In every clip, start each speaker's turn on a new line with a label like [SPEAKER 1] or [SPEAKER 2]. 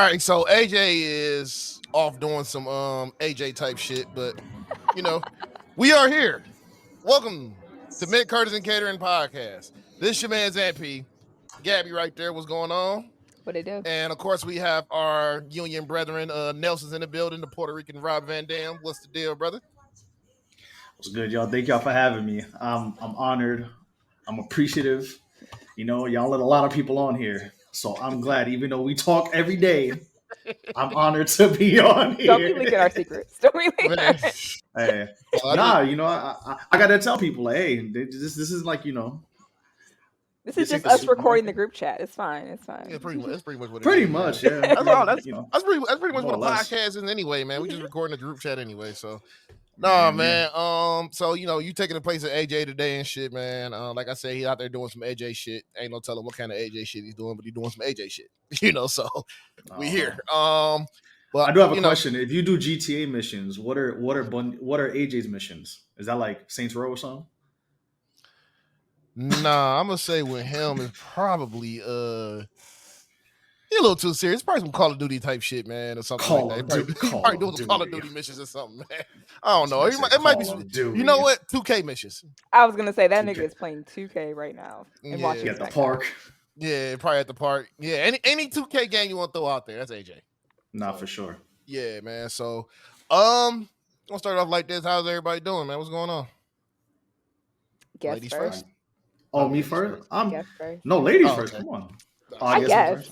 [SPEAKER 1] right, so AJ is off doing some AJ type shit, but you know, we are here. Welcome to Mick Curtis and Catering Podcast. This your man's P. Gabby right there. What's going on?
[SPEAKER 2] What they do?
[SPEAKER 1] And of course, we have our union brethren. Nelson's in the building. The Puerto Rican Rob Van Dam. What's the deal, brother?
[SPEAKER 3] What's good, y'all? Thank y'all for having me. I'm honored. I'm appreciative. You know, y'all let a lot of people on here, so I'm glad. Even though we talk every day, I'm honored to be on here.
[SPEAKER 2] Don't be leaking our secrets. Don't be leaking.
[SPEAKER 3] Hey, you know, I gotta tell people, like, hey, this is like, you know.
[SPEAKER 2] This is just us recording the group chat. It's fine. It's fine.
[SPEAKER 1] Yeah, pretty much. That's pretty much what it
[SPEAKER 3] Pretty
[SPEAKER 1] is.
[SPEAKER 3] much, yeah.
[SPEAKER 1] That's
[SPEAKER 3] you know,
[SPEAKER 1] pretty much what a
[SPEAKER 3] more or less.
[SPEAKER 1] podcast is anyway, man. We just recording the group chat anyway, so. Nah, man. So you know, you taking the place of AJ today and shit, man. Like I said, he out there doing some AJ shit. Ain't no telling what kind of AJ shit he's doing, but he's doing some AJ shit. You know, so we here. But
[SPEAKER 3] I do have a question. If you do GTA missions, what are AJ's missions? Is that like Saints Row or something?
[SPEAKER 1] Nah, I'm gonna say with him is probably he a little too serious. Probably some Call of Duty type shit, man, or something like that. He's probably doing some Call of Duty missions or something, man. I don't know. It might be some, you know what? 2K missions.
[SPEAKER 2] I was gonna say that nigga is playing 2K right now and watching
[SPEAKER 3] at the park.
[SPEAKER 1] Yeah, probably at the park. Yeah, any 2K game you want to throw out there, that's AJ.
[SPEAKER 3] Nah, for sure.
[SPEAKER 1] Yeah, man. So, I'm gonna start off like this. How's everybody doing, man? What's going on?
[SPEAKER 2] Guess
[SPEAKER 1] Ladies
[SPEAKER 2] first.
[SPEAKER 3] Oh, me first?
[SPEAKER 2] Guess first.
[SPEAKER 3] No, ladies first. Come on.
[SPEAKER 2] I guess.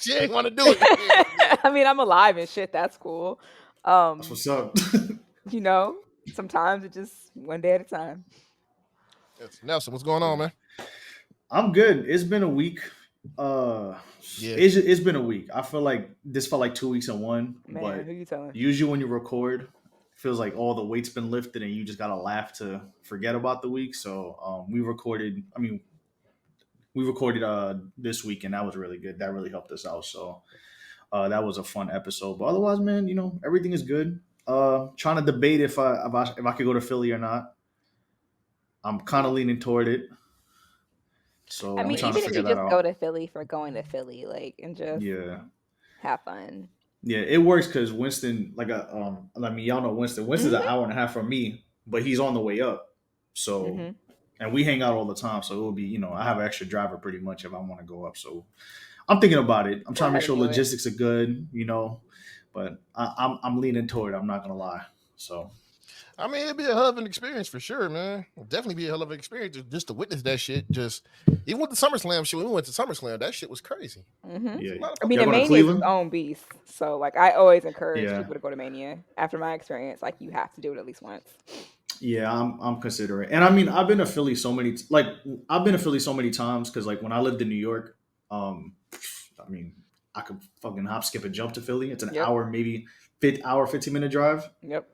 [SPEAKER 1] She ain't want to do it.
[SPEAKER 2] I mean, I'm alive and shit. That's cool.
[SPEAKER 3] That's what's up.
[SPEAKER 2] You know, sometimes it just one day at a time.
[SPEAKER 1] Nelson, what's going on, man?
[SPEAKER 3] I'm good. It's been a week. It's been a week. I feel like this felt like 2 weeks in one.
[SPEAKER 2] Man,
[SPEAKER 3] but
[SPEAKER 2] who you telling?
[SPEAKER 3] Usually when you record, it feels like all the weight's been lifted and you just gotta laugh to forget about the week. So we recorded this week and that was really good. That really helped us out. So that was a fun episode. But otherwise, man, you know, everything is good. Trying to debate if I could go to Philly or not. I'm kind of leaning toward it. So
[SPEAKER 2] I mean,
[SPEAKER 3] I'm
[SPEAKER 2] even if you just
[SPEAKER 3] out.
[SPEAKER 2] go to Philly for going to Philly, like, and just have fun.
[SPEAKER 3] Yeah, it works because Winston, y'all know Winston. Winston's an hour and a half from me, but he's on the way up. So, and we hang out all the time. So it will be, you know, I have an extra driver pretty much if I want to go up. So I'm thinking about it. I'm trying to make sure logistics are good, you know, but I'm leaning toward it. I'm not going to lie. So.
[SPEAKER 1] I mean, it'd be a hell of an experience for sure, man. It'll definitely be a hell of an experience just to witness that shit. Just even with the SummerSlam shit, when we went to SummerSlam, that shit was crazy.
[SPEAKER 2] Yeah. I mean, the Mania is its own beast. So, like, I always encourage people to go to Mania. After my experience, like, you have to do it at least once.
[SPEAKER 3] Yeah, I'm considering, and I mean, I've been to Philly so many times because, like, when I lived in New York, I mean, I could fucking hop, skip, and jump to Philly. It's an hour, maybe 15-minute drive.
[SPEAKER 2] Yep.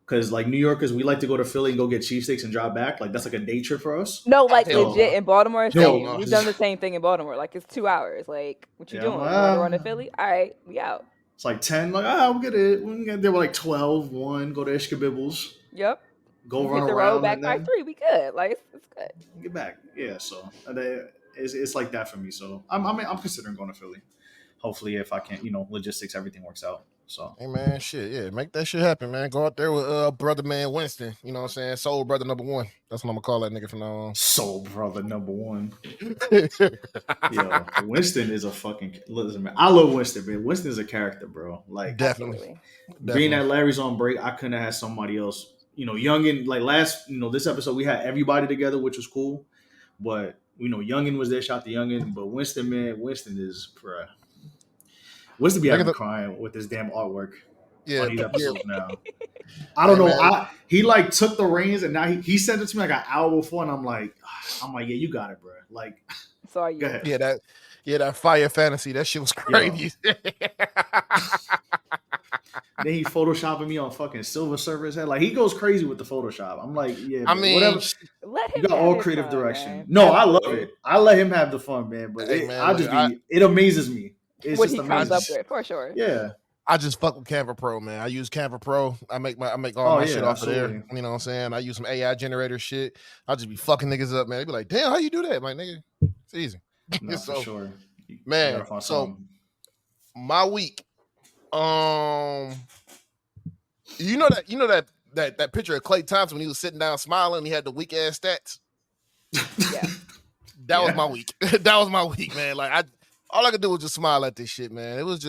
[SPEAKER 3] Because, like, New Yorkers, we like to go to Philly and go get cheesesteaks and drive back. Like, that's like a day trip for us.
[SPEAKER 2] No, like, legit, in Baltimore, we've done the same thing in Baltimore. Like, it's 2 hours. Like, what you doing? You want to run to Philly? All right, we out.
[SPEAKER 3] It's like 10. Like, we'll get it. We can get there by, like, 12, 1, go to Ishkabibbles.
[SPEAKER 2] Yep.
[SPEAKER 3] Go run
[SPEAKER 2] hit the
[SPEAKER 3] around.
[SPEAKER 2] Road back by 3. We good. Like, it's good.
[SPEAKER 3] Get back. Yeah, so it's like that for me. So I'm considering going to Philly. Hopefully, if I can, you know, logistics, everything works out. So,
[SPEAKER 1] hey man, shit, yeah, make that shit happen, man. Go out there with brother man Winston. You know what I'm saying? Soul brother number 1. That's what I'm gonna call that nigga from now on.
[SPEAKER 3] Soul brother number 1. Yo, Winston is a fucking listen, man. I love Winston, man. Winston is a character, bro. Like
[SPEAKER 1] definitely.
[SPEAKER 3] Being that Larry's on break, I couldn't have had somebody else. You know, Youngin, like this episode we had everybody together, which was cool. But you know, Youngin was there, shout to Youngin. But Winston, man, Winston is bruh. Winston be having crying with this damn artwork on these episodes now. I don't know. He like took the reins and now he sent it to me like an hour before, and I'm like, yeah, you got it, bro. Like,
[SPEAKER 2] sorry,
[SPEAKER 3] go ahead.
[SPEAKER 1] that Fire Fantasy, that shit was crazy.
[SPEAKER 3] Then he photoshopping me on fucking Silver Surfer's head. Like, he goes crazy with the Photoshop. I'm like, yeah,
[SPEAKER 1] I mean,
[SPEAKER 3] whatever.
[SPEAKER 2] Let him
[SPEAKER 3] you got all creative
[SPEAKER 2] fun,
[SPEAKER 3] direction.
[SPEAKER 2] Man.
[SPEAKER 3] No, I love it. I let him have the fun, man. But it amazes me. It's
[SPEAKER 2] what
[SPEAKER 3] just
[SPEAKER 2] he
[SPEAKER 3] amazing.
[SPEAKER 2] comes up with, for sure.
[SPEAKER 3] Yeah.
[SPEAKER 1] I just fuck with Canva Pro, man. I use Canva Pro. I make all my shit off of there. You know what I'm saying? I use some AI generator shit. I'll just be fucking niggas up, man. They be like, damn, how you do that? My nigga, it's easy.
[SPEAKER 3] No, for sure.
[SPEAKER 1] Man, so My week. You know that picture of Klay Thompson when he was sitting down smiling, he had the weak ass stats.
[SPEAKER 2] Yeah.
[SPEAKER 1] That was my week. That was my week, man. Like all I could do was just smile at this shit, man. It was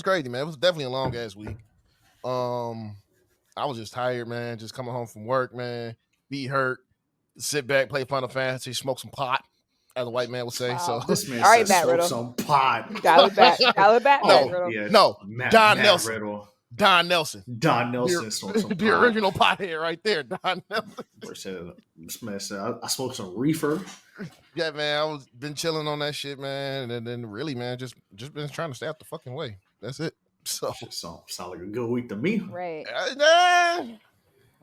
[SPEAKER 1] crazy, man. It was definitely a long ass week. I was just tired, man. Just coming home from work, man. Be hurt. Sit back, play Final Fantasy, smoke some pot, as a white man would say. Wow. So
[SPEAKER 3] this man all right, said smoke some pot.
[SPEAKER 2] Dial it back.
[SPEAKER 1] No, Don Nelson. Riddle. Don Nelson. The original pothead right there, Don Nelson.
[SPEAKER 3] This man said, I smoked some reefer.
[SPEAKER 1] Yeah, man, I was been chilling on that shit, man, and then really, man, just been trying to stay out the fucking way. That's it. So
[SPEAKER 3] sound like a good week to me,
[SPEAKER 2] right?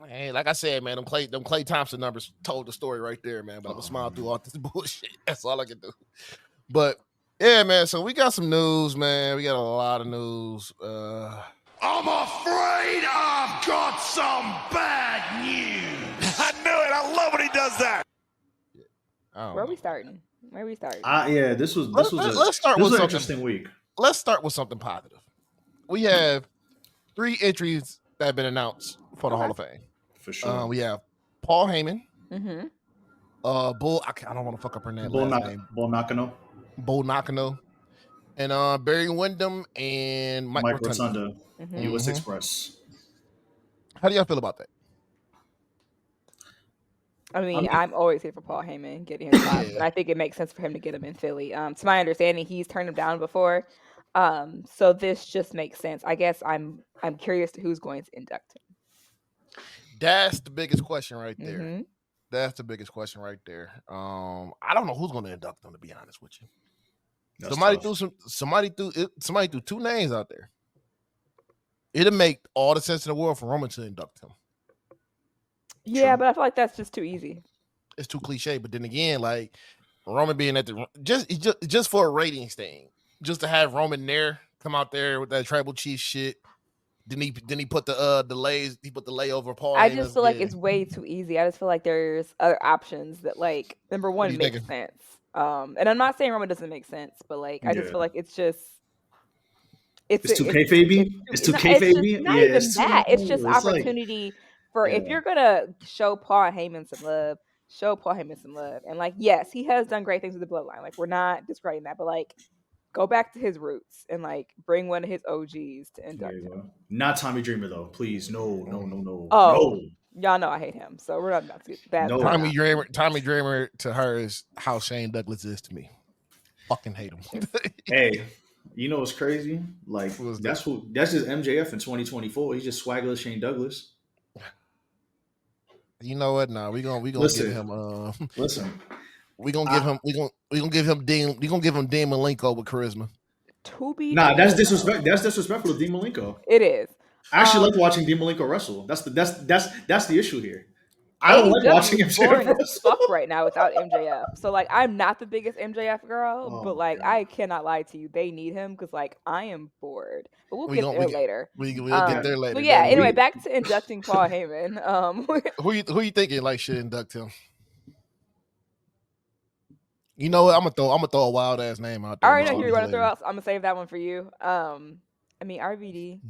[SPEAKER 1] Hey, like I said, man, them Klay Thompson numbers told the story right there, man. But I'm gonna smile through all this bullshit. That's all I can do. But yeah, man. So we got some news, man. We got a lot of news.
[SPEAKER 4] I'm afraid I've got some bad news. I knew it. I love when he does that.
[SPEAKER 2] Where are we starting?
[SPEAKER 3] Yeah, this was an interesting week.
[SPEAKER 1] Let's start with something positive. We have 3 entries that have been announced for the Hall of Fame.
[SPEAKER 3] For sure.
[SPEAKER 1] We have Paul Heyman.
[SPEAKER 2] Mm-hmm.
[SPEAKER 1] Bull. I don't want to fuck up her name.
[SPEAKER 3] Bull Nakano.
[SPEAKER 1] Bull Nakano. And Barry Windham and Mike
[SPEAKER 3] Rotunda. U.S. Express.
[SPEAKER 1] How do y'all feel about that?
[SPEAKER 2] I mean, I'm always here for Paul Heyman getting his spot, and I think it makes sense for him to get him in Philly. To my understanding, he's turned him down before, so this just makes sense. I guess I'm curious to who's going to induct him.
[SPEAKER 1] That's the biggest question right there.
[SPEAKER 2] Mm-hmm.
[SPEAKER 1] That's the biggest question right there. I don't know who's going to induct him, to be honest with you. Somebody threw 2 names out there. It'll make all the sense in the world for Roman to induct him.
[SPEAKER 2] Yeah, but I feel like that's just too easy.
[SPEAKER 1] It's too cliche. But then again, like Roman being at the just for a ratings thing, just to have Roman there, come out there with that tribal chief shit. Then he put the delays. He put the layover Paul.
[SPEAKER 2] I just feel like it's way too easy. I just feel like there's other options that, like, number one, makes sense. And I'm not saying Roman doesn't make sense, but like I just feel like it's just
[SPEAKER 3] it's too kayfabe. It's too kayfabe.
[SPEAKER 2] Not even that. It's just opportunity for if you're gonna show Paul Heyman some love, show Paul Heyman some love. And like, yes, he has done great things with the bloodline. Like, we're not discrediting that, but like, go back to his roots and like bring one of his OGs to induct him.
[SPEAKER 3] Not Tommy Dreamer though, please. No.
[SPEAKER 2] Oh, no. Y'all know I hate him, so we're not about to get that.
[SPEAKER 3] No.
[SPEAKER 1] Tommy Dreamer to her is how Shane Douglas is to me. Fucking hate him.
[SPEAKER 3] Hey, you know what's crazy? Like that's just MJF in 2024. He's just swaggerless Shane Douglas.
[SPEAKER 1] You know what? Nah, we gonna give him.
[SPEAKER 3] Listen,
[SPEAKER 1] we gonna give him. We gonna give him Dean. We gonna give him Dean Malenko with charisma.
[SPEAKER 2] To be
[SPEAKER 3] that's disrespect. That's disrespectful to Dean Malenko.
[SPEAKER 2] It is.
[SPEAKER 3] I actually like watching Dean Malenko wrestle. That's the issue here. I don't like watching MJF wrestle
[SPEAKER 2] right now without MJF. So like, I'm not the biggest MJF girl, but like, I cannot lie to you. They need him because like I am bored. But we'll get there later.
[SPEAKER 1] We'll get there later.
[SPEAKER 2] But yeah. Anyway, back to inducting Paul Heyman.
[SPEAKER 1] Who you thinking like should induct him? You know what? I'm gonna throw a wild ass name out there.
[SPEAKER 2] I already know who you're gonna throw out. So I'm gonna save that one for you. I mean RVD.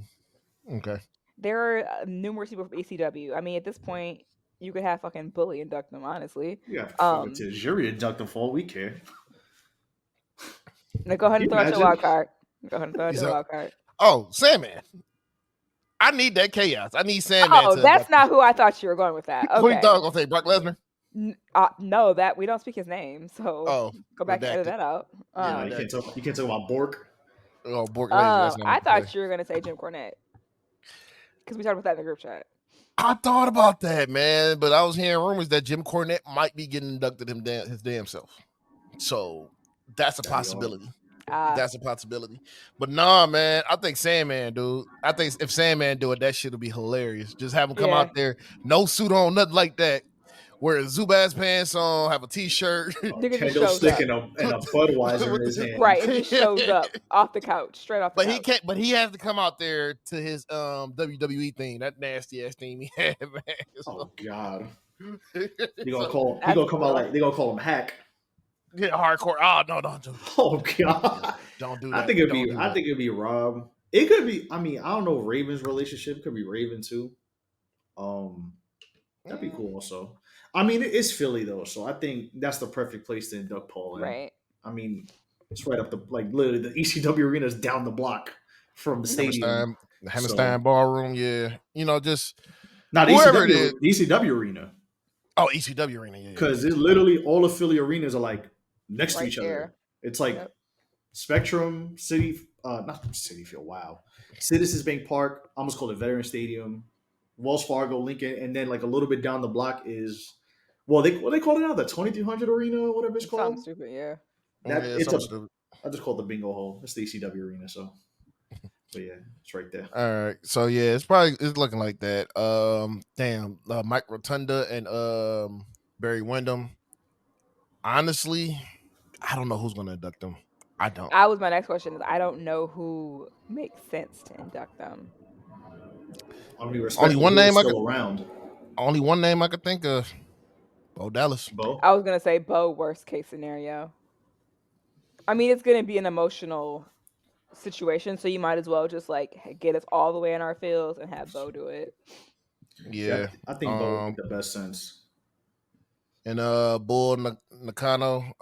[SPEAKER 1] Okay.
[SPEAKER 2] There are numerous people from ECW. I mean, at this point, you could have fucking Bully induct them, honestly.
[SPEAKER 3] Yeah, to jury induct them for all we care.
[SPEAKER 2] Now go ahead and throw out your wild card.
[SPEAKER 1] Oh, Sandman. I need that chaos. I need Sandman.
[SPEAKER 2] Oh, that's not who I thought you were going with that. Okay.
[SPEAKER 1] Who you thought I was gonna say? Brock Lesnar?
[SPEAKER 2] No, that we don't speak his name. So go back and edit that out.
[SPEAKER 3] You can't talk about Bork.
[SPEAKER 1] Oh, Bork.
[SPEAKER 2] I thought you were gonna say Jim Cornette. Because we talked about that in the group chat.
[SPEAKER 1] I thought about that, man, but I was hearing rumors that Jim Cornette might be getting inducted his damn self. So that's a possibility. That's a possibility. But nah, man, I think Sandman, dude. I think if Sandman do it, that shit will be hilarious. Just have him come out there, no suit on, nothing like that. Wear Zubaz pants on, have a t-shirt,
[SPEAKER 3] kendo stick and a Budweiser in his hand.
[SPEAKER 2] Right, it just shows up off the couch, straight off the couch.
[SPEAKER 1] He can't. But he has to come out there to his WWE thing, that nasty ass thing he had, man.
[SPEAKER 3] Oh God, they gonna call him Hack.
[SPEAKER 1] Yeah, hardcore. Oh no, don't do.
[SPEAKER 3] Oh God,
[SPEAKER 1] don't do that.
[SPEAKER 3] I think it'd be Rob. It could be. I mean, I don't know. Raven's relationship could be Raven too. That'd be cool. Also, I mean, it's Philly though, so I think that's the perfect place to induct Paul in.
[SPEAKER 2] Right.
[SPEAKER 3] I mean, it's right up the literally the ECW arena is down the block from the stadium.
[SPEAKER 1] The Hammerstein Ballroom, yeah. Just
[SPEAKER 3] not
[SPEAKER 1] whoever
[SPEAKER 3] ECW,
[SPEAKER 1] it is.
[SPEAKER 3] The ECW arena.
[SPEAKER 1] Oh, ECW arena, yeah.
[SPEAKER 3] Because it's literally all the Philly arenas are like next to each other. It's like Spectrum, City, not City Field. Wow, Citizens Bank Park. I almost called it Veteran Stadium. Wells Fargo, Lincoln, and then like a little bit down the block is, what they call it now, the 2300 Arena, whatever it's called.
[SPEAKER 2] Sounds stupid, yeah.
[SPEAKER 3] Stupid. I just call it the Bingo Hole. It's the ECW Arena, so. But yeah, it's right there.
[SPEAKER 1] All right, so yeah, it's looking like that. Mike Rotunda and Barry Windham. Honestly, I don't know who's going to induct them. I don't.
[SPEAKER 2] That was my next question. Is I don't know who makes sense to induct them.
[SPEAKER 1] Only one name
[SPEAKER 3] around.
[SPEAKER 1] Only one name I could think of. Bo Dallas.
[SPEAKER 3] Bo.
[SPEAKER 2] I was gonna say Bo. Worst case scenario. I mean, it's gonna be an emotional situation, so you might as well just like get us all the way in our fields and have Bo do it.
[SPEAKER 1] Yeah,
[SPEAKER 3] I think Bo would make the best sense.
[SPEAKER 1] And Bull Nakano.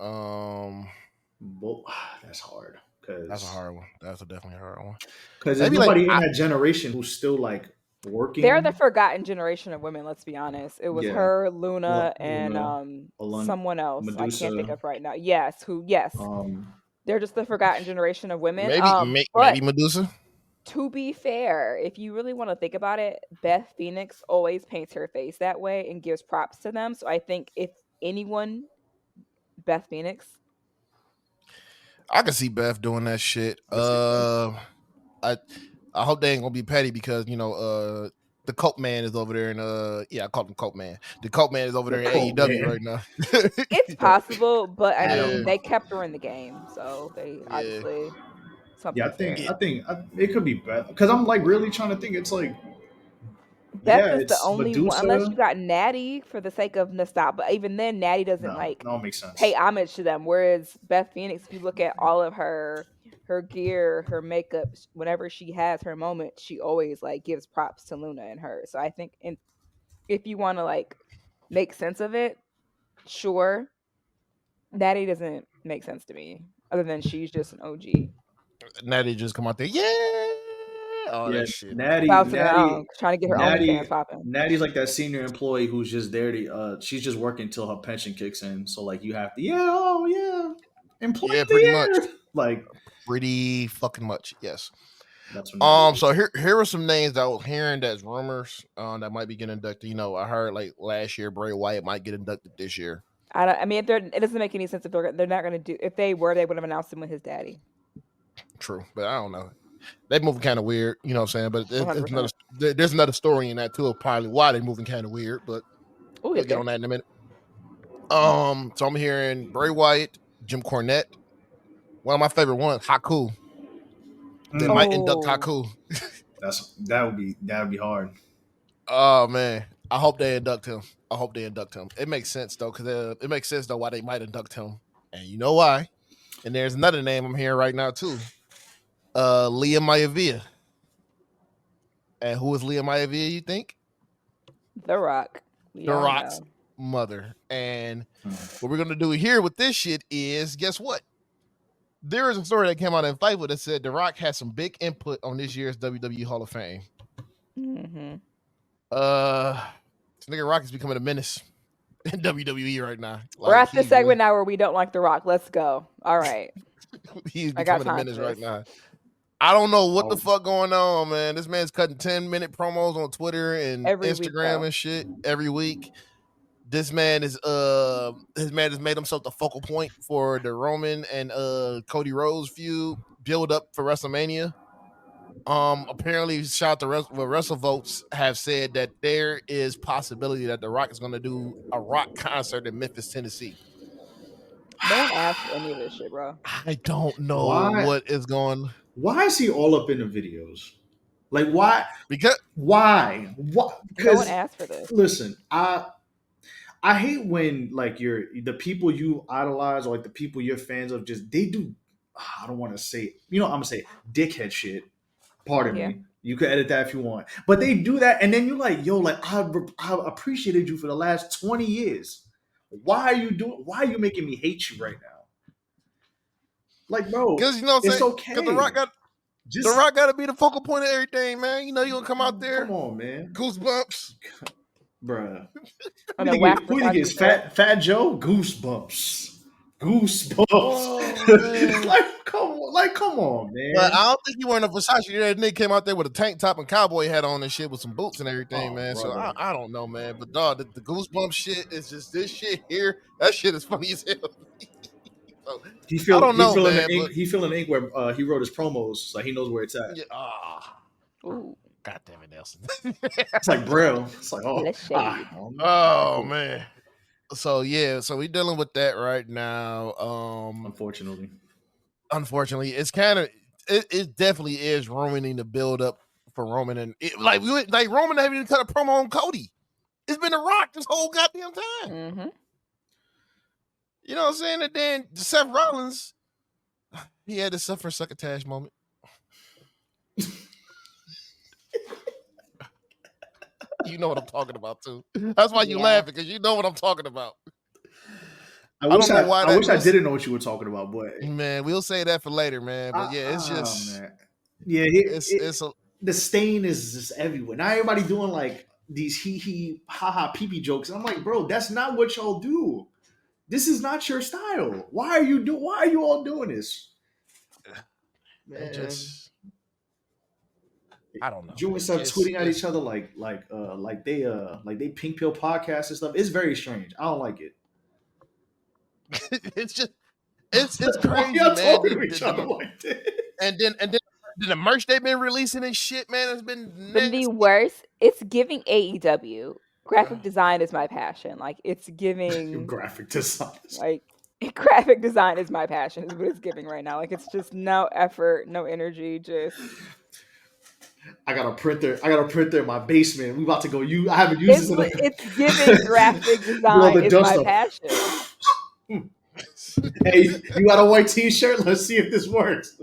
[SPEAKER 3] Bull, that's hard.
[SPEAKER 1] That's a hard one. That's definitely a hard one.
[SPEAKER 3] Because there's nobody in that generation who's still like working.
[SPEAKER 2] They're the forgotten generation of women. Let's be honest. It was her, Luna, and someone else. Medusa. I can't think of right now. Yes, they're just the forgotten generation of women.
[SPEAKER 1] Maybe Medusa.
[SPEAKER 2] To be fair, if you really want to think about it, Beth Phoenix always paints her face that way and gives props to them. So I think if anyone, Beth Phoenix.
[SPEAKER 1] I can see Beth doing that shit. I hope they ain't gonna be petty because the Coke Man is over there and I call him Coke Man. The Coke Man is over there in AEW right now.
[SPEAKER 2] It's possible, but I mean they kept her in the game, so they obviously.
[SPEAKER 3] I think it could be Beth because I'm like really trying to think. It's like
[SPEAKER 2] Beth is the only Medusa. One, unless you got Natty for the sake of nostalgia. But even then, Natty doesn't
[SPEAKER 3] makes sense.
[SPEAKER 2] Pay homage to them. Whereas Beth Phoenix, if you look at all of her gear, her makeup, whenever she has her moment, she always gives props to Luna and her. So I think, if you want to make sense of it, sure. Natty doesn't make sense to me, other than she's just an OG.
[SPEAKER 1] Natty just come out there, that shit.
[SPEAKER 3] Natty
[SPEAKER 2] trying to get her own fans popping.
[SPEAKER 3] Natty's like that senior employee who's just there to she's just working until her pension kicks in. So you have to employee
[SPEAKER 1] pretty much.
[SPEAKER 3] Pretty
[SPEAKER 1] fucking much, yes.
[SPEAKER 3] That's what
[SPEAKER 1] so here are some names that I was hearing that's rumors that might be getting inducted. I heard last year Bray Wyatt might get inducted this year.
[SPEAKER 2] It doesn't make any sense if they're not going to do. If they were, they would have announced him with his daddy.
[SPEAKER 1] True, but I don't know. They moving kind of weird, you know what I'm saying? But there's another story in that too, probably why they're moving kind of weird. But we'll get on that in a minute. So I'm hearing Bray Wyatt, Jim Cornette. One of my favorite ones, Haku. They might induct Haku.
[SPEAKER 3] that would be hard.
[SPEAKER 1] Oh man, I hope they induct him. It makes sense though, because it makes sense though why they might induct him, and you know why. And there's another name I'm hearing right now too, Leah Maivia. And who is Leah Maivia? You think?
[SPEAKER 2] The Rock.
[SPEAKER 1] The Rock's mother. And what we're gonna do here with this shit is, guess what? There is a story that came out in Fightful that said The Rock has some big input on this year's WWE Hall of Fame.
[SPEAKER 2] Mm-hmm.
[SPEAKER 1] This nigga Rock is becoming a menace in WWE right now.
[SPEAKER 2] We're at the segment now where we don't like The Rock. Let's go. All right.
[SPEAKER 1] He's becoming a menace right now. I don't know what the fuck going on, man. This man's cutting 10-minute promos on Twitter and Instagram and shit every week. This man has made himself the focal point for the Roman and Cody Rhodes feud build up for WrestleMania. Apparently, shout out to WrestleVotes have said that there is possibility that The Rock is going to do a rock concert in Memphis, Tennessee.
[SPEAKER 2] No one asked for any of this shit, bro.
[SPEAKER 1] I don't know what is going.
[SPEAKER 3] Why is he all up in the videos? Why?
[SPEAKER 1] Because
[SPEAKER 3] why?
[SPEAKER 2] No one asked for this.
[SPEAKER 3] Listen, I I hate when like the people you idolize or like the people you're fans of they do. I don't want to say, I'm gonna say dickhead shit. Pardon me. You could edit that if you want, but they do that, and then you're like, yo, like I appreciated you for the last 20 years. Why are you making me hate you right now? Like, bro,
[SPEAKER 1] because what I'm
[SPEAKER 3] it's
[SPEAKER 1] saying?
[SPEAKER 3] okay.
[SPEAKER 1] Because The Rock got to be the focal point of everything, man. You know, you gonna come out there.
[SPEAKER 3] Come on, man.
[SPEAKER 1] Goosebumps,
[SPEAKER 3] bruh.
[SPEAKER 2] And
[SPEAKER 3] Who you think is Fat Joe? Goosebumps.
[SPEAKER 1] Oh,
[SPEAKER 3] come on, man.
[SPEAKER 1] But I don't think he wearing a Versace. That nigga came out there with a tank top and cowboy hat on and shit with some boots and everything, man.
[SPEAKER 3] Brother.
[SPEAKER 1] So I don't know, man. But dog, the Goosebumps shit is just this shit here. That shit is funny as hell. So,
[SPEAKER 3] he feeling the ink where he wrote his promos, so he knows where it's at.
[SPEAKER 1] Yeah.
[SPEAKER 2] Ooh.
[SPEAKER 1] God damn it, Nelson.
[SPEAKER 3] It's like Braille. It's like,
[SPEAKER 1] oh man. So yeah, so we dealing with that right now. Unfortunately, it's kind of it definitely is ruining the build up for Roman, and Roman haven't even cut a promo on Cody. It's been The Rock this whole goddamn time.
[SPEAKER 2] Mm-hmm.
[SPEAKER 1] You know what I'm saying? And then Seth Rollins, he had the suffer succotash moment. You know what I'm talking about too. That's why you laughing, because you know what I'm talking about.
[SPEAKER 3] I wish I didn't know what you were talking about, but
[SPEAKER 1] man, we'll say that for later, man. But yeah, it's just
[SPEAKER 3] it's the stain is just everywhere. Now everybody doing like these hee ha pee jokes. I'm like, bro, that's not what y'all do. This is not your style. Why are you all doing this? Man,
[SPEAKER 1] I don't know.
[SPEAKER 3] You and stuff tweeting at each other like they pink pill podcasts and stuff. It's very strange. I don't like it.
[SPEAKER 1] it's crazy,
[SPEAKER 3] man.
[SPEAKER 1] Talking to each other like that? And then the merch they've been releasing and shit, man, has been
[SPEAKER 2] the worst. It's giving AEW. Graphic design is my passion. Like, it's giving
[SPEAKER 3] graphic design.
[SPEAKER 2] Like, graphic design is my passion. Is what it's giving right now. Like, it's just no effort, no energy. Just
[SPEAKER 3] I got a printer in my basement. We about to go. I haven't used it.
[SPEAKER 2] It's giving graphic design is my passion.
[SPEAKER 3] Hey, you got a white T-shirt? Let's see if this works.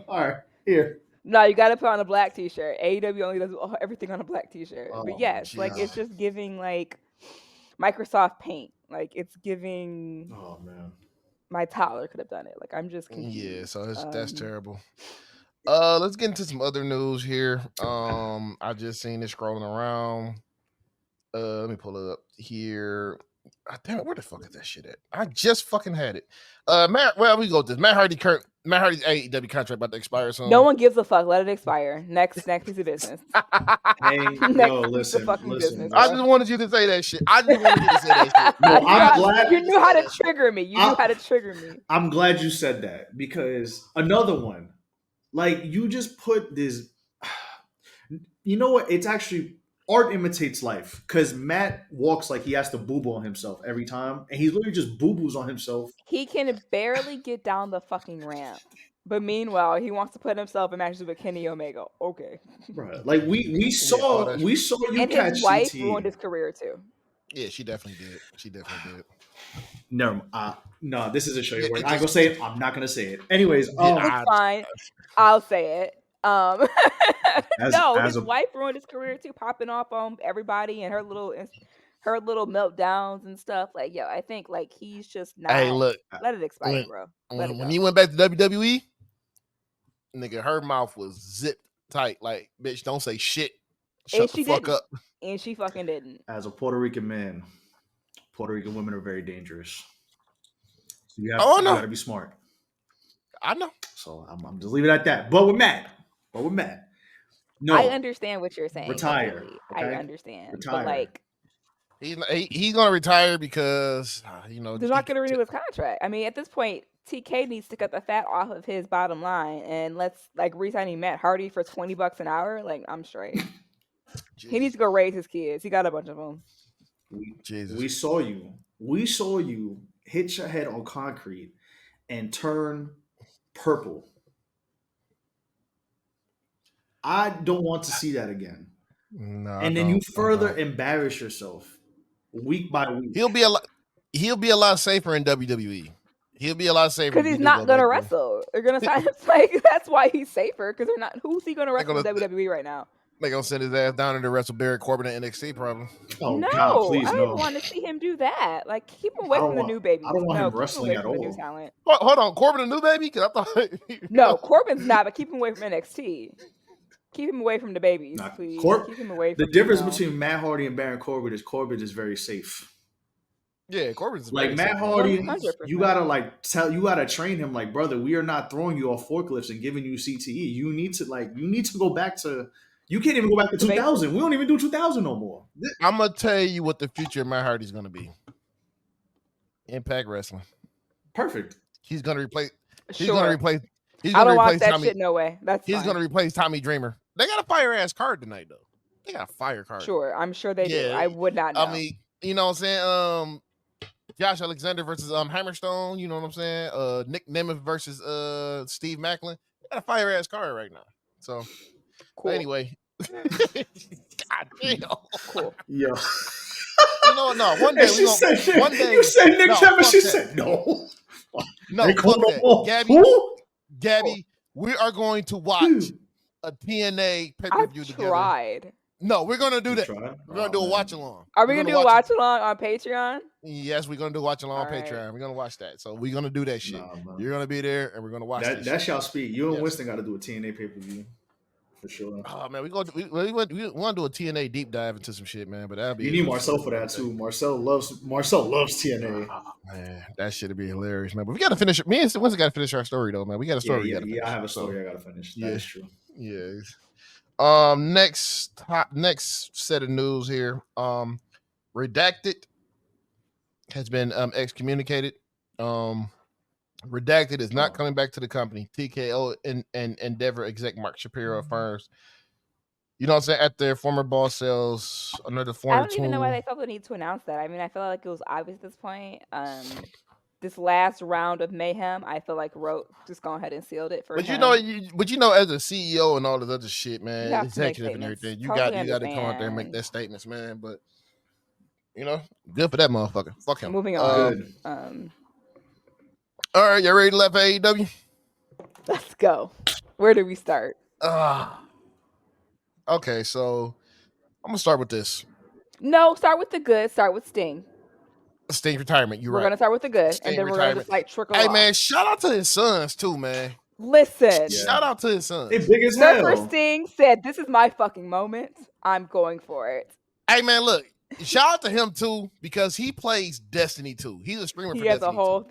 [SPEAKER 3] All right, here.
[SPEAKER 2] No, you got to put on a black T-shirt. AEW only does everything on a black T-shirt. But yes, like it's just giving like Microsoft Paint. Like it's giving.
[SPEAKER 3] Oh man,
[SPEAKER 2] my toddler could have done it. Like I'm just confused.
[SPEAKER 1] Yeah, so that's terrible. Let's get into some other news here. I just seen it scrolling around. Let me pull it up here. Damn it, where the fuck is that shit at? I just fucking had it. We go with this. Matt Hardy's AEW contract about to expire soon.
[SPEAKER 2] No one gives a fuck. Let it expire. Next piece of business.
[SPEAKER 3] Listen.
[SPEAKER 1] I just wanted you to say that shit. No,
[SPEAKER 3] I'm glad
[SPEAKER 2] you knew how to trigger me.
[SPEAKER 3] I'm glad you said that, because another one, like, you just put this. You know what? It's actually. Art imitates life, because Matt walks like he has to boo-boo on himself every time, and he's literally just boo-boos on himself.
[SPEAKER 2] He can barely get down the fucking ramp, but meanwhile, he wants to put himself in matches with Kenny Omega. Okay,
[SPEAKER 3] right? Like we saw you
[SPEAKER 2] and
[SPEAKER 3] catch
[SPEAKER 2] his wife
[SPEAKER 3] CT.
[SPEAKER 2] ruined his career too.
[SPEAKER 1] Yeah, she definitely did.
[SPEAKER 3] No, this is a show. I ain't gonna say it. I'm not gonna say it. Anyways,
[SPEAKER 2] it's fine. I'll say it. His wife ruined his career too, popping off on everybody and her little meltdowns and stuff. Like, yo, I think like he's just not.
[SPEAKER 1] Hey, look,
[SPEAKER 2] let it expire, bro.
[SPEAKER 1] When he went back to WWE, nigga, her mouth was zipped tight. Like, bitch, don't say shit. Shut the fuck up.
[SPEAKER 2] And she fucking didn't.
[SPEAKER 3] As a Puerto Rican man, Puerto Rican women are very dangerous. So you gotta be smart.
[SPEAKER 1] I know.
[SPEAKER 3] So I'm just leaving it at that. But with Matt. No,
[SPEAKER 2] I understand what you're saying.
[SPEAKER 3] Retire. Okay?
[SPEAKER 2] I understand.
[SPEAKER 3] Retire.
[SPEAKER 2] But like,
[SPEAKER 1] he's gonna retire because
[SPEAKER 2] they're not gonna renew his contract. I mean, at this point, TK needs to cut the fat off of his bottom line, and let's like re-signing Matt Hardy for $20 an hour. Like, I'm straight. He needs to go raise his kids. He got a bunch of them.
[SPEAKER 1] Jesus.
[SPEAKER 3] We saw you hit your head on concrete and turn purple. I don't want to see that again.
[SPEAKER 1] No,
[SPEAKER 3] and then you further embarrass yourself week by week.
[SPEAKER 1] He'll be a lot safer in WWE. He'll be a lot safer
[SPEAKER 2] because he's not gonna wrestle. They're gonna sign him. Like that's why he's safer. Because they're not. Who's he gonna wrestle in WWE right now?
[SPEAKER 1] They're gonna send his ass down to wrestle Barry Corbin at NXT, probably.
[SPEAKER 3] Oh,
[SPEAKER 2] no,
[SPEAKER 3] God, please,
[SPEAKER 2] I
[SPEAKER 3] no.
[SPEAKER 2] don't want to see him do that. Like keep him away from the new baby.
[SPEAKER 3] I don't want him
[SPEAKER 2] keep
[SPEAKER 3] wrestling
[SPEAKER 2] away
[SPEAKER 3] at
[SPEAKER 2] from the
[SPEAKER 3] all.
[SPEAKER 2] new talent.
[SPEAKER 1] Hold on, Corbin a new baby? Because I thought
[SPEAKER 2] No, Corbin's not. But keep him away from NXT. Keep him away from the babies, please. Keep him away from
[SPEAKER 3] the difference between Matt Hardy and Baron Corbin is Corbin is very safe.
[SPEAKER 1] Yeah, Corbin's
[SPEAKER 3] like Matt Hardy.
[SPEAKER 2] 100%.
[SPEAKER 3] You gotta train him like, brother, we are not throwing you off forklifts and giving you CTE. You need to go back to. You can't even go back to 2000. We don't even do 2000 no more.
[SPEAKER 1] I'm gonna tell you what the future of Matt Hardy is gonna be. Impact Wrestling.
[SPEAKER 3] Perfect.
[SPEAKER 1] He's gonna replace. He's
[SPEAKER 2] Sure.
[SPEAKER 1] gonna replace. He's
[SPEAKER 2] I
[SPEAKER 1] gonna
[SPEAKER 2] don't want
[SPEAKER 1] replace
[SPEAKER 2] that
[SPEAKER 1] Tommy.
[SPEAKER 2] shit. No way.
[SPEAKER 1] He's
[SPEAKER 2] fine.
[SPEAKER 1] gonna replace Tommy Dreamer. They got a fire ass card tonight though. They got a fire card.
[SPEAKER 2] Sure, I'm sure they do.
[SPEAKER 1] Yeah.
[SPEAKER 2] I would not know.
[SPEAKER 1] I mean, you know what I'm saying? Josh Alexander versus Hammerstone, you know what I'm saying? Nick Nemeth versus Steve Macklin. They got a fire ass card right now. So
[SPEAKER 2] cool.
[SPEAKER 1] anyway. God damn.
[SPEAKER 2] Cool.
[SPEAKER 3] Yeah.
[SPEAKER 1] You know what? No, one day
[SPEAKER 3] You said Nick Kevin. She said no.
[SPEAKER 1] No, fuck that. Gabby, we are going to watch a TNA pay-per-view together.
[SPEAKER 2] Tried.
[SPEAKER 1] No, we're gonna do that. We're gonna do a watch along.
[SPEAKER 2] Are we gonna do a watch along on Patreon?
[SPEAKER 1] Yes, we're gonna do a watch along on Patreon. We're gonna watch that. So we're gonna do that shit. You're gonna be there, and we're gonna watch that.
[SPEAKER 3] That shall speak. You and Winston got to do a TNA pay-per-view for sure.
[SPEAKER 1] Oh man, we want to do a TNA deep dive into some shit, man. But that'll be.
[SPEAKER 3] You need Marcel for that too. Marcel loves TNA.
[SPEAKER 1] Man, that shit'd be hilarious, man. But we gotta finish. Me and Winston gotta finish our story though, man. We got a story.
[SPEAKER 3] Yeah, I have a story I gotta finish. That is true.
[SPEAKER 1] Yeah. Next set of news here. Redacted has been excommunicated. Redacted is not coming back to the company. TKO and Endeavor exec Mark Shapiro affirms. You know what I'm saying? At their former boss sells another 4.
[SPEAKER 2] I don't even know why they felt the need to announce that. I mean, I feel like it was obvious at this point. This last round of mayhem, I feel like Rote just gone ahead and sealed it for him.
[SPEAKER 1] But you know, as a CEO and all this other shit, man, executive and everything, you got to come out there and make that statements, man. But you know, good for that motherfucker. Fuck him.
[SPEAKER 2] Moving on.
[SPEAKER 1] All right, you ready to left AEW?
[SPEAKER 2] Let's go. Where do we start?
[SPEAKER 1] Okay, so I'm gonna start with this.
[SPEAKER 2] No, start with the good. Start with Sting.
[SPEAKER 1] Sting retirement. We're
[SPEAKER 2] right. Gonna start with the good,
[SPEAKER 1] Sting
[SPEAKER 2] and then we're gonna just like trickle.
[SPEAKER 1] Hey
[SPEAKER 2] off.
[SPEAKER 1] man, shout out to his sons too, man.
[SPEAKER 2] Listen,
[SPEAKER 1] shout out to his sons.
[SPEAKER 3] They big as hell.
[SPEAKER 2] Surfer Sting said, "This is my fucking moment. I'm going for it."
[SPEAKER 1] Hey man, look, shout out to him too because he plays Destiny 2. He's a streamer for Destiny 2.
[SPEAKER 2] He has a whole,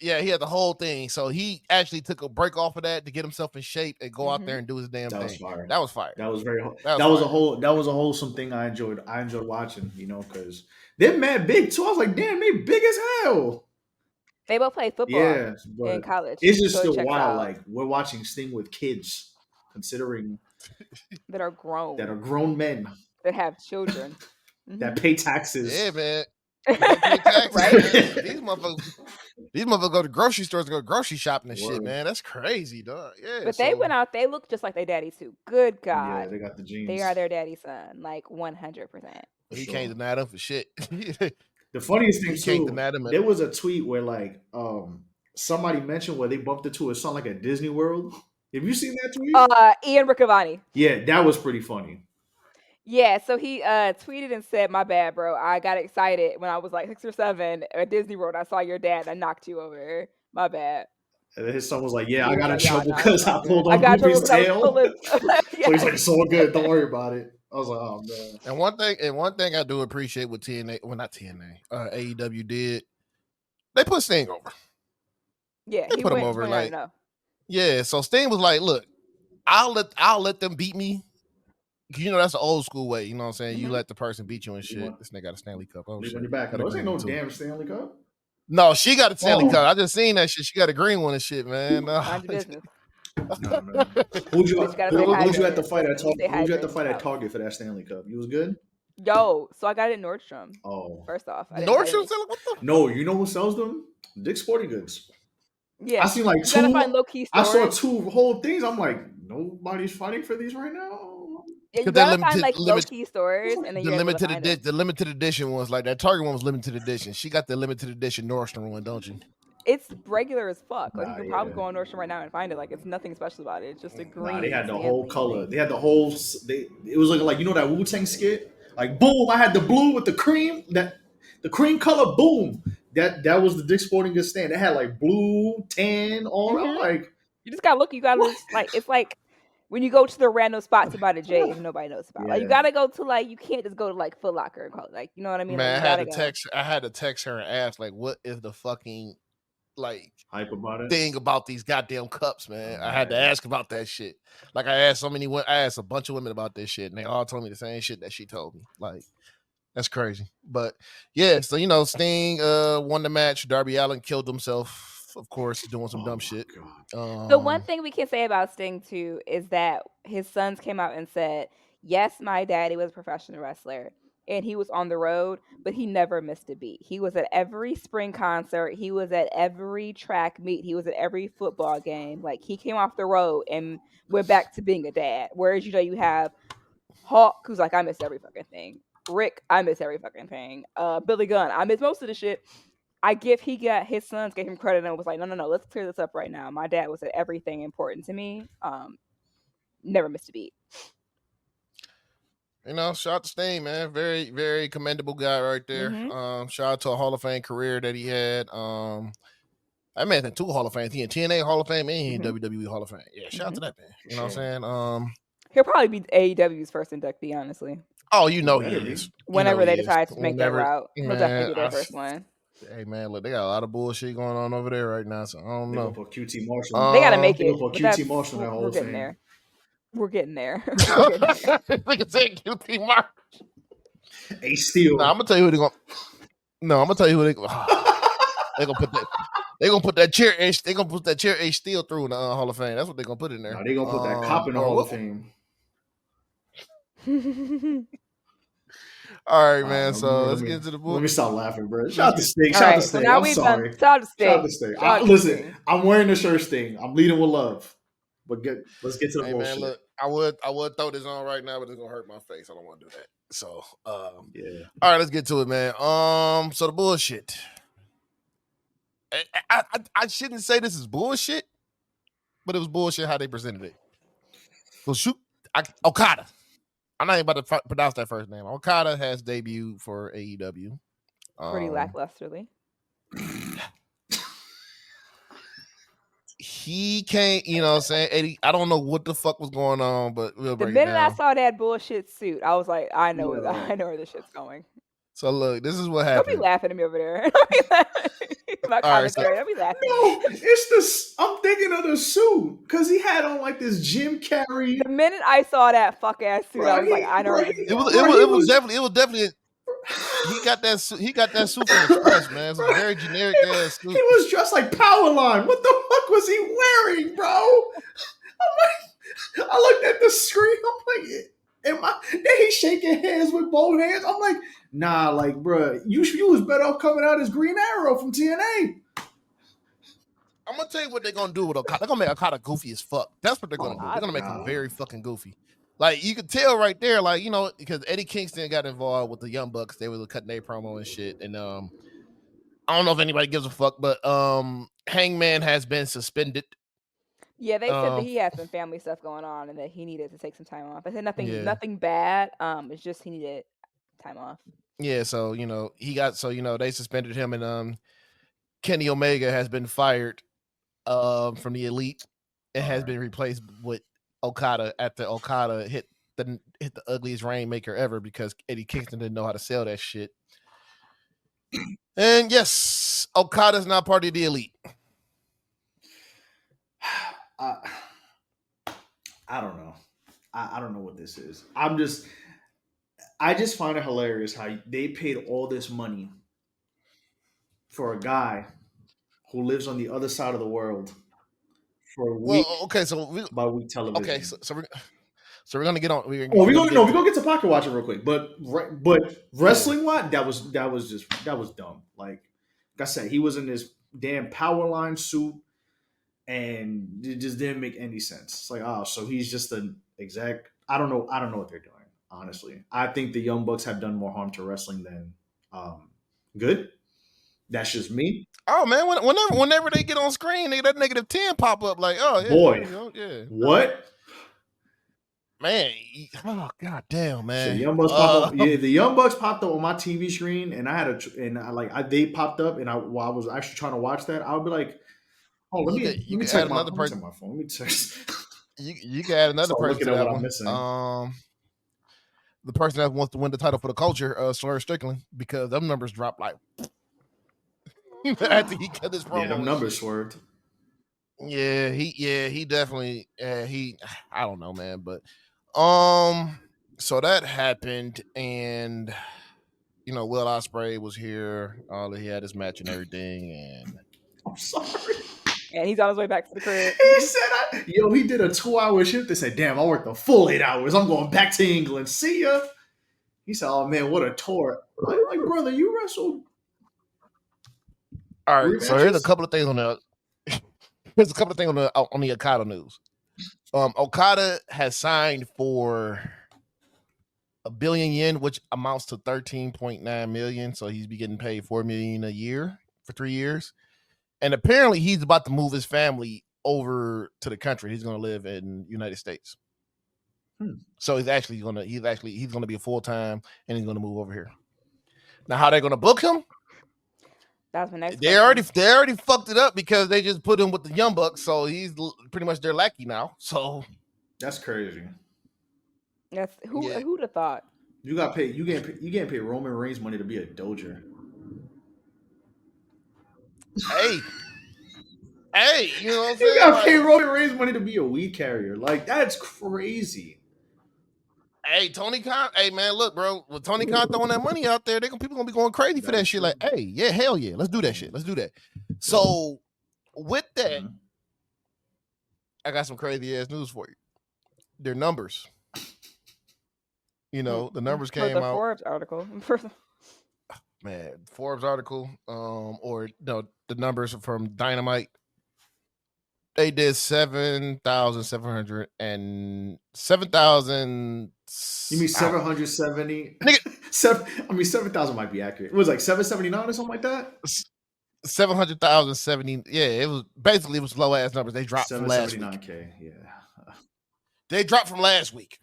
[SPEAKER 1] Yeah, he had the whole thing. So he actually took a break off of that to get himself in shape and go out there and do his damn thing. That was fire.
[SPEAKER 3] That was very. That was a wholesome thing. I enjoyed watching. You know, because they're mad big too. I was like, damn, they big as hell.
[SPEAKER 2] They both played football in college.
[SPEAKER 3] It's just still wild. Like we're watching Sting with kids, considering
[SPEAKER 2] that are grown
[SPEAKER 3] men
[SPEAKER 2] that have children
[SPEAKER 3] that pay taxes.
[SPEAKER 1] Yeah, man. Right? These motherfuckers go to grocery stores to go grocery shopping and shit, man. That's crazy, dog. Yeah.
[SPEAKER 2] But they went out, they look just like their daddy too. Good God.
[SPEAKER 3] Yeah, they got the genes.
[SPEAKER 2] They are their daddy's son, like 100%.
[SPEAKER 1] He can't deny them for shit.
[SPEAKER 3] The funniest thing too, there was a tweet where like somebody mentioned where they bumped into a song like at Disney World. Have you seen that tweet?
[SPEAKER 2] Ian Riccaboni.
[SPEAKER 3] Yeah, that was pretty funny.
[SPEAKER 2] Yeah, so he tweeted and said, "My bad, bro. I got excited when I was like 6 or 7 at Disney World. I saw your dad and I knocked you over. My bad."
[SPEAKER 3] And then his son was like, "Yeah, I got in trouble because I pulled on Goofy's tail." So he's like, "It's all good. Don't worry about it." I was like, "Oh man."
[SPEAKER 1] And one thing I do appreciate what AEW did, they put Sting over.
[SPEAKER 2] Yeah,
[SPEAKER 1] they put him over. Like, yeah. So Sting was like, "Look, I'll let them beat me." You know, that's the old school way. You know what I'm saying? Mm-hmm. You let the person beat you and shit. This nigga got a Stanley Cup. Oh, shit.
[SPEAKER 3] When you're back. Those ain't no damn Stanley Cup.
[SPEAKER 1] No, she got a Stanley Cup. I just seen that shit. She got a green one and shit, man.
[SPEAKER 2] Mind your business.
[SPEAKER 3] No, man. Who'd you at the fight at Target? Who'd you at the fight at Target for that Stanley Cup? You was good?
[SPEAKER 2] Yo, so I got it at Nordstrom.
[SPEAKER 3] Oh.
[SPEAKER 2] First off.
[SPEAKER 1] Nordstrom? What the?
[SPEAKER 3] No, you know who sells them? Dick's Sporting Goods.
[SPEAKER 2] Yeah.
[SPEAKER 3] I seen like
[SPEAKER 2] two. Find low-key
[SPEAKER 3] I saw 2 whole things. I'm like, nobody's fighting for these right now.
[SPEAKER 2] Yeah, you
[SPEAKER 1] Because they're
[SPEAKER 2] gotta find like low
[SPEAKER 1] limited.
[SPEAKER 2] key stores, and then
[SPEAKER 1] The
[SPEAKER 2] you're able to
[SPEAKER 1] limited
[SPEAKER 2] find them.
[SPEAKER 1] edition, the limited edition ones like that Target one was limited edition. She got the limited edition Nordstrom one, don't you?
[SPEAKER 2] It's regular as fuck. Like you
[SPEAKER 3] Nah,
[SPEAKER 2] can
[SPEAKER 3] yeah.
[SPEAKER 2] probably go on Nordstrom right now and find it. Like it's nothing special about it. It's just a green.
[SPEAKER 3] They had the
[SPEAKER 2] Stanley
[SPEAKER 3] whole color.
[SPEAKER 2] thing.
[SPEAKER 3] They had the whole. It was looking like, you know, that Wu-Tang skit. Like boom, I had the blue with the cream. The cream color. Boom. That was the Dick's Sporting Goods stand. They had like blue, tan, all. I'm like,
[SPEAKER 2] You just gotta look. You gotta like. It's like when you go to the random spots to buy the J's and nobody knows about. Like you gotta go to like. You can't just go to like Foot Locker and call it. Like you know what I mean.
[SPEAKER 1] Man,
[SPEAKER 2] Like,
[SPEAKER 1] I had to text her and ask like, what is the fucking like
[SPEAKER 3] hype about it
[SPEAKER 1] thing about these goddamn cups, man? I had to ask about that shit. Like I asked I asked a bunch of women about this shit, and they all told me the same shit that she told me. Like that's crazy. But yeah, so you know, Sting won the match. Darby Allin killed himself, of course, doing some dumb shit.
[SPEAKER 2] The one thing we can say about Sting too is that his sons came out and said, "Yes, my daddy was a professional wrestler." And he was on the road, but he never missed a beat. He was at every spring concert. He was at every track meet. He was at every football game. Like he came off the road and went back to being a dad. Whereas you have Hawk, who's like, I miss every fucking thing. Rick, I miss every fucking thing. Billy Gunn, I miss most of the shit. His sons gave him credit and was like, no, let's clear this up right now. My dad was at everything important to me. Never missed a beat.
[SPEAKER 1] You know, shout out to Sting, man. Very, very commendable guy right there.
[SPEAKER 2] Mm-hmm.
[SPEAKER 1] Shout out to a Hall of Fame career that he had. I man in 2 Hall of Fame. He in TNA Hall of Fame and he in WWE Hall of Fame. Yeah, shout out to that man. You know what I'm saying?
[SPEAKER 2] He'll probably be AEW's first inductee, honestly.
[SPEAKER 1] Oh, you know he is.
[SPEAKER 2] Whenever they decide to make that route, he'll definitely be their first one.
[SPEAKER 1] Hey man, look, they got a lot of bullshit going on over there right now, so I don't know.
[SPEAKER 3] QT Marshall.
[SPEAKER 2] They gotta make it.
[SPEAKER 3] QT Marshall in that Hall of Fame.
[SPEAKER 2] We're getting there.
[SPEAKER 1] Nigga said QT Marshall.
[SPEAKER 3] Ace Steel.
[SPEAKER 1] I'm gonna tell you who they're gonna. No, I'm gonna tell you who they're gonna put that. They're gonna put that chair. They're gonna put that chair Ace Steel through in the Hall of Fame. That's what they're gonna put in there.
[SPEAKER 3] No, they're gonna put that cop in the Hall of Fame.
[SPEAKER 1] All right, man. So let's get into the book.
[SPEAKER 3] Let me stop laughing, bro. Shout out to Sting. Shout out to Sting. I'm sorry.
[SPEAKER 2] Shout out to Sting.
[SPEAKER 3] Listen, I'm wearing the shirt Sting. I'm leading with love. But let's get to the bullshit.
[SPEAKER 1] Man, look, I would throw this on right now, but it's gonna hurt my face. I don't want to do that. So
[SPEAKER 3] yeah.
[SPEAKER 1] All right, let's get to it, man. So the bullshit. I shouldn't say this is bullshit, but it was bullshit how they presented it. Well, Okada. I'm not even about to pronounce that first name. Okada has debuted for AEW.
[SPEAKER 2] Pretty lacklusterly.
[SPEAKER 1] He can't, you know what I'm saying? Eddie, I don't know what the fuck was going on, but we'll break it down.
[SPEAKER 2] The minute I saw that bullshit suit, I was like, I know where this shit's going.
[SPEAKER 1] So look, this is what happened.
[SPEAKER 2] Don't be laughing at me over there. Don't be laughing. My commentary. Don't be laughing.
[SPEAKER 3] No, it's this. I'm thinking of the suit because he had on like this Jim Carrey.
[SPEAKER 2] The minute I saw that fuck ass suit, I was like, I know.
[SPEAKER 1] It was definitely. He got that suit. He got that suit from Express, man. It's a very generic ass suit.
[SPEAKER 3] He was dressed like Powerline. What the fuck was he wearing, bro? I'm like, I looked at the screen. I'm like, then he's shaking hands with both hands. I'm like, nah, like, bro, you was better off coming out as Green Arrow from TNA.
[SPEAKER 1] I'm gonna tell you what they're gonna do with Okada. They're gonna make Okada goofy as fuck. That's what they're gonna do. They're gonna make him very fucking goofy. Like you could tell right there, like, you know, because Eddie Kingston got involved with the Young Bucks. They were cutting their promo and shit. And I don't know if anybody gives a fuck, but Hangman has been suspended.
[SPEAKER 2] Yeah, they said that he had some family stuff going on and that he needed to take some time off. I said nothing bad. It's just he needed time off.
[SPEAKER 1] Yeah, so you know, they suspended him, and Kenny Omega has been fired from the Elite and has been replaced with Okada after Okada hit the ugliest rainmaker ever because Eddie Kingston didn't know how to sell that shit. And yes, Okada's not part of the Elite.
[SPEAKER 3] I don't know. I don't know what this is. I just find it hilarious how they paid all this money for a guy who lives on the other side of the world for a week.
[SPEAKER 1] Well, okay, so
[SPEAKER 3] by week television.
[SPEAKER 1] Okay, so we're gonna get on.
[SPEAKER 3] We're gonna get to pocket watching real quick, but wrestling wise, that was dumb. Like I said, he was in this damn Powerline suit, and it just didn't make any sense. It's like, oh, so he's just an exec. I don't know what they're doing. Honestly, I think the Young Bucks have done more harm to wrestling than good. That's just me.
[SPEAKER 1] Oh man, whenever they get on screen, that -10 pop up like, oh yeah,
[SPEAKER 3] Boy,
[SPEAKER 1] you know, yeah.
[SPEAKER 3] What?
[SPEAKER 1] Man, oh god damn,
[SPEAKER 3] So
[SPEAKER 1] man.
[SPEAKER 3] Young Bucks pop up. Yeah, the Young Bucks popped up on my TV screen, and they popped up, and while I was actually trying to watch that, I would be like, "Oh, let me check my phone. Let me check."
[SPEAKER 1] You can add another person to that one. The person that wants to win the title for the culture, Swerve Strickland, because them numbers dropped like after he cut his promo.
[SPEAKER 3] Yeah, them numbers swerved.
[SPEAKER 1] Yeah, he definitely I don't know, man, but so that happened, and you know, Will Ospreay was here, he had his match and everything, and
[SPEAKER 3] I'm sorry.
[SPEAKER 2] And he's on his way back to the crib.
[SPEAKER 3] He said, he did a 2-hour shift. They said, damn, I worked the full 8 hours. I'm going back to England. See ya. He said, oh man, what a tour. I'm like, brother, you wrestled.
[SPEAKER 1] All right, so here's a couple of things on the on the Okada news. Okada has signed for $1 billion yen, which amounts to 13.9 million. So he's be getting paid $4 million a year for 3 years. And apparently he's about to move his family over to the country. He's going to live in the United States. So he's going to be a full-time, and he's going to move over here. Now, how they're going to book him?
[SPEAKER 2] That's my next.
[SPEAKER 1] They already fucked it up because they just put him with the Young Bucks, so he's pretty much their lackey now. So
[SPEAKER 3] that's crazy.
[SPEAKER 2] That's who'd have thought?
[SPEAKER 3] You got paid. You getting paid Roman Reigns money to be a Doger.
[SPEAKER 1] Hey, you know what I'm saying?
[SPEAKER 3] You got paid Roman Reigns money to be a weed carrier. Like, that's crazy.
[SPEAKER 1] Hey, Tony Khan. Hey, man, look, bro. With Tony Khan throwing that money out there, people gonna be going crazy for that shit. Like, hey, yeah, hell yeah, let's do that shit. Let's do that. So, with that, I got some crazy ass news for you. Their numbers. You know, the numbers came out.
[SPEAKER 2] Forbes article.
[SPEAKER 1] Man, Forbes article, or no, the numbers from Dynamite. They did 7,700 and 7,000.
[SPEAKER 3] You mean 770? 7,000 might be accurate. It was like 779 or something like that.
[SPEAKER 1] 700,070. Yeah, it was low ass numbers. They dropped from last week.
[SPEAKER 3] 779K. Yeah,
[SPEAKER 1] they dropped from last week,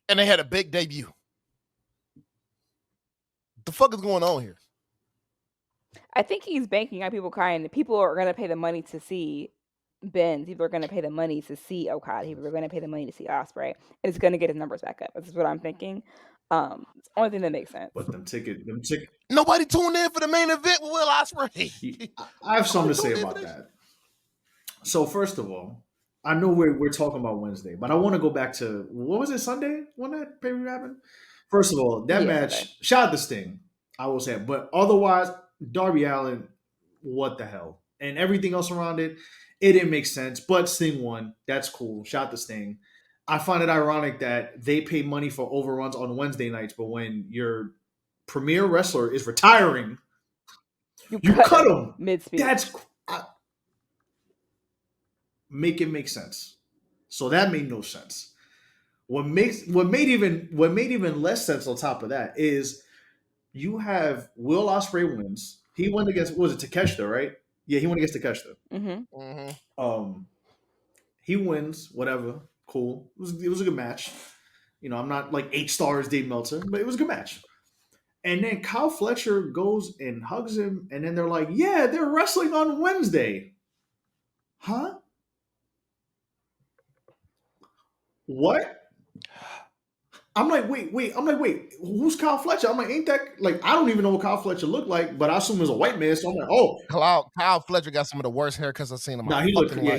[SPEAKER 1] and they had a big debut. The fuck is going on here?
[SPEAKER 2] I think he's banking on people crying. People are going to pay the money to see Ben. People are going to pay the money to see Okada. People are going to pay the money to see Ospreay. And it's going to get his numbers back up. This is what I'm thinking. It's the only thing that makes sense.
[SPEAKER 3] But them ticket.
[SPEAKER 1] Nobody tuned in for the main event with Will Ospreay.
[SPEAKER 3] I have something to say about that. So first of all, I know we're talking about Wednesday, but I want to go back to, what was it, Sunday when that pay-per-view happened? First of all, that match, shout out to Sting, I will say. But otherwise, Darby Allin, what the hell? And everything else around it, it didn't make sense. But Sting won. That's cool. Shout out to Sting. I find it ironic that they pay money for overruns on Wednesday nights, but when your premier wrestler is retiring, you cut him
[SPEAKER 2] mid-speed.
[SPEAKER 3] That's make it make sense. So that made no sense. What made even less sense on top of that is you have Will Ospreay wins. He won against, what was it, Takeshita, right? Yeah, he won against Takeshita. He wins, whatever, cool. It was a good match. You know, I'm not like 8 stars Dave Meltzer, but it was a good match. And then Kyle Fletcher goes and hugs him, and then they're like, yeah, they're wrestling on Wednesday. Huh? What? I'm like, wait. I'm like, wait, who's Kyle Fletcher? I'm like, ain't that, like, I don't even know what Kyle Fletcher looked like, but I assume it was a white man. So I'm like, oh.
[SPEAKER 1] Kyle Fletcher got some of the worst haircuts I've seen in my
[SPEAKER 3] life. He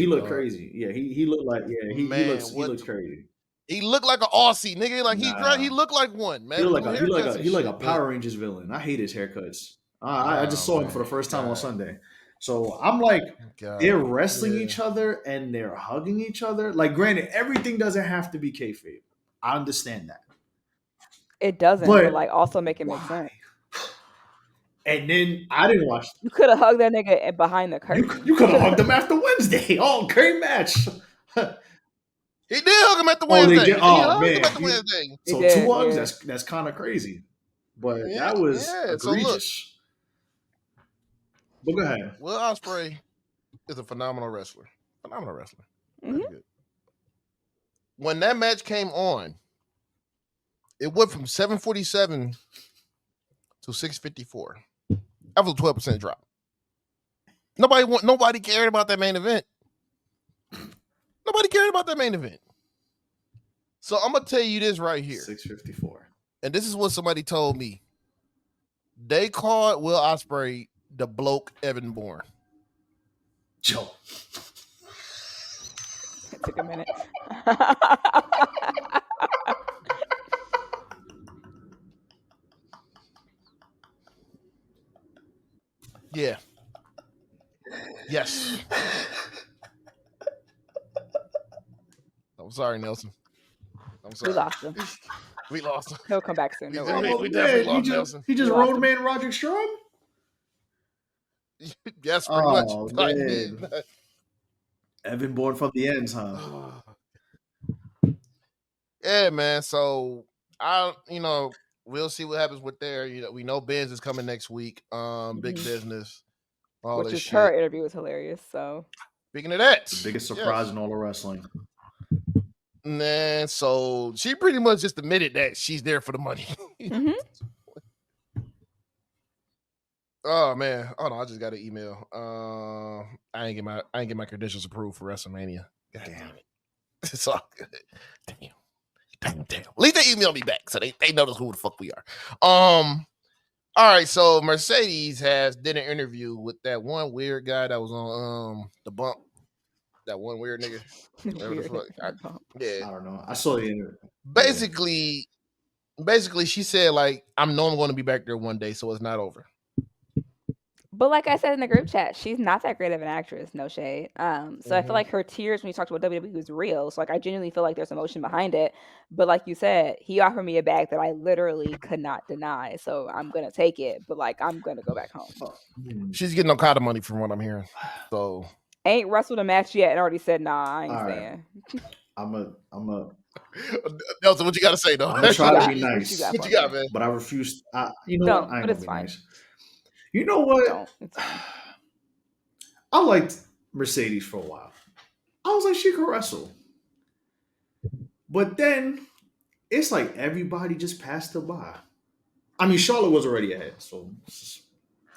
[SPEAKER 3] looked crazy. Yeah, he looked like, he looks crazy.
[SPEAKER 1] He looked like an Aussie, nigga. Like he looked like one, man.
[SPEAKER 3] He like a Power Rangers villain. I hate his haircuts. I just saw him for the first time on Sunday. So I'm like, they're wrestling each other and they're hugging each other. Like, granted, everything doesn't have to be kayfabe. I understand that.
[SPEAKER 2] It doesn't, but like also make it make sense.
[SPEAKER 3] And then I didn't watch.
[SPEAKER 2] You could have hugged that nigga behind the curtain.
[SPEAKER 3] You could have hugged him after Wednesday. Oh, great match.
[SPEAKER 1] He did hug him at the Wednesday.
[SPEAKER 3] They did?
[SPEAKER 1] He
[SPEAKER 3] Oh,
[SPEAKER 1] hugged
[SPEAKER 3] man.
[SPEAKER 1] him at the Wednesday.
[SPEAKER 3] So
[SPEAKER 2] He did,
[SPEAKER 3] 2 hugs,
[SPEAKER 2] yeah.
[SPEAKER 3] that's kind of crazy. But
[SPEAKER 1] Yeah,
[SPEAKER 3] that was
[SPEAKER 1] yeah. So look,
[SPEAKER 3] egregious. But go ahead.
[SPEAKER 1] Will Ospreay is a phenomenal wrestler. Phenomenal wrestler. Very good. When that match came on, it went from 747 to 654. That was a 12% drop. Nobody cared about that main event. Nobody cared about that main event. So I'm gonna tell you this right here.
[SPEAKER 3] 654.
[SPEAKER 1] And this is what somebody told me. They called Will Ospreay the bloke Evan Bourne.
[SPEAKER 3] Joe.
[SPEAKER 2] It took a minute.
[SPEAKER 1] Yeah. Yes. I'm sorry, Nelson. I'm sorry.
[SPEAKER 2] We lost him.
[SPEAKER 1] We lost him.
[SPEAKER 2] He'll come back soon.
[SPEAKER 1] We
[SPEAKER 2] No
[SPEAKER 1] did.
[SPEAKER 2] worries.
[SPEAKER 1] We definitely lost
[SPEAKER 3] he
[SPEAKER 1] Nelson.
[SPEAKER 3] just
[SPEAKER 2] We lost
[SPEAKER 3] road
[SPEAKER 2] him.
[SPEAKER 3] man Roderick Strong?
[SPEAKER 1] Yes, pretty
[SPEAKER 3] Oh,
[SPEAKER 1] much. Like,
[SPEAKER 3] man. Evan Bourne from the ends, huh?
[SPEAKER 1] yeah, man. So we'll see what happens with there. We know Benz is coming next week. Big business. All
[SPEAKER 2] Which
[SPEAKER 1] this
[SPEAKER 2] is
[SPEAKER 1] shit.
[SPEAKER 2] her interview was hilarious. So
[SPEAKER 1] Speaking of that,
[SPEAKER 3] The biggest surprise in all of wrestling.
[SPEAKER 1] Man, so she pretty much just admitted that she's there for the money. Oh man, oh no, I just got an email. I ain't get my credentials approved for WrestleMania. God damn it, it's all good. Damn. At least they emailed me back, so they notice who the fuck we are. All right, so Mercedes did an interview with that one weird guy that was on the bump. That one weird nigga.
[SPEAKER 3] I don't know. I saw the interview.
[SPEAKER 1] Basically, she said like, I'm normally going to be back there one day, so it's not over.
[SPEAKER 2] But like I said in the group chat, she's not that great of an actress, no shade. So I feel like her tears when you talked about WWE was real. So like I genuinely feel like there's emotion behind it. But like you said, he offered me a bag that I literally could not deny. So I'm gonna take it. But like I'm gonna go back home.
[SPEAKER 1] She's getting Okada money from what I'm hearing. So
[SPEAKER 2] ain't wrestled a match yet and already said nah, I ain't
[SPEAKER 3] saying.
[SPEAKER 2] Right.
[SPEAKER 3] I'm a
[SPEAKER 1] Nelson, what you gotta say though?
[SPEAKER 3] I'm gonna try to be nice.
[SPEAKER 1] What you got, man?
[SPEAKER 3] But I refuse. You know
[SPEAKER 2] Don't,
[SPEAKER 3] what? I ain't
[SPEAKER 2] but
[SPEAKER 3] gonna
[SPEAKER 2] it's
[SPEAKER 3] be
[SPEAKER 2] fine.
[SPEAKER 3] nice. You know what?
[SPEAKER 2] Don't. It's fine.
[SPEAKER 3] I liked Mercedes for a while. I was like, she could wrestle. But then it's like everybody just passed her by. I mean, Charlotte was already ahead, so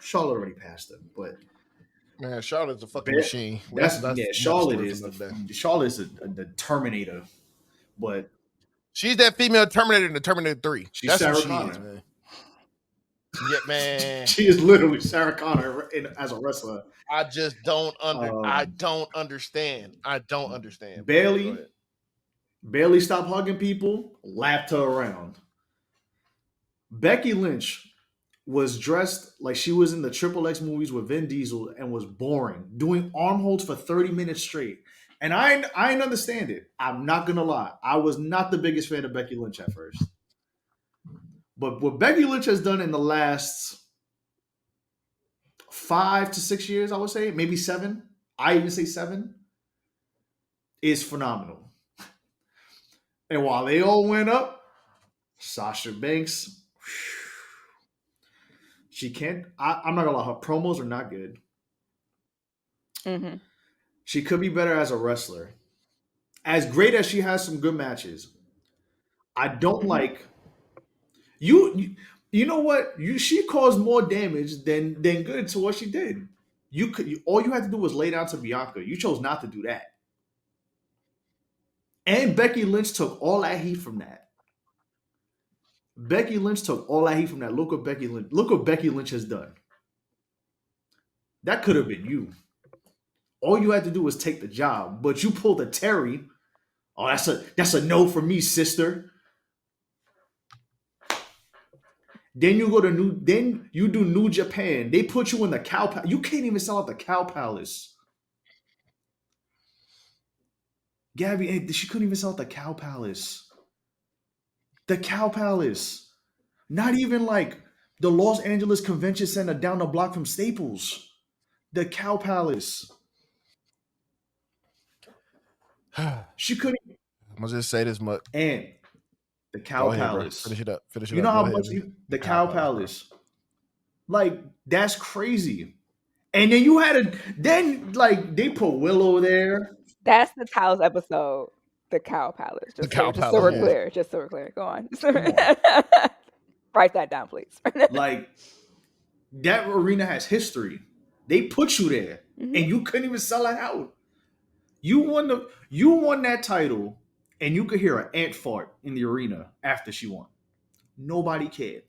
[SPEAKER 3] Charlotte already passed her. But
[SPEAKER 1] man, Charlotte's a fucking machine.
[SPEAKER 3] Charlotte is the Terminator. But
[SPEAKER 1] she's that female Terminator in the Terminator 3.
[SPEAKER 3] She's
[SPEAKER 1] That's
[SPEAKER 3] Sarah
[SPEAKER 1] what she
[SPEAKER 3] Connor.
[SPEAKER 1] is, man. Yeah, man.
[SPEAKER 3] She is literally Sarah Connor as a wrestler.
[SPEAKER 1] I just don't understand. I don't understand.
[SPEAKER 3] Bailey stopped hugging people, lapped her around. Becky Lynch was dressed like she was in the Triple X movies with Vin Diesel and was boring, doing arm holds for 30 minutes straight. And I didn't understand it. I'm not going to lie. I was not the biggest fan of Becky Lynch at first. But what Becky Lynch has done in the last 5 to 6 years, I would say, maybe 7, I even say 7, is phenomenal. And while they all went up, Sasha Banks, she can't, I'm not going to lie, her promos are not good.
[SPEAKER 2] Mm-hmm.
[SPEAKER 3] She could be better as a wrestler. As great as she has some good matches, I don't like... You know what? She caused more damage than good to what she did. All you had to do was lay down to Bianca. You chose not to do that. And Becky Lynch took all that heat from that. Look what Becky Lynch has done. That could have been you. All you had to do was take the job, but you pulled a Terry. Oh, that's a no for me, sister. Then you do New Japan. They put you in the Cow Palace. You can't even sell out the Cow Palace. Gabby, she couldn't even sell out the Cow Palace. The Cow Palace. Not even like the Los Angeles Convention Center down the block from Staples. The Cow Palace. She couldn't.
[SPEAKER 1] I'm gonna just say this much.
[SPEAKER 3] And the Cow
[SPEAKER 1] Ahead,
[SPEAKER 3] Palace.
[SPEAKER 1] Finish it up.
[SPEAKER 3] You know how much the Cow Palace. Like, that's crazy. And then you had they put Willow there.
[SPEAKER 2] That's the Cows episode. The Cow Palace. Just so we're clear. Just so we're clear. Go on. Write that down, please.
[SPEAKER 3] Like, that arena has history. They put you there, and you couldn't even sell it out. You won that title, and you could hear an ant fart in the arena after she won. Nobody cared.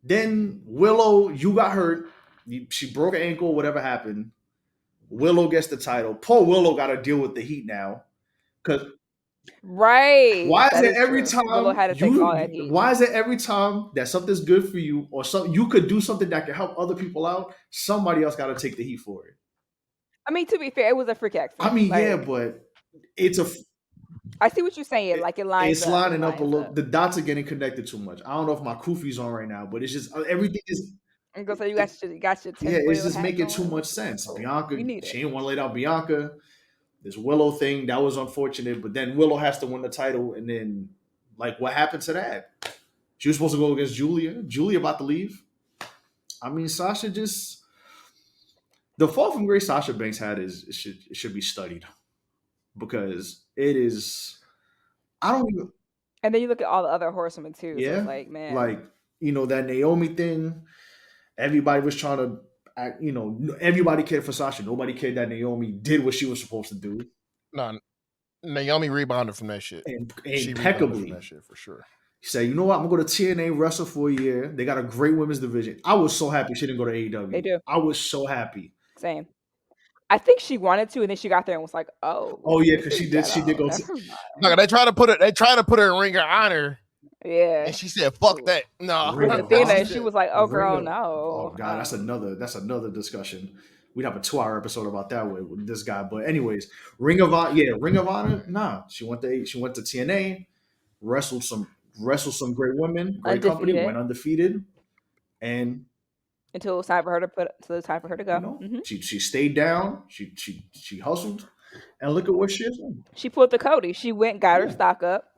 [SPEAKER 3] Then Willow, you got hurt. She broke an ankle, whatever happened. Willow gets the title. Poor Willow got to deal with the heat now. Because why is it every time why is it every time that something's good for you or something you could do something that can help other people out, somebody else got to take the heat for it?
[SPEAKER 2] I mean, to be fair, it was a freak accident.
[SPEAKER 3] I mean, yeah, but it's
[SPEAKER 2] I see what you're saying. Like, it's
[SPEAKER 3] lining up a little. The dots are getting connected too much. I don't know if my Kufi's on right now, but it's just everything is.
[SPEAKER 2] I'm gonna say you got your.
[SPEAKER 3] Yeah, it's just making too much sense. Bianca, she didn't want to lay down Bianca. This Willow thing, that was unfortunate, but then Willow has to win the title, and then, like, what happened to that? She was supposed to go against Julia. Julia about to leave. I mean, Sasha just... The fall from grace Sasha Banks had it should be studied. Because it is... I don't even...
[SPEAKER 2] And then you look at all the other horsewomen, too. Yeah. So it's like, man.
[SPEAKER 3] Like, that Naomi thing, everybody was trying to... everybody cared for Sasha. Nobody cared that Naomi did what she was supposed to do.
[SPEAKER 1] No, Naomi rebounded from that shit.
[SPEAKER 3] Impeccably.
[SPEAKER 1] From that shit, for sure.
[SPEAKER 3] He said, you know what? I'm going to go to TNA, wrestle for a year. They got a great women's division. I was so happy she didn't go to AEW.
[SPEAKER 2] They do.
[SPEAKER 3] I was so happy.
[SPEAKER 2] Same. I think she wanted to, and then she got there and was like, "Oh,
[SPEAKER 3] yeah," because she did go.
[SPEAKER 1] No, they try to put her in Ring of Honor.
[SPEAKER 2] Yeah,
[SPEAKER 1] and she said, "Fuck that." No,
[SPEAKER 2] Athena, she was like, "Oh, girl, no."
[SPEAKER 3] Oh God, that's another discussion. We'd have a 2-hour episode about that with this guy. But anyways, Ring of Honor. Nah, she went to TNA, wrestled some great women, great company, went undefeated, and.
[SPEAKER 2] Until it was time for her to go.
[SPEAKER 3] She stayed down. She hustled, and look at what she is doing.
[SPEAKER 2] She pulled the Cody. She went, got her stock up,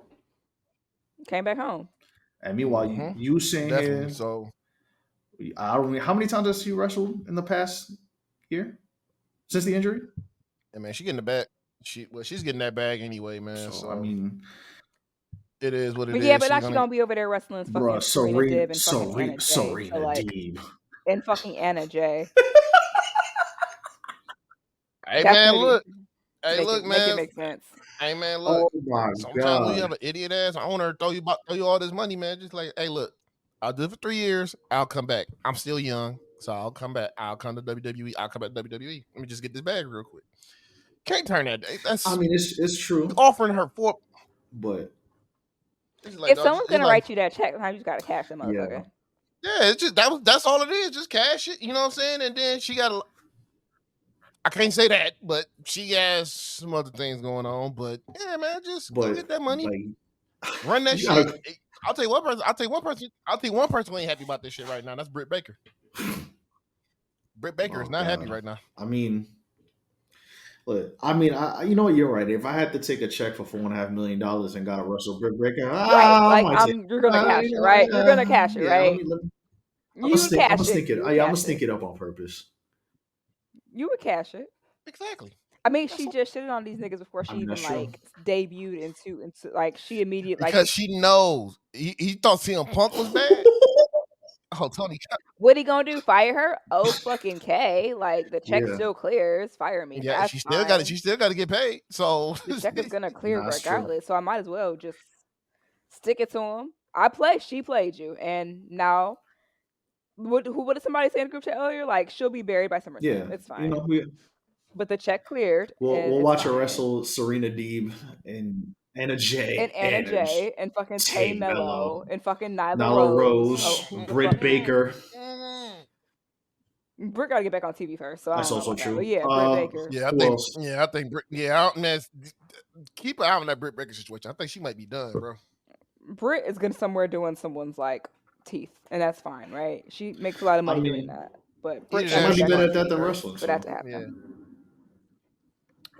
[SPEAKER 2] came back home.
[SPEAKER 3] And meanwhile, you saying here,
[SPEAKER 1] so
[SPEAKER 3] I don't know how many times has she wrestled in the past year since the injury?
[SPEAKER 1] Yeah, man, she getting the bag. She's getting that bag anyway, man. So I mean. It is what it is.
[SPEAKER 2] Yeah, but now she's gonna be over there wrestling fucking Serena Deeb and fucking
[SPEAKER 3] Serena Deeb.
[SPEAKER 2] And fucking Anna Jay.
[SPEAKER 1] Hey, man, look. Hey, look, man.
[SPEAKER 2] Make it make sense.
[SPEAKER 1] Hey, man, look.
[SPEAKER 3] Oh, my
[SPEAKER 1] Sometimes
[SPEAKER 3] God.
[SPEAKER 1] when you have an idiot ass owner throw you all this money, man, just like, hey, look, I'll do it for 3 years. I'll come back. I'm still young, so I'll come back. I'll come to WWE. I'll come back to WWE. Let me just get this bag real quick. Can't turn that.
[SPEAKER 3] I mean, it's true.
[SPEAKER 1] Offering her for...
[SPEAKER 3] But...
[SPEAKER 2] Like, if someone's going to write you that check, sometimes you just got to cash them motherfucker.
[SPEAKER 1] Yeah, it's just that's all it is. Just cash it, you know what I'm saying? And then she got I can't say that, but she has some other things going on. But yeah, man, go get that money. Like, run that shit. I'll tell you one person who ain't happy about this shit right now. That's Britt Baker. Britt Baker is not happy right now.
[SPEAKER 3] I mean, look, you know what? You're right. If I had to take a check for $4.5 million and got to wrestle Britt Baker,
[SPEAKER 2] you're gonna cash it, right? You're gonna cash it, right?
[SPEAKER 3] I'm gonna stink it up on purpose.
[SPEAKER 2] You would cash it.
[SPEAKER 1] Exactly.
[SPEAKER 2] I mean, she just shitted on these niggas before she even debuted into like she immediately
[SPEAKER 1] because she knows he thought CM Punk was bad. Oh, Tony.
[SPEAKER 2] What he gonna do? Fire her? Oh, fucking K. Like the check still clears. Fire me.
[SPEAKER 1] Yeah, she still got it. She still got to get paid. So
[SPEAKER 2] the check is gonna clear regardless. So I might as well just stick it to him. She played you, and now what did somebody say in the group chat earlier? Like she'll be buried by SummerSlam.
[SPEAKER 3] Yeah,
[SPEAKER 2] it's fine. But the check cleared.
[SPEAKER 3] We'll watch her wrestle Serena Deeb and Anna Jay.
[SPEAKER 2] And fucking Tay Mello and fucking
[SPEAKER 3] Nyla Rose. Britt Baker.
[SPEAKER 2] Britt gotta get back on TV first. So
[SPEAKER 3] that's also true.
[SPEAKER 2] But yeah, Britt Baker.
[SPEAKER 1] I think Britt. Yeah, keep an eye on that Britt Baker situation. I think she might be done, bro.
[SPEAKER 2] Britt is going somewhere doing someone's like teeth, and that's fine, right? She makes a lot of money doing that. But Britt
[SPEAKER 3] might be better at that than wrestling.
[SPEAKER 2] For that to happen.
[SPEAKER 1] Yeah.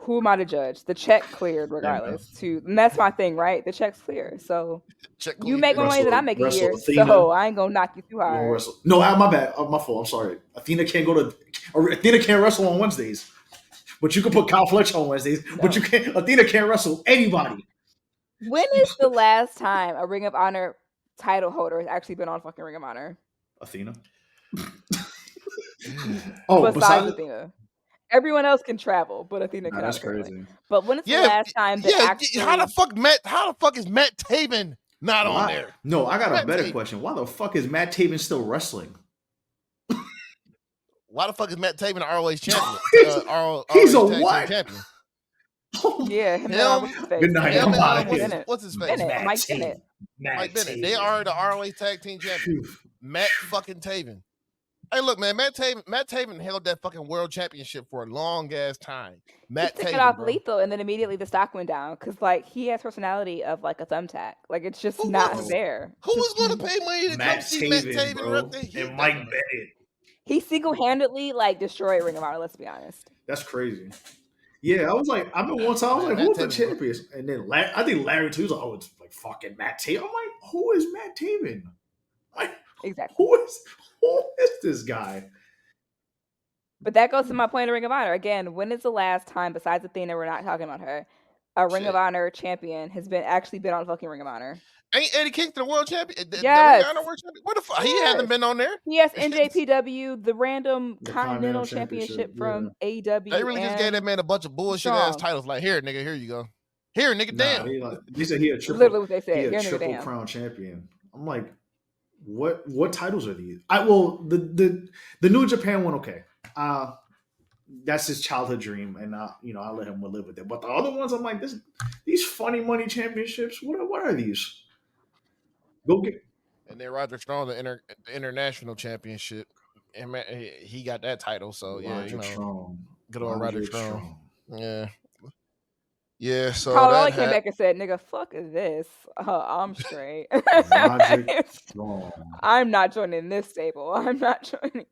[SPEAKER 2] who am I to judge? The check cleared regardless. And that's my thing, right? The check's clear. So you make more money than I make a year.
[SPEAKER 3] Athena.
[SPEAKER 2] So I ain't gonna knock you too hard.
[SPEAKER 3] No, my bad. My fault. I'm sorry. Athena can't wrestle on Wednesdays. But you can put Kyle Fletcher on Wednesdays. No. But Athena can't wrestle anybody.
[SPEAKER 2] When is the last time a Ring of Honor title holder has actually been on fucking Ring of Honor?
[SPEAKER 3] Athena.
[SPEAKER 2] Besides Athena. Everyone else can travel, but Athena cannot.
[SPEAKER 3] That's crazy.
[SPEAKER 2] But when is the last time that actually...
[SPEAKER 1] How the fuck is Matt Taven not on there?
[SPEAKER 3] No, I got a better question. Why the fuck is Matt Taven still wrestling?
[SPEAKER 1] Why the fuck is Matt Taven ROH champion?
[SPEAKER 3] He's a what?
[SPEAKER 1] Champion.
[SPEAKER 2] Yeah,
[SPEAKER 3] good night.
[SPEAKER 1] What's his face?
[SPEAKER 2] Mike Bennett.
[SPEAKER 1] Mike Bennett. They are the ROH tag team champion. Matt fucking Taven. Hey, look, man. Matt Taven held that fucking world championship for a long ass time. Matt
[SPEAKER 2] Taven
[SPEAKER 1] took
[SPEAKER 2] it off Lethal, and then immediately the stock went down because, like, he has personality of like a thumbtack. Like, it's just not there.
[SPEAKER 1] Who was going to pay money to come see Matt Taven?
[SPEAKER 3] And Mike Bennett.
[SPEAKER 2] He single-handedly like destroyed Ring of Honor. Let's be honest.
[SPEAKER 3] That's crazy. Yeah, I was like, I remember one time I was like, who's the champion? And then I think Larry too was like, oh, it's like fucking Matt Taven. I'm like, who is Matt Taven? Like,
[SPEAKER 2] exactly.
[SPEAKER 3] Who is this guy?
[SPEAKER 2] But that goes to my point of Ring of Honor. Again, when is the last time, besides Athena, we're not talking about her, a Ring of Honor champion has actually been on fucking Ring of Honor?
[SPEAKER 1] Ain't Eddie Kingston the world champion?
[SPEAKER 2] Yes.
[SPEAKER 1] The world champion? What the fuck? He hasn't been on there.
[SPEAKER 2] He has NJPW, the random Continental Championship from AEW.
[SPEAKER 1] They really just gave that man a bunch of bullshit ass titles. Like, here, nigga, here you go. Here, nigga, damn.
[SPEAKER 3] They said he a triple.
[SPEAKER 2] Literally what they said.
[SPEAKER 3] He a triple crown champion. I'm like, what titles are these? The New Japan one, okay. That's his childhood dream, and I'll let him live with it. But the other ones, I'm like, these funny money championships. What are these? Go get.
[SPEAKER 1] And then Roger Strong, the international championship, and he got that title. So
[SPEAKER 3] Strong.
[SPEAKER 1] Good old Roger Strong. Yeah. So
[SPEAKER 2] Carl came back and said, "Nigga, fuck this. I'm straight.
[SPEAKER 3] Strong.
[SPEAKER 2] I'm not joining this stable. I'm not joining."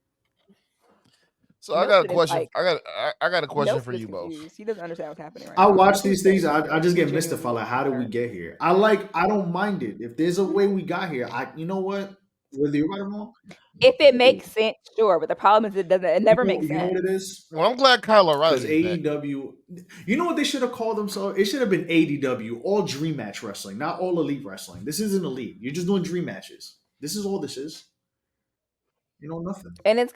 [SPEAKER 1] So I got a question. I got a question for you both.
[SPEAKER 2] He doesn't understand what's happening right
[SPEAKER 3] now.
[SPEAKER 2] I
[SPEAKER 3] watch these things. I just get mystified. Like, how did we get here? I don't mind it. If there's a way we got here, you know what? Whether you're right or wrong.
[SPEAKER 2] If it makes sense, sure. But the problem is it never makes sense.
[SPEAKER 3] You know what it is?
[SPEAKER 1] Well, I'm glad Kyle O'Reilly's
[SPEAKER 3] AEW. You know what they should have called themselves? It should have been ADW, all dream match wrestling, not all elite wrestling. This isn't elite. You're just doing dream matches. This is all this is. You know, nothing.
[SPEAKER 2] And it's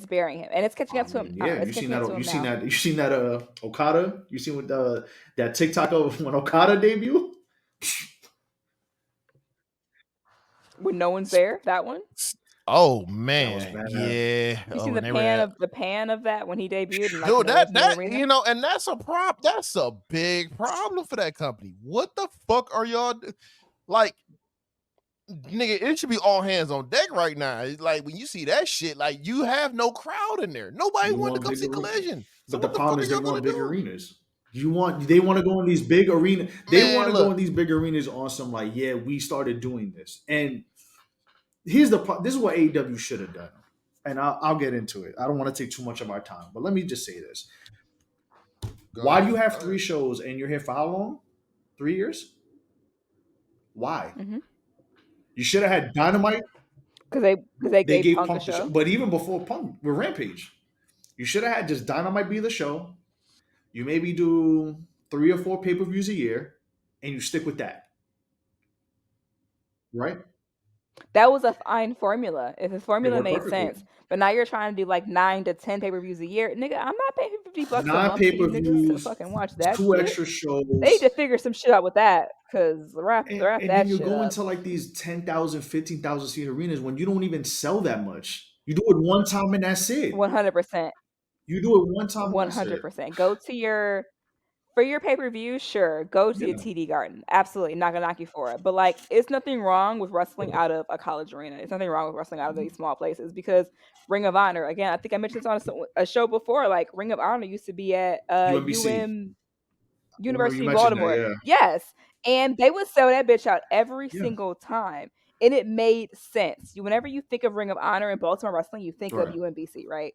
[SPEAKER 2] burying him, and it's catching up to him.
[SPEAKER 3] Yeah, you seen that Okada? You seen what that TikTok of when Okada debuted?
[SPEAKER 2] When no one's there, that one.
[SPEAKER 1] Oh man, yeah.
[SPEAKER 2] You seen the pan of that when he debuted? And,
[SPEAKER 1] dude, that and that's a prop. That's a big problem for that company. What the fuck are y'all like? Nigga, it should be all hands on deck right now. It's like when you see that shit, like you have no crowd in there. Nobody wanted to come see Collision.
[SPEAKER 3] But the problem is they want big arenas. They want to go in these big arenas. They want to go in these big arenas on some like, yeah, we started doing this. And this is what AEW should have done. And I'll get into it. I don't want to take too much of our time, but let me just say this. Why do you have 3 shows and you're here for how long? 3 years? Why?
[SPEAKER 2] Mm-hmm.
[SPEAKER 3] You should have had Dynamite
[SPEAKER 2] because they gave Punk the show.
[SPEAKER 3] But even before Punk with Rampage, you should have had just Dynamite be the show. You maybe do 3 or 4 pay-per-views a year, and you stick with that, right?
[SPEAKER 2] That was a fine formula. If the formula made sense, but now you're trying to do like 9 to 10 pay-per-views a year, nigga. I'm not paying $50 a month for you niggas to fucking watch that.
[SPEAKER 3] 2 extra shows.
[SPEAKER 2] They need to figure some shit out with that. Because
[SPEAKER 3] and then you're going to like these 10,000, 15,000 seat arenas when you don't even sell that much. You do it one time and that's it.
[SPEAKER 2] 100%.
[SPEAKER 3] You do it one time.
[SPEAKER 2] 100%. Go to for your pay-per-view, sure. Go to the TD Garden. Absolutely. Not going to knock you for it. But like, it's nothing wrong with wrestling out of a college arena. It's nothing wrong with wrestling out of these small places because Ring of Honor, again, I think I mentioned this on a show before, like Ring of Honor used to be at University of Baltimore.
[SPEAKER 3] That, yeah.
[SPEAKER 2] Yes. And they would sell that bitch out every single time. And it made sense. Whenever you think of Ring of Honor and Baltimore wrestling, you think of UMBC, right?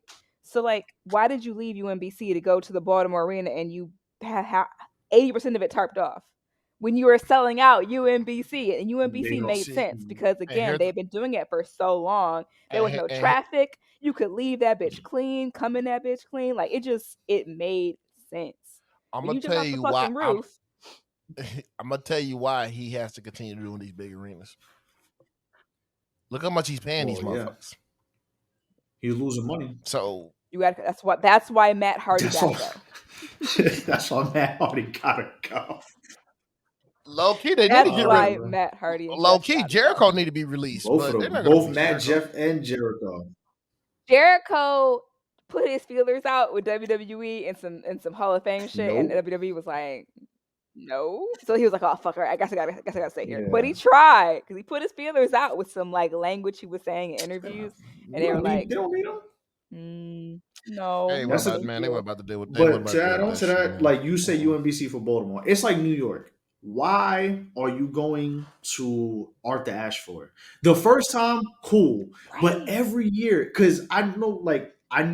[SPEAKER 2] So like, why did you leave UMBC to go to the Baltimore Arena and you have 80% of it tarped off when you were selling out UMBC? And UMBC made sense because again, they've been doing it for so long. There was no traffic. You could leave that bitch clean, come in that bitch clean. Like it made sense.
[SPEAKER 1] I'm gonna tell you why. I'm gonna tell you why he has to continue doing these big arenas. Look how much he's paying these motherfuckers.
[SPEAKER 3] Yeah. He's losing money.
[SPEAKER 1] So
[SPEAKER 2] you got that's why Matt Hardy gotta
[SPEAKER 3] go. That's why Matt Hardy gotta go.
[SPEAKER 1] Low key, they need to get rid of
[SPEAKER 2] Matt Hardy.
[SPEAKER 1] Low key, Jericho need to be released.
[SPEAKER 3] Both of them. Both Matt, Jeff, and Jericho.
[SPEAKER 2] Jericho put his feelers out with WWE and some Hall of Fame shit, and WWE was like, no. So he was like, oh fuck, all right, I guess I gotta stay here. Yeah. But he tried because he put his feelers out with some like language he was saying in interviews, and they were like,
[SPEAKER 3] they don't need him.
[SPEAKER 2] No.
[SPEAKER 1] Hey, that's man. They were about to deal with.
[SPEAKER 3] But to add on to that, like you say, UMBC for Baltimore, it's like New York. Why are you going to Arthur Ashe for? The first time, cool, right. But every year, because I know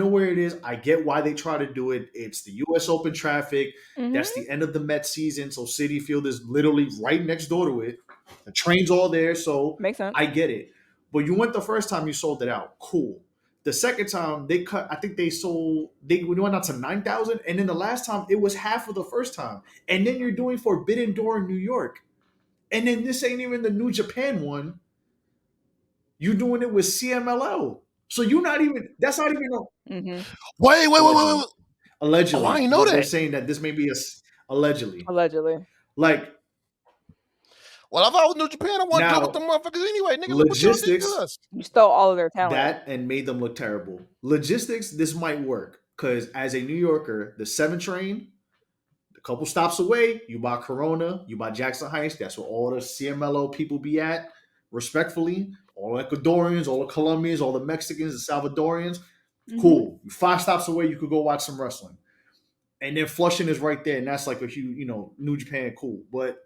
[SPEAKER 3] where it is. I get why they try to do it. It's the U.S. Open traffic. Mm-hmm. That's the end of the Mets season, so Citi Field is literally right next door to it. The train's all there, so
[SPEAKER 2] makes sense.
[SPEAKER 3] I get it. But you went the first time, you sold it out, cool. The second time they cut, I think we went out to 9,000, and then the last time it was half of the first time. And then you're doing Forbidden Door in New York, and then this ain't even the New Japan one. You're doing it with CMLL, so you're not even. That's not even.
[SPEAKER 1] Mm-hmm. Wait.
[SPEAKER 3] Allegedly,
[SPEAKER 1] I didn't know that.
[SPEAKER 3] They're saying that this may be allegedly. Like.
[SPEAKER 1] Well, if I was New Japan, I want to deal with the motherfuckers anyway. Nigga,
[SPEAKER 3] logistics.
[SPEAKER 2] You stole all of their talent.
[SPEAKER 3] That and made them look terrible. Logistics, this might work. Because as a New Yorker, the 7 train, a couple stops away, you buy Corona, you buy Jackson Heights. That's where all the CMLO people be at, respectfully. All the Ecuadorians, all the Colombians, all the Mexicans, the Salvadorians. Mm-hmm. Cool. 5 stops away, you could go watch some wrestling. And then Flushing is right there. And that's like a huge, New Japan, cool. But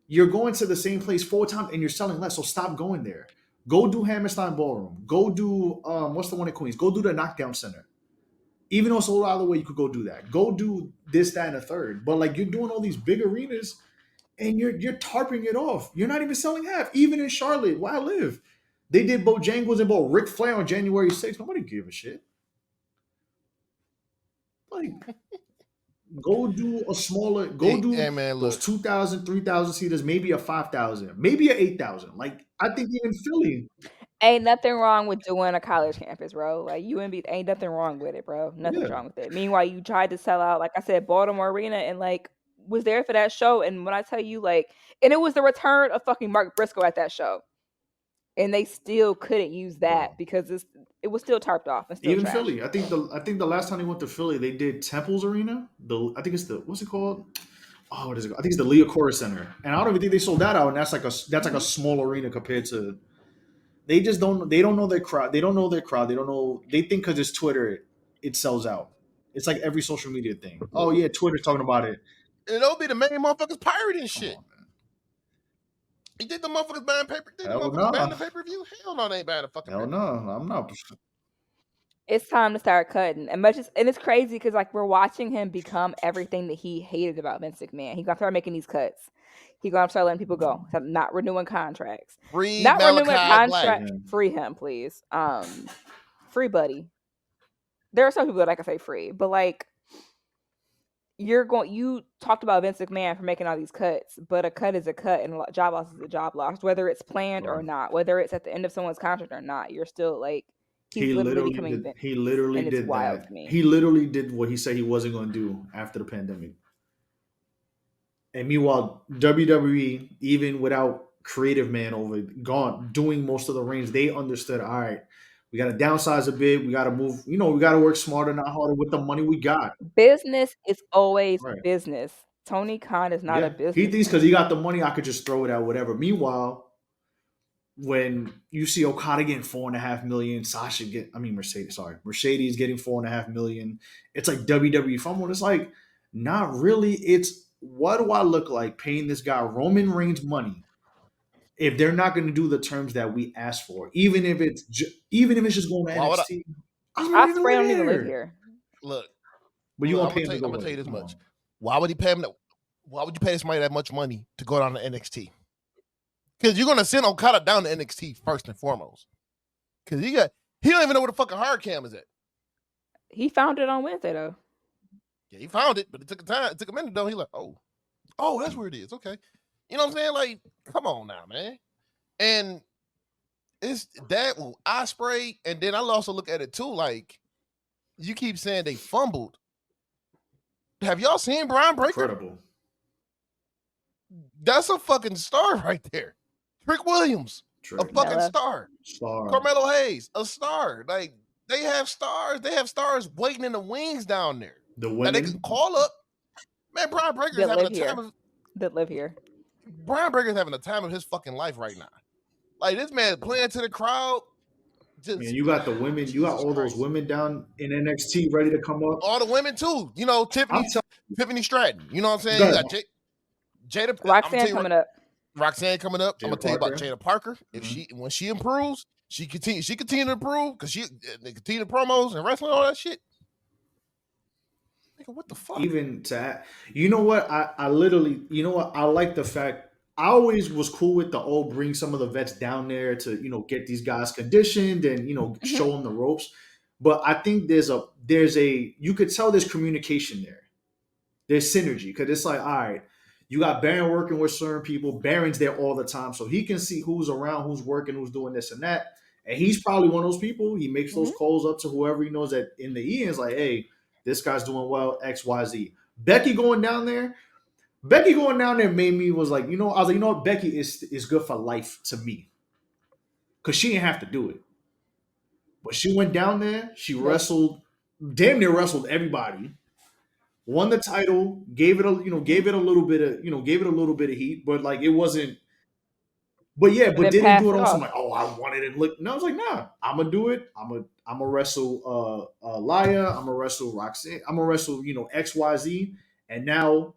[SPEAKER 3] you're going to the same place 4 times and you're selling less, so stop going there. Go do Hammerstein Ballroom. Go do, what's the one in Queens? Go do the Knockdown Center. Even though it's a little out of the way, you could go do that. Go do this, that, and a third. But like you're doing all these big arenas and you're tarping it off. You're not even selling half. Even in Charlotte, where I live, they did Bojangles and Ric Flair on January 6th. Nobody gave a shit. Like... Go do a smaller. Those 2,000, 3,000 seaters, maybe a 5,000, maybe a 8,000. Like I think even Philly.
[SPEAKER 2] Ain't nothing wrong with doing a college campus, bro. Like UMB, ain't nothing wrong with it, bro. Nothing's wrong with it. Meanwhile, you tried to sell out, like I said, Baltimore Arena, and like was there for that show. And when I tell you, like, and it was the return of fucking Mark Briscoe at that show. And they still couldn't use that because it was still tarped off. And still
[SPEAKER 3] even
[SPEAKER 2] trash.
[SPEAKER 3] Philly, I think the last time they went to Philly, they did Temple's Arena. I think it's what's it called? Oh, what is it? I think it's the Liacouras Center, and I don't even think they sold that out. And that's like a small arena compared to. They just don't. They don't know their crowd. They don't know their crowd. They don't know. They think because it's Twitter, it sells out. It's like every social media thing. Oh yeah, Twitter's talking about it.
[SPEAKER 1] And it'll be the main motherfuckers pirating shit. You think the motherfuckers buying buying the pay-per-view? Hell no, they ain't buying the fucking
[SPEAKER 3] Hell no, I'm not.
[SPEAKER 2] It's time to start cutting. And it's crazy because like we're watching him become everything that he hated about Vince McMahon. He's gonna start making these cuts. He's gonna start letting people go. Not renewing contracts.
[SPEAKER 1] Free Malachi Black.
[SPEAKER 2] Free him, please. Free Buddy. There are some people that I can say free, but like you talked about Vince McMahon for making all these cuts, but a cut is a cut and a job loss is a job loss, whether it's planned or not, whether it's at the end of someone's contract or not. You're still like
[SPEAKER 3] he literally did that. He literally did what he said he wasn't going to do after the pandemic. And meanwhile, WWE, even without creative man doing most of the reigns, they understood, all right, we got to downsize a bit. We got to move. We got to work smarter, not harder with the money we got.
[SPEAKER 2] Business is always business. Tony Khan is not a business.
[SPEAKER 3] He thinks because he got the money, I could just throw it out, whatever. Meanwhile, when you see Okada getting $4.5 million, Mercedes getting $4.5 million, it's like WWE fumble. It's like not really. It's what do I look like paying this guy Roman Reigns money? If they're not going to do the terms that we asked for, even if it's just going to NXT,
[SPEAKER 2] Ospreay don't even live here.
[SPEAKER 1] Look,
[SPEAKER 3] but you
[SPEAKER 1] I'm
[SPEAKER 3] gonna pay him?
[SPEAKER 1] I'm gonna tell you this much. Why would he pay him? Why would you pay somebody that much money to go down to NXT? Because you're gonna send Okada down to NXT first and foremost. Because he don't even know where the fucking hard cam is at.
[SPEAKER 2] He found it on Wednesday though.
[SPEAKER 1] Yeah, he found it, but it took time. It took a minute though. He like, oh, that's where it is. Okay, you know what I'm saying? Like, come on now, man. And it's that Ospreay, and then I'll also look at it too. Like, you keep saying they fumbled. Have y'all seen Brian Breaker?
[SPEAKER 3] Incredible.
[SPEAKER 1] That's a fucking star right there. Trick Williams, a fucking star. Carmelo Hayes, a star. Like, they have stars. They have stars waiting in the wings down there.
[SPEAKER 3] The women
[SPEAKER 1] that they can call up. Man, Brian Breaker's having a time of
[SPEAKER 2] that live here.
[SPEAKER 1] Brian Breaker's having a time of his fucking life right now. Like, this man playing to the crowd.
[SPEAKER 3] Man, you got the women. You got all those women down in NXT ready to come up.
[SPEAKER 1] All the women too. You know, Tiffany Stratton. You know what I'm saying? You got Jada.
[SPEAKER 2] Roxanne coming up.
[SPEAKER 1] Roxanne coming up. I'm gonna tell you about Jada Parker.
[SPEAKER 3] Mm-hmm.
[SPEAKER 1] When she improves, she continue to improve because they continue the promos and wrestling all that shit. Nigga, what the fuck?
[SPEAKER 3] Even to, you know what? I literally, you know what? I like the fact. I always was cool with bring some of the vets down there to, you know, get these guys conditioned and, you know, show them the ropes. But I think there's a you could tell there's communication there. There's synergy because it's like, all right, you got Baron working with certain people. Baron's there all the time, so he can see who's around, who's working, who's doing this and that. And he's probably one of those people. He makes those calls up to whoever he knows that in the Ian's like, hey, this guy's doing well, X, Y, Z. Becky going down there made me was like, you know, I was like, you know what, Becky is good for life to me. Because she didn't have to do it. But she went down there, she wrestled, damn near wrestled everybody, won the title, gave it a little bit of heat, but like it wasn't, but didn't do it on some like, oh, I wanted it. Look, no, I was like, nah, I'm gonna do it. I'm gonna wrestle Laya, I'm gonna wrestle Roxanne, I'm gonna wrestle, you know, XYZ, and now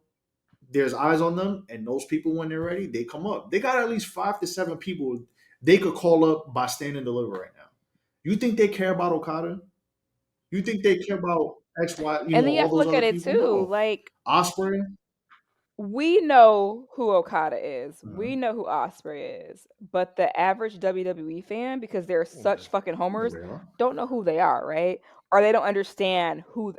[SPEAKER 3] there's eyes on them, and those people, when they're ready, they come up. They got at least 5 to 7 people they could call up by Stand and Deliver right now. You think they care about Okada? You think they care about XY?
[SPEAKER 2] And then you have to look at it too. No. Like
[SPEAKER 3] Ospreay.
[SPEAKER 2] We know who Okada is. We know who Ospreay is. But the average WWE fan, because they're such fucking homers, don't know who they are, right? Or they don't understand who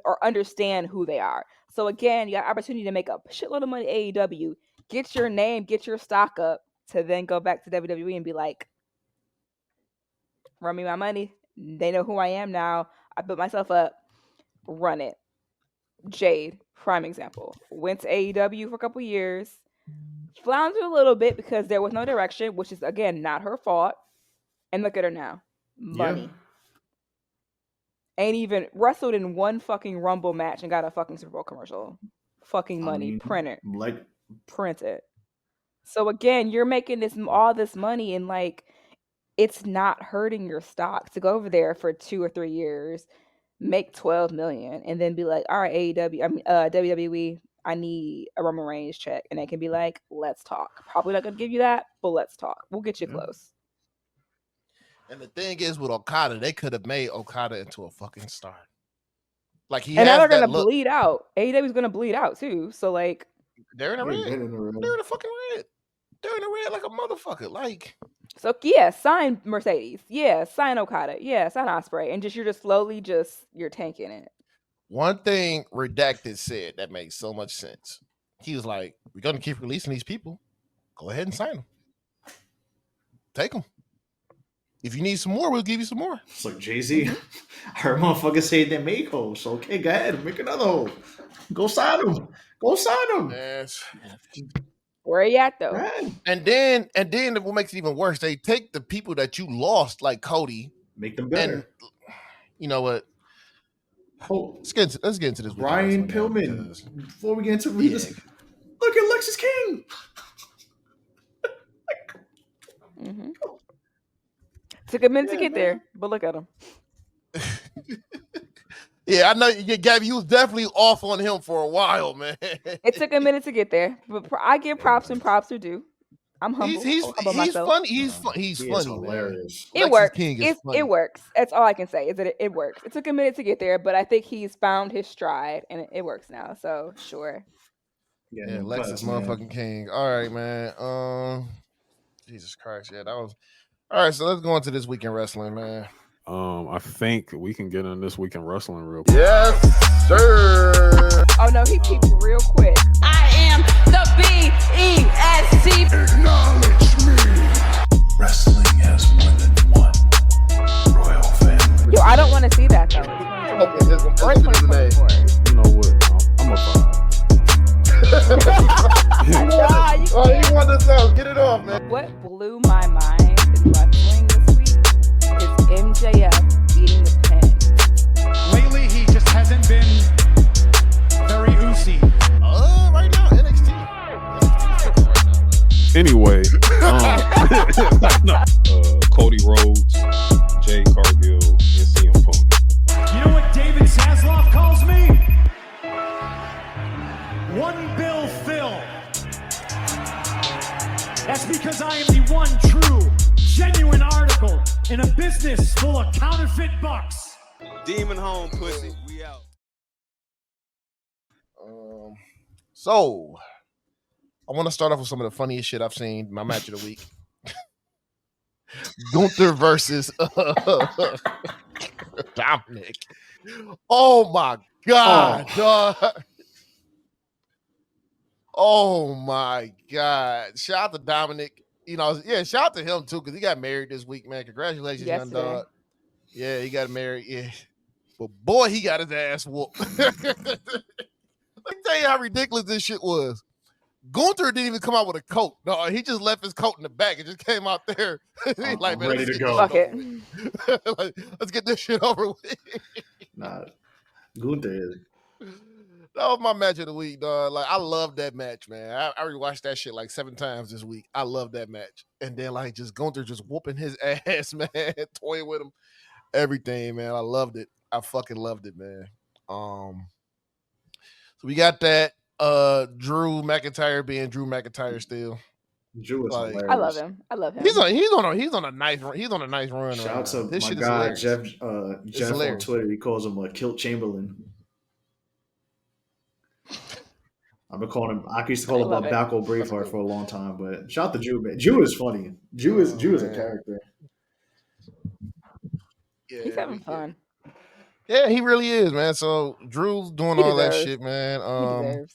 [SPEAKER 2] they are. So again, you got opportunity to make a shitload of money AEW, get your name, get your stock up, to then go back to WWE and be like, run me my money. They know who I am now. I put myself up. Run it. Jade, prime example. Went to AEW for a couple years. Floundered a little bit because there was no direction, which is, again, not her fault. And look at her now. Money. Ain't even wrestled in one fucking Rumble match and got a fucking Super Bowl commercial. Fucking money. Print it. So again, you're making all this money and like it's not hurting your stock to go over there for 2 or 3 years, make $12 million, and then be like, all right, WWE, I need a Roman Reigns check. And they can be like, let's talk. Probably not gonna give you that, but let's talk. We'll get you close.
[SPEAKER 1] And the thing is with Okada, they could have made Okada into a fucking star. Like
[SPEAKER 2] and now they're gonna bleed out. AEW's gonna bleed out too. So like
[SPEAKER 1] they're in the red. They're in the fucking red. They're in the red like a motherfucker. Like,
[SPEAKER 2] so sign Mercedes. Sign Okada. Sign Ospreay. And you're just slowly you're tanking it.
[SPEAKER 1] One thing Redacted said that makes so much sense. He was like, we're gonna keep releasing these people. Go ahead and sign them. Take them. If you need some more, we'll give you some more.
[SPEAKER 3] It's like Jay-Z. I heard motherfuckers say they make hoes. So okay, go ahead, make another hole. Go sign them.
[SPEAKER 1] Yes.
[SPEAKER 2] Where are you at though?
[SPEAKER 1] Right. And then what makes it even worse, they take the people that you lost, like Cody,
[SPEAKER 3] make them better.
[SPEAKER 1] And you know what? Let's get into this.
[SPEAKER 3] Brian Pillman. Before we get into this, look at Lexis King.
[SPEAKER 2] Took a minute to get there, but look at him.
[SPEAKER 1] Yeah, I know, Gabby, you was definitely off on him for a while, man.
[SPEAKER 2] It took a minute to get there, but I give props and props are due. I'm humble.
[SPEAKER 1] He's
[SPEAKER 2] humble myself.
[SPEAKER 1] funny. He's funny,
[SPEAKER 3] hilarious.
[SPEAKER 1] Man.
[SPEAKER 2] It works.
[SPEAKER 1] King is funny.
[SPEAKER 2] It works. That's all I can say is that it works. It took a minute to get there, but I think he's found his stride and it works now. So sure.
[SPEAKER 1] Yeah, Lex is motherfucking king. All right, man. Jesus Christ, yeah, that was all right. So let's go into this week in wrestling, man.
[SPEAKER 5] I think we can get in this week in wrestling real quick.
[SPEAKER 1] Yes, sir.
[SPEAKER 2] Oh no, he peeped real quick.
[SPEAKER 6] I am the BEST.
[SPEAKER 4] Acknowledge me. Wrestling has more than one royal family.
[SPEAKER 2] Yo, I don't want to see that though.
[SPEAKER 1] Okay, this one.
[SPEAKER 2] Or 2024.
[SPEAKER 5] You know what? I'm a vibe.
[SPEAKER 2] Nah, you
[SPEAKER 1] Oh, you want this out? Get it off, man.
[SPEAKER 2] What blew my mind in wrestling this week is MJF eating the pen.
[SPEAKER 7] Lately, he just hasn't been very oozy.
[SPEAKER 1] Right now, NXT.
[SPEAKER 5] Anyway, Cody Rhodes, Jay Cargill, and CM Punk.
[SPEAKER 7] You know what David Zasloff calls me? One Bill Phil. That's because I am the one true, genuine article in a business full of counterfeit bucks.
[SPEAKER 8] Demon home, pussy. We out.
[SPEAKER 1] So, I want to start off with some of the funniest shit I've seen. My match of the week. Gunther versus Dominic. Oh my God, dog. Oh my God. Shout out to Dominic. You know, yeah, shout out to him too, because he got married this week, man. Congratulations, young dog. Yeah, he got married. Yeah. But boy, he got his ass whooped. Let me tell you how ridiculous this shit was. Gunther didn't even come out with a coat. No, he just left his coat in the back. It just came out there. He's like, man,
[SPEAKER 3] ready to go.
[SPEAKER 2] Fuck it.
[SPEAKER 1] Like, let's get this shit over with.
[SPEAKER 3] Nah, Gunther is.
[SPEAKER 1] That was my match of the week, dog. Like, I love that match, man. I rewatched that shit like 7 times this week. I love that match. And then, like, just Gunther just whooping his ass, man, toying with him, everything, man. I loved it. I fucking loved it, man. So we got that. Drew McIntyre being Drew McIntyre still.
[SPEAKER 3] Drew is hilarious.
[SPEAKER 2] I love him. I love him.
[SPEAKER 1] He's on a nice run.
[SPEAKER 3] Shout out to
[SPEAKER 1] this
[SPEAKER 3] my
[SPEAKER 1] shit
[SPEAKER 3] guy
[SPEAKER 1] is
[SPEAKER 3] Jeff on Twitter. He calls him a Kilt Chamberlain. I've been calling him. I used to call him a Backo Braveheart for a long time, but shout out to Drew, man. Drew is funny. Drew is a character.
[SPEAKER 1] Yeah,
[SPEAKER 2] he's having fun.
[SPEAKER 1] Yeah, he really is, man. So Drew's doing all that shit, man.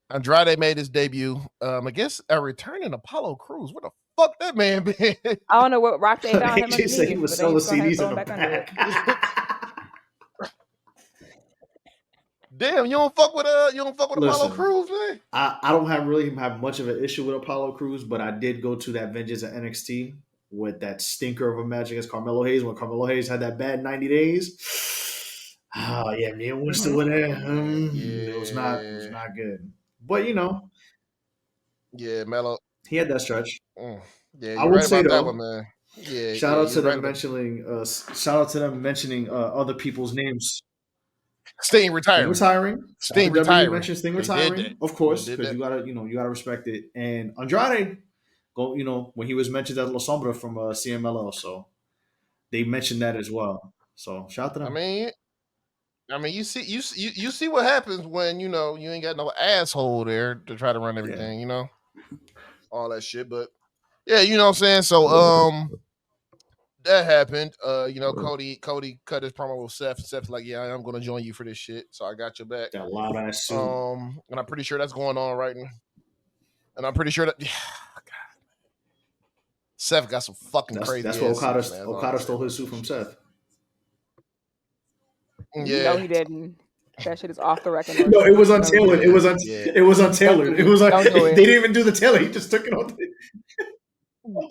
[SPEAKER 1] Andrade made his debut against a returning Apollo Crews. What the fuck that man been?
[SPEAKER 2] I don't know what rock they found him
[SPEAKER 3] He said he was selling CDs in the back.
[SPEAKER 1] Damn, you don't fuck with Apollo Crews, man.
[SPEAKER 3] I don't really have much of an issue with Apollo Crews, but I did go to that Vengeance at NXT with that stinker of a match against Carmelo Hayes when Carmelo Hayes had that bad 90 days. Oh yeah, Neil Winston with it. It was not good. But you know,
[SPEAKER 1] yeah, Melo,
[SPEAKER 3] he had that stretch.
[SPEAKER 1] Yeah,
[SPEAKER 3] I would say
[SPEAKER 1] about
[SPEAKER 3] though,
[SPEAKER 1] that one, man. Yeah,
[SPEAKER 3] shout out to them mentioning other people's names.
[SPEAKER 1] Sting retiring.
[SPEAKER 3] Sting retiring. Mentioned Sting retiring, of course, because you gotta respect it. And Andrade, when he was mentioned as La Sombra from CMLL, so they mentioned that as well. So shout out to them.
[SPEAKER 1] I mean, you see what happens when you ain't got no asshole there to try to run everything, all that shit. But yeah, you know what I'm saying. So that happened. Cody cut his promo with Seth. Seth's like, yeah, I'm gonna join you for this shit. So I got your back.
[SPEAKER 3] That loud ass suit.
[SPEAKER 1] And I'm pretty sure that's going on right now. And I'm pretty sure that Seth got some fucking crazy.
[SPEAKER 3] That's what Okada stole his suit from Seth.
[SPEAKER 1] Yeah.
[SPEAKER 2] No, he didn't. That shit is off the record.
[SPEAKER 3] No, it was untailored. It was untailored. It was like they didn't even do the tailor. He just took it on.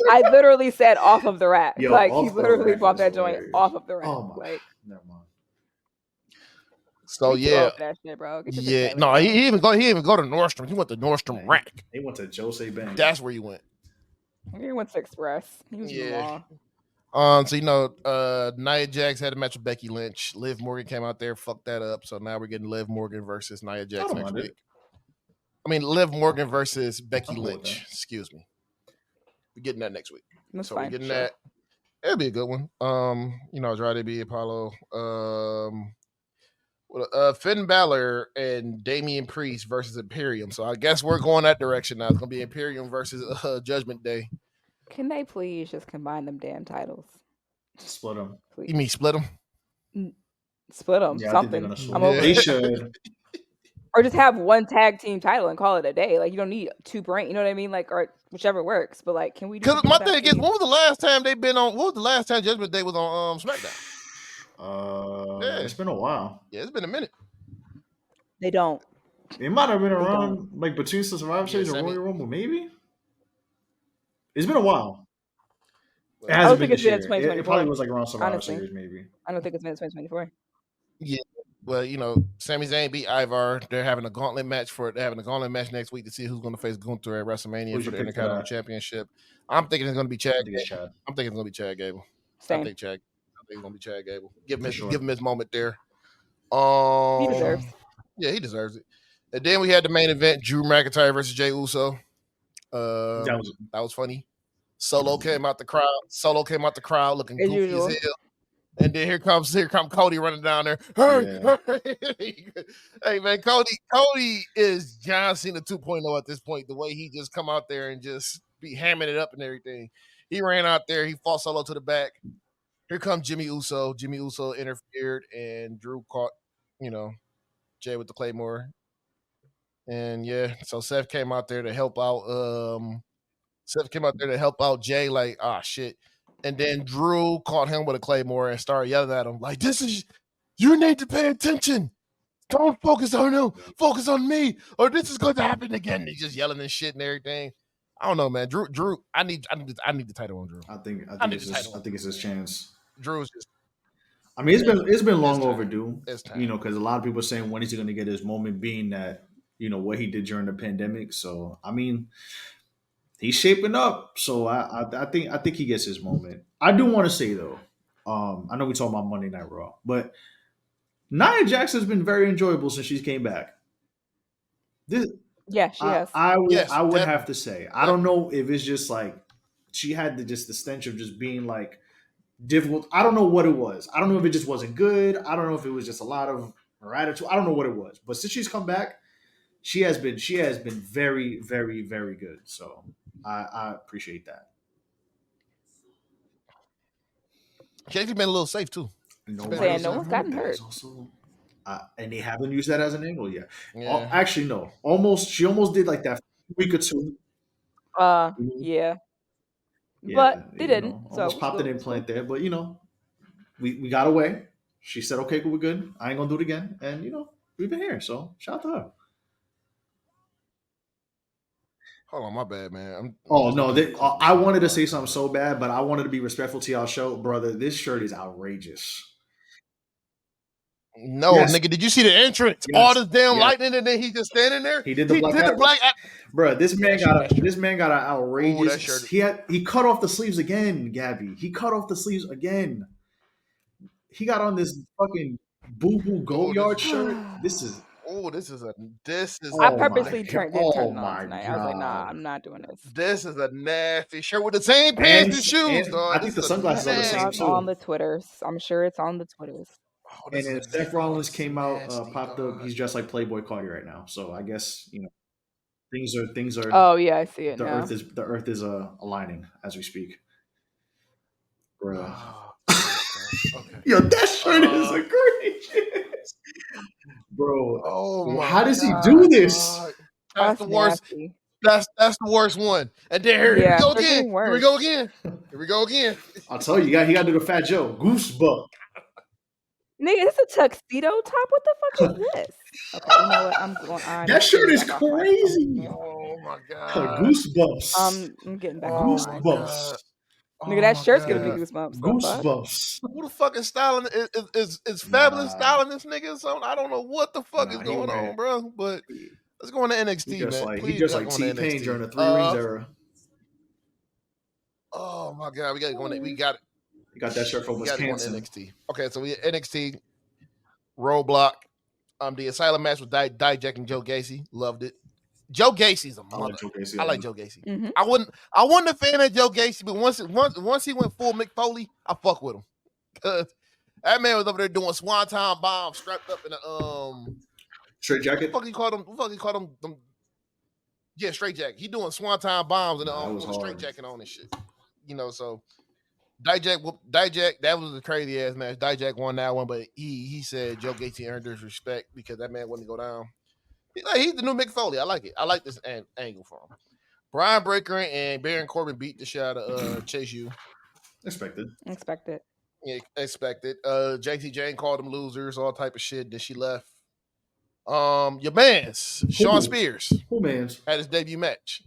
[SPEAKER 2] I literally said off of the rack.
[SPEAKER 3] Yo,
[SPEAKER 2] like he literally bought that joint off of the rack.
[SPEAKER 3] Oh my.
[SPEAKER 2] Like,
[SPEAKER 3] never mind.
[SPEAKER 1] So yeah,
[SPEAKER 2] that shit, bro.
[SPEAKER 1] Yeah, no, he didn't even go to Nordstrom. He went to Nordstrom Rack.
[SPEAKER 3] He went to Jose Bank.
[SPEAKER 1] That's where he went.
[SPEAKER 2] He went to Express. He was in the mall.
[SPEAKER 1] So Nia Jax had a match with Becky Lynch. Liv Morgan came out there, fucked that up. So now we're getting Liv Morgan versus Nia Jax next week. I mean, Liv Morgan versus Becky Lynch. Excuse me. We're getting that next week.
[SPEAKER 2] That's
[SPEAKER 1] so
[SPEAKER 2] fine,
[SPEAKER 1] we're getting
[SPEAKER 2] sure.
[SPEAKER 1] that. It'll be a good one. Andrade be Apollo. Finn Balor and Damian Priest versus Imperium. So I guess we're going that direction now. It's gonna be Imperium versus Judgment Day.
[SPEAKER 2] Can they please just combine them damn titles?
[SPEAKER 3] Split them.
[SPEAKER 2] Please.
[SPEAKER 1] You mean split them?
[SPEAKER 2] Split them.
[SPEAKER 3] Yeah,
[SPEAKER 2] something.
[SPEAKER 3] I think they're
[SPEAKER 2] I'm
[SPEAKER 3] gonna
[SPEAKER 2] over
[SPEAKER 3] They
[SPEAKER 2] it.
[SPEAKER 3] should.
[SPEAKER 2] Or just have one tag team title and call it a day. Like you don't need two brand. You know what I mean? Like or whichever works. But like, can we?
[SPEAKER 1] Because my thing is, when was the last time they've been on? What was the last time Judgment Day was on SmackDown?
[SPEAKER 3] It's been a while.
[SPEAKER 1] Yeah, it's been a minute.
[SPEAKER 2] They don't.
[SPEAKER 3] It might have been around like between the Survivor Series and
[SPEAKER 1] Sammy.
[SPEAKER 3] Royal Rumble, maybe. It's been a while. It
[SPEAKER 2] I don't
[SPEAKER 3] hasn't
[SPEAKER 2] think
[SPEAKER 3] been
[SPEAKER 2] it's
[SPEAKER 3] this
[SPEAKER 2] been
[SPEAKER 3] year.
[SPEAKER 2] in 2024.
[SPEAKER 3] It probably was like around Survivor
[SPEAKER 2] honestly.
[SPEAKER 3] Series, maybe.
[SPEAKER 2] I don't think it's been in 2024.
[SPEAKER 1] Yeah. Well, Sami Zayn beat Ivar. They're having a gauntlet match next week to see who's going to face Gunther at WrestleMania
[SPEAKER 3] Who's
[SPEAKER 1] for
[SPEAKER 3] your
[SPEAKER 1] the
[SPEAKER 3] pick for
[SPEAKER 1] Intercontinental
[SPEAKER 3] that?
[SPEAKER 1] Championship. I'm thinking it's going to be Chad.
[SPEAKER 3] I think it's Chad.
[SPEAKER 1] I'm thinking it's going to be Chad Gable.
[SPEAKER 2] Same.
[SPEAKER 1] I think it's going to be Chad Gable. Give him,
[SPEAKER 3] For sure.
[SPEAKER 1] give him his moment there.
[SPEAKER 2] He deserves.
[SPEAKER 1] Yeah, he deserves it. And then we had the main event: Drew McIntyre versus Jey Uso. That was funny. Solo came out the crowd looking
[SPEAKER 2] As
[SPEAKER 1] goofy
[SPEAKER 2] usual.
[SPEAKER 1] as hell. And then here comes Cody running down there. Hey man, Cody is John Cena 2.0 at this point. The way he just come out there and just be hamming it up and everything. He ran out there. He fought Solo to the back. Here comes Jimmy Uso. Jimmy Uso interfered and Drew caught, Jay with the Claymore. And yeah, so Seth came out there to help out. Jay, like, shit. And then Drew caught him with a Claymore and started yelling at him, like, you need to pay attention. Don't focus on him. Focus on me, or this is going to happen again. He's just yelling and shit and everything. I don't know, man. Drew, I need the title on Drew.
[SPEAKER 3] I think it's his chance.
[SPEAKER 1] Drew is just.
[SPEAKER 3] I mean, it's been long overdue.
[SPEAKER 1] It's time.
[SPEAKER 3] Because a lot of people are saying when is he going to get his moment, being that what he did during the pandemic. So I mean, he's shaping up. So I think he gets his moment. I do want to say though, I know we talk about Monday Night Raw, but Nia Jax has been very enjoyable since she came back.
[SPEAKER 2] Yeah, she has.
[SPEAKER 3] I would have to say. I don't know if it's just like she had the stench of just being like difficult. I don't know what it was. I don't know if it just wasn't good. I don't know if it was just a lot of her attitude. I don't know what it was. But since she's come back, she has been very, very, very good. So I appreciate that.
[SPEAKER 1] She's actually been a little safe too.
[SPEAKER 2] No one's gotten hurt.
[SPEAKER 3] Also, and they haven't used that as an angle yet.
[SPEAKER 1] Yeah.
[SPEAKER 3] Actually, no. She almost did like that week or two.
[SPEAKER 2] Yeah. But they didn't.
[SPEAKER 3] Almost popped an implant there, but we got away. She said, "Okay, we're good. I ain't gonna do it again." And we've been here, so shout out to her.
[SPEAKER 1] Hold on, my bad, man.
[SPEAKER 3] I wanted to say something so bad, but I wanted to be respectful to y'all show, brother. This shirt is outrageous.
[SPEAKER 1] No,
[SPEAKER 3] Yes.
[SPEAKER 1] nigga, did you see the entrance?
[SPEAKER 3] Yes.
[SPEAKER 1] All this damn
[SPEAKER 3] Yes.
[SPEAKER 1] lightning, and then he just standing there.
[SPEAKER 3] He did the black. Bro, this man got an outrageous. He cut off the sleeves again, Gabby. He cut off the sleeves again. He got on this fucking Boo Boo Goyard shirt. This is.
[SPEAKER 2] I purposely didn't turn it on tonight. I was like, nah, I'm not doing this.
[SPEAKER 1] This is a nasty shirt with the same pants and shoes, dog.
[SPEAKER 3] I think the sunglasses are the same too.
[SPEAKER 2] On the Twitters. I'm sure it's on the Twitters.
[SPEAKER 3] And then Seth Rollins came out, popped up. He's dressed like Playboy Cardi right now. So I guess things are.
[SPEAKER 2] Oh yeah, I see it.
[SPEAKER 3] The
[SPEAKER 2] now.
[SPEAKER 3] Earth is aligning as we speak. Bro.
[SPEAKER 1] Okay.
[SPEAKER 3] Yo, that shirt is a great. Bro, how does he do this?
[SPEAKER 1] That's the worst.
[SPEAKER 2] Nasty.
[SPEAKER 1] That's the worst one. And then here we go again. Here we go again.
[SPEAKER 3] I'll tell you, he got to do the Fat Joe goosebump.
[SPEAKER 2] Nigga, it's a tuxedo top. What the fuck is this? Okay, you know what? I'm going on.
[SPEAKER 3] That shirt is crazy.
[SPEAKER 1] Oh my god.
[SPEAKER 3] Goosebumps.
[SPEAKER 2] I'm getting back.
[SPEAKER 3] Goosebumps.
[SPEAKER 2] Nigga, that shirt's gonna be goosebumps.
[SPEAKER 3] Goosebumps.
[SPEAKER 1] Who the fuck is styling? Is Fabulous styling this nigga or something? I don't know what the fuck is going on, bro. But let's go into NXT, man.
[SPEAKER 3] He just like T-Pain during the 3 Rings era.
[SPEAKER 1] Oh my god, we got to go in. We got it.
[SPEAKER 3] You got that shirt from Wisconsin.
[SPEAKER 1] NXT. Okay, so we had NXT Roadblock. The Asylum match with Dijak and Joe Gacy. Loved it. Joe Gacy's a
[SPEAKER 3] I
[SPEAKER 1] mother.
[SPEAKER 3] like Joe Gacy.
[SPEAKER 1] I like Joe Gacy.
[SPEAKER 2] Mhm.
[SPEAKER 1] I wasn't a fan of Joe Gacy, but once he went full Mick Foley, I fuck with him. Cause that man was over there doing swanton bombs strapped up in a
[SPEAKER 3] Straight jacket.
[SPEAKER 1] What the fuck he called them? Yeah, straight jacket. He doing swanton bombs and
[SPEAKER 3] Nah, it was
[SPEAKER 1] with a straight
[SPEAKER 3] hard.
[SPEAKER 1] jacket on and shit. You know, so Dijak, that was a crazy ass match. Dijak won that one, but he said Joe Gacy earned his respect because that man wouldn't go down. He's the new Mick Foley. I like it. I like this angle for him. Brian Breaker and Baron Corbin beat the shit out of Chase U.
[SPEAKER 3] Expected.
[SPEAKER 1] Yeah, expected. JT Jane called them losers, all type of shit. Then she left. Your man's Sean Spears.
[SPEAKER 3] Who man's?
[SPEAKER 1] Had his debut match.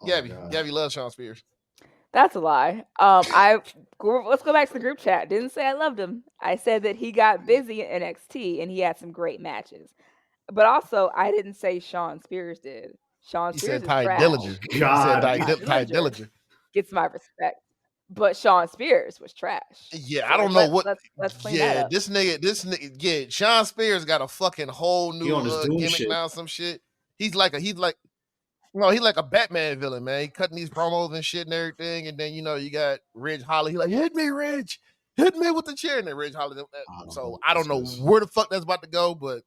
[SPEAKER 3] Oh,
[SPEAKER 1] Gabby loves Sean Spears.
[SPEAKER 2] That's a lie. Let's go back to the group chat. Didn't say I loved him. I said that he got busy in NXT and he had some great matches. But also, I didn't say Sean Spears did. Sean Spears
[SPEAKER 1] said Ty
[SPEAKER 2] trash.
[SPEAKER 1] Dillinger.
[SPEAKER 3] God.
[SPEAKER 1] He said Ty Dillinger.
[SPEAKER 2] Gets my respect. But Sean Spears was trash.
[SPEAKER 1] Yeah,
[SPEAKER 2] So
[SPEAKER 1] I don't know what.
[SPEAKER 2] Let's clean that up.
[SPEAKER 1] This nigga. Yeah, Sean Spears got a fucking whole
[SPEAKER 3] He
[SPEAKER 1] new
[SPEAKER 3] on his Doom
[SPEAKER 1] gimmick
[SPEAKER 3] shit.
[SPEAKER 1] now. Some shit. He's like a Batman villain, man. He cutting these promos and shit and everything, and then you got Ridge Holly. He like, hit me, Ridge, hit me with the chair, and then Ridge Holly. So I don't know where the fuck that's about to go, but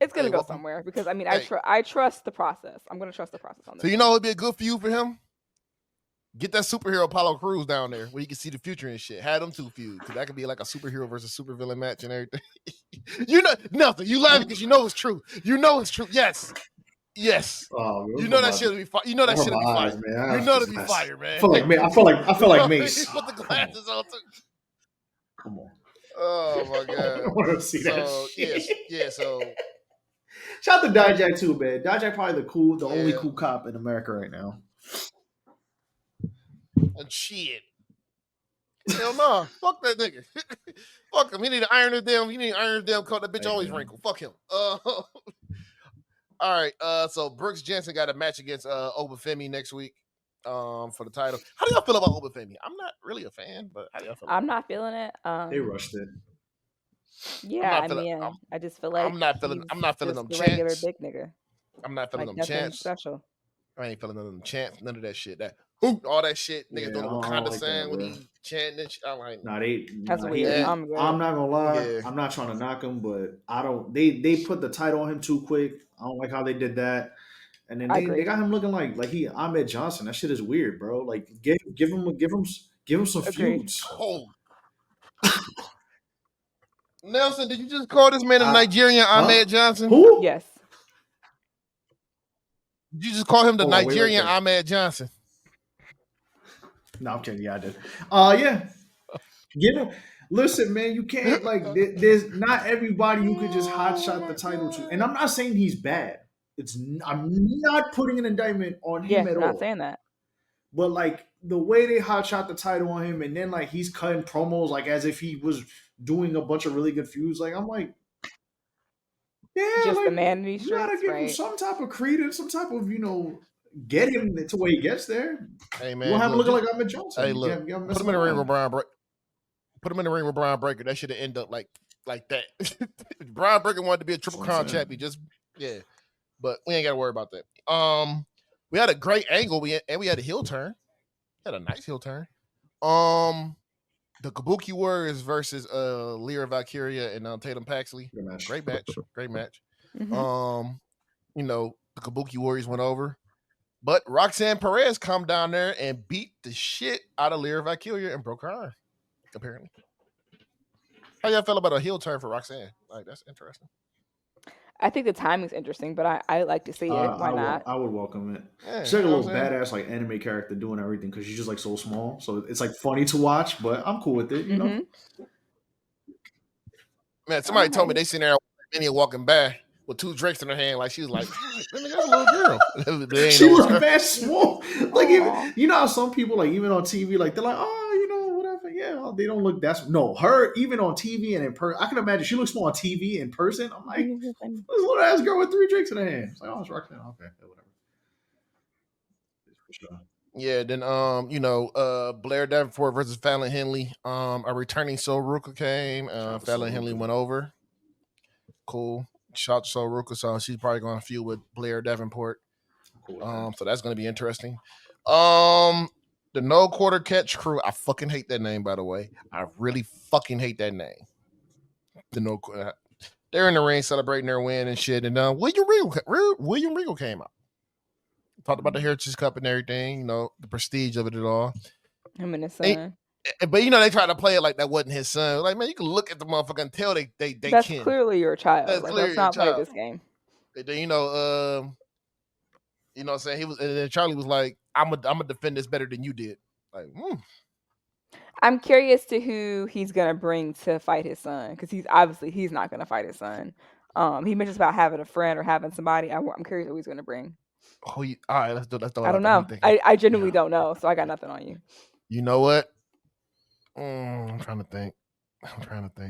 [SPEAKER 2] It's gonna go somewhere because I trust the process. I'm gonna trust the process on this.
[SPEAKER 1] So it'd be a good feud for him. Get that superhero Apollo Crews down there where you can see the future and shit. Have them two feud because that could be like a superhero versus supervillain match and everything. Nothing. You laughing because you know it's true. You know it's true. Yes.
[SPEAKER 3] Oh,
[SPEAKER 1] you know that shit'll be fire. You know that shit'll be fire.
[SPEAKER 3] Man.
[SPEAKER 1] You know it'll be fire, man.
[SPEAKER 3] I feel like Mace.
[SPEAKER 1] Put the glasses on too.
[SPEAKER 3] Come on.
[SPEAKER 1] Oh my god.
[SPEAKER 3] I want to see that shit.
[SPEAKER 1] So
[SPEAKER 3] shout out to Dijak too, man. Dijak probably the only cool cop in America right now.
[SPEAKER 1] And shit. Hell no. Fuck that nigga. Fuck him. He need to iron his damn coat. That bitch always wrinkled. Fuck him. All right. So Brooks Jensen got a match against Obafemi next week for the title. How do y'all feel about Obafemi? I'm not really a fan, but how do y'all feel?
[SPEAKER 2] I'm not feeling it.
[SPEAKER 3] They rushed it.
[SPEAKER 2] Yeah, I just feel like
[SPEAKER 1] I'm not feeling them
[SPEAKER 2] the
[SPEAKER 1] chants.
[SPEAKER 2] regular big nigga.
[SPEAKER 1] I'm not feeling
[SPEAKER 2] Like
[SPEAKER 1] them
[SPEAKER 2] nothing
[SPEAKER 1] chants.
[SPEAKER 2] special.
[SPEAKER 1] I ain't feeling none of them chants. None of that shit. All that shit. Niggas doing Wakanda saying when he chanting and shit. I'm like,
[SPEAKER 2] That's weird.
[SPEAKER 3] I'm not gonna lie. I'm not trying to knock him, but I don't. They put the title on him too quick. I don't like how they did that. And then they got him looking like he Ahmed Johnson. That shit is weird, bro. Like give him some feuds.
[SPEAKER 1] Oh. Nelson, did you just call this man a Nigerian Ahmed Johnson?
[SPEAKER 3] Who?
[SPEAKER 2] Yes.
[SPEAKER 1] Did you just call him the Nigerian Ahmed Johnson?
[SPEAKER 3] No, I'm kidding. Yeah, I did. Yeah. Give him. Listen, man, you can't there's not everybody you could just hot shot the title to. And I'm not saying he's bad. I'm not putting an indictment on him at all.
[SPEAKER 2] Not saying that.
[SPEAKER 3] But the way they hot shot the title on him, and then he's cutting promos as if he was doing a bunch of really good feuds. I'm like, yeah,
[SPEAKER 2] just the man in these
[SPEAKER 3] you gotta
[SPEAKER 2] streets,
[SPEAKER 3] give
[SPEAKER 2] right?
[SPEAKER 3] him some type of credence, some type of get him to where he gets there.
[SPEAKER 1] Hey man,
[SPEAKER 3] you won't have him looking like Ahmed Johnson.
[SPEAKER 1] Hey, look, put him in the ring with Brian Breaker. Put him in the ring with Brian Breaker. That should have ended up like that. Brian Breaker wanted to be a Triple Crown champion. But we ain't got to worry about that. We had a great angle. We had a heel turn. We had a nice heel turn. The Kabuki Warriors versus Lyra Valkyria and Tatum Paxley. Great match.
[SPEAKER 2] Mm-hmm.
[SPEAKER 1] The Kabuki Warriors went over. But Roxanne Perez come down there and beat the shit out of Lyra Valkyria and broke her arm, apparently. How y'all feel about a heel turn for Roxanne? That's interesting.
[SPEAKER 2] I think the timing's interesting, but I like to see it. Why not?
[SPEAKER 3] I would welcome it.
[SPEAKER 1] Yeah,
[SPEAKER 3] she's like a little badass anime character doing everything because she's just so small. So it's funny to watch, but I'm cool with it, you know?
[SPEAKER 1] Man, somebody told me they seen her walking by with 2 drinks in her hand, she was like, that's a little girl.
[SPEAKER 3] She was bad small. Even how some people even on TV, they're like, oh, whatever. Yeah, they don't look her even on TV and in person. I can imagine she looks small on TV in person. I'm like, this little ass girl with 3 drinks in her hand. It's like, oh, it's Roxanne. Okay, whatever. For sure.
[SPEAKER 1] Yeah, then Blair Davenport versus Fallon Henley. A returning Soul Ruka came. Fallon Henley went over. Cool. Shout out to Soruka, so she's probably going to feud with Blair Davenport.
[SPEAKER 3] Cool.
[SPEAKER 1] So that's going to be interesting. The No Quarter Catch crew. I fucking hate that name, by the way. I really fucking hate that name. The No Quarter. They're in the ring celebrating their win and shit. And William Regal came out. Talked about the Heritage Cup and everything. You know, the prestige of it at all.
[SPEAKER 2] Him and his son.
[SPEAKER 1] But you know, they try to play it like that wasn't his son. Like, man, you can look at the motherfucker and tell they
[SPEAKER 2] That's
[SPEAKER 1] can.
[SPEAKER 2] clearly your child.
[SPEAKER 1] That's
[SPEAKER 2] Like,
[SPEAKER 1] clearly
[SPEAKER 2] let's not
[SPEAKER 1] your
[SPEAKER 2] play
[SPEAKER 1] child.
[SPEAKER 2] this game.
[SPEAKER 1] And then, you know what I'm saying? He was, and then Charlie was like, I'm gonna defend this better than you did. Like,
[SPEAKER 2] I'm curious to who he's gonna bring to fight his son, because he's not gonna fight his son. He mentions about having a friend or having somebody. I'm curious who he's gonna bring.
[SPEAKER 1] all right, let's do
[SPEAKER 2] I don't know. I genuinely don't know, so I got nothing on you.
[SPEAKER 1] You know what? I'm trying to think.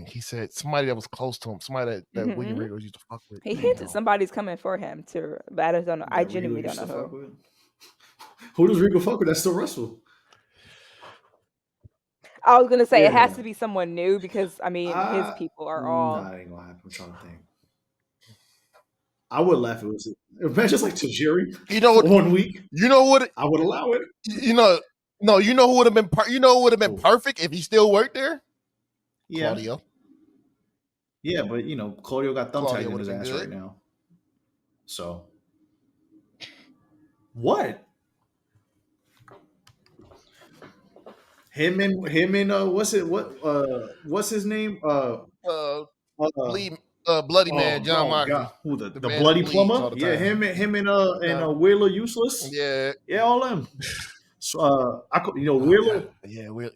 [SPEAKER 1] He said somebody that was close to him, somebody that William Regal used to fuck with.
[SPEAKER 2] He hinted somebody's coming for him too, but I don't know. I genuinely don't know who.
[SPEAKER 3] Who does Regal fuck with that still wrestle?
[SPEAKER 2] I was gonna say it has to be someone new, because I mean his people are all.
[SPEAKER 3] Nah, it ain't gonna happen. I'm trying to think. I would laugh if it was just like Tajiri.
[SPEAKER 1] You know what?
[SPEAKER 3] 1 week.
[SPEAKER 1] You know what?
[SPEAKER 3] I would allow it.
[SPEAKER 1] You know, no. You know who would have been? You know who would have been perfect if he still worked there?
[SPEAKER 3] Yeah.
[SPEAKER 1] Claudio.
[SPEAKER 3] Yeah, but you know, Claudio got thumbtacked in his ass
[SPEAKER 1] good.
[SPEAKER 3] right now. So what? Him and what's his name?
[SPEAKER 1] Bloody Man, John Moxley.
[SPEAKER 3] Who the
[SPEAKER 1] man
[SPEAKER 3] bloody
[SPEAKER 1] who bleeds all
[SPEAKER 3] plumber?
[SPEAKER 1] the
[SPEAKER 3] Yeah,
[SPEAKER 1] time.
[SPEAKER 3] him and Wheeler Useless.
[SPEAKER 1] Yeah,
[SPEAKER 3] all them. So Wheeler.
[SPEAKER 1] Yeah, Wheeler.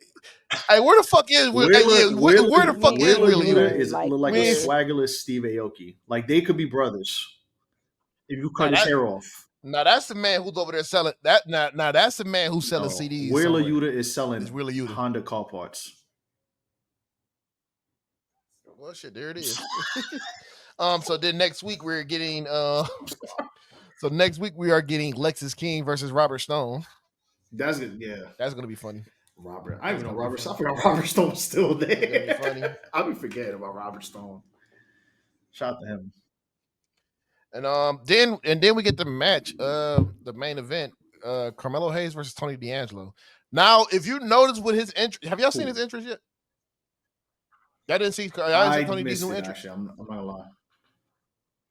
[SPEAKER 1] Hey, where the fuck is Wheeler? Where the fuck is
[SPEAKER 3] Wheeler
[SPEAKER 1] Wheeler?
[SPEAKER 3] look like a swaggerless Steve Aoki. Like they could be brothers if you cut his hair off.
[SPEAKER 1] Now that's the man who's over there selling that. Now that's the man who's selling CDs.
[SPEAKER 3] Wheeler Yuta is selling
[SPEAKER 1] Wheeler Yuta.
[SPEAKER 3] Honda car parts.
[SPEAKER 1] Well, shit, there it is. So then next week we're getting. So next week we are getting Lexis King versus Robert Stone.
[SPEAKER 3] That's good. Yeah,
[SPEAKER 1] that's gonna be funny.
[SPEAKER 3] Robert, I even know Robert Stone. I forgot Robert Stone's still there.
[SPEAKER 1] Funny.
[SPEAKER 3] I'll be forgetting about Robert Stone. Shout out to him.
[SPEAKER 1] And then we get the match, the main event, Carmelo Hayes versus Tony D'Angelo. Now, if you notice with his entry, have y'all seen his entrance yet? Y'all didn't see Tony D's new entrance?
[SPEAKER 3] Actually, I'm not gonna lie.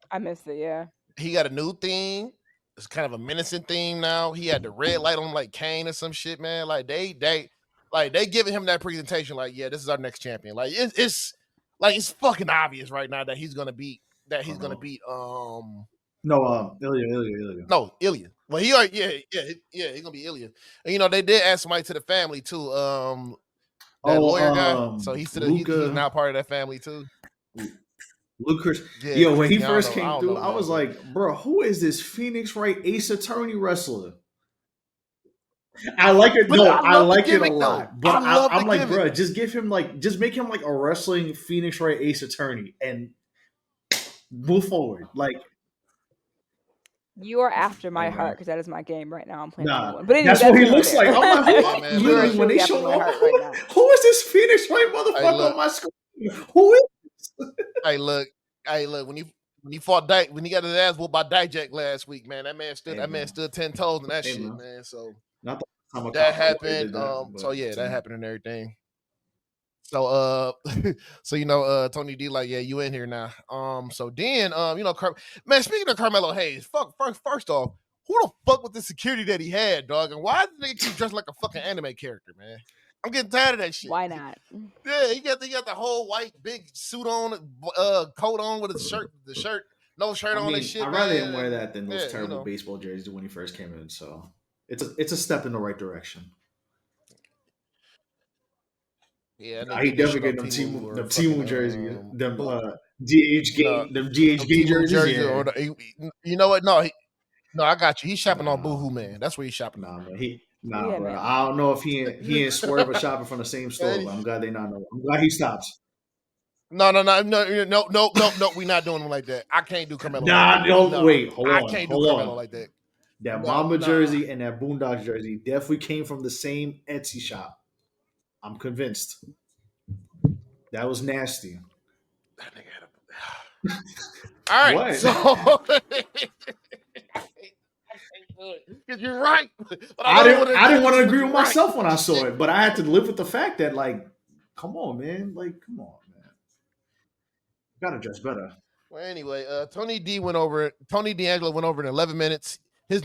[SPEAKER 2] I missed it. Yeah,
[SPEAKER 1] he got a new theme. It's kind of a menacing theme now. He had the red light on like Kane or some shit, man. Like they giving him that presentation. Like, yeah, this is our next champion. Like it's fucking obvious right now that he's gonna beat. Ilya.
[SPEAKER 3] No,
[SPEAKER 1] Ilya. Well, he already, he's gonna be Ilya. And you know, they did add somebody to the family too. That lawyer guy. So he's now part of that family too.
[SPEAKER 3] Lucas. Yeah, when he first came through, I was like, bro, who is this Phoenix Wright Ace Attorney wrestler? I like it. No, I like it a lot. But I'm like, bro, just make him like a wrestling Phoenix Wright Ace Attorney and move forward. Like,
[SPEAKER 2] you are after my heart, because that is my game right now. I'm playing one. But anyway,
[SPEAKER 3] that's what he looks like. I'm like, literally, when they showed up, who is this Phoenix Wright motherfucker on my screen? Who is this?
[SPEAKER 1] Hey, look. When he fought when he got his ass whooped by Dijak last week, man, that man stood 10 toes in that shit, man. So that happened. That happened and everything. So you know, Tony D like, yeah, you in here now. So then you know, man, speaking of Carmelo Hayes, first off, who the fuck was the security that he had, dog? And why did they keep dressed like a fucking anime character, man? I'm getting tired of that shit.
[SPEAKER 2] Why not?
[SPEAKER 1] Yeah, he got the whole white big suit on, coat on with his shirt, no shirt on and shit.
[SPEAKER 3] I'd rather him wear that than those terrible baseball jerseys when he first came in. So it's a step in the right direction.
[SPEAKER 1] Yeah,
[SPEAKER 3] he definitely getting them Timu jersey, them GHG jerseys.
[SPEAKER 1] You know what? No, I got you. He's shopping on Boohoo Man. That's where he's shopping.
[SPEAKER 3] Bro. Man. I don't know if he and Swerve are shopping from the same store, but I'm glad they not know. I'm glad he stops.
[SPEAKER 1] No. We're not doing him like that. I can't do Carmelo.
[SPEAKER 3] Wait, hold on.
[SPEAKER 1] I can't do Carmelo like that.
[SPEAKER 3] That Mamba jersey and that Boondocks jersey definitely came from the same Etsy shop. I'm convinced. That was nasty.
[SPEAKER 1] That nigga had All right,
[SPEAKER 3] What?
[SPEAKER 1] so because you're right. But
[SPEAKER 3] I didn't want to
[SPEAKER 1] agree
[SPEAKER 3] agree with myself when I saw it, but I had to live with the fact that, like, come on, man. Like, come on, man. You gotta dress better.
[SPEAKER 1] Well, anyway, Tony D'Angelo went over in 11 minutes. His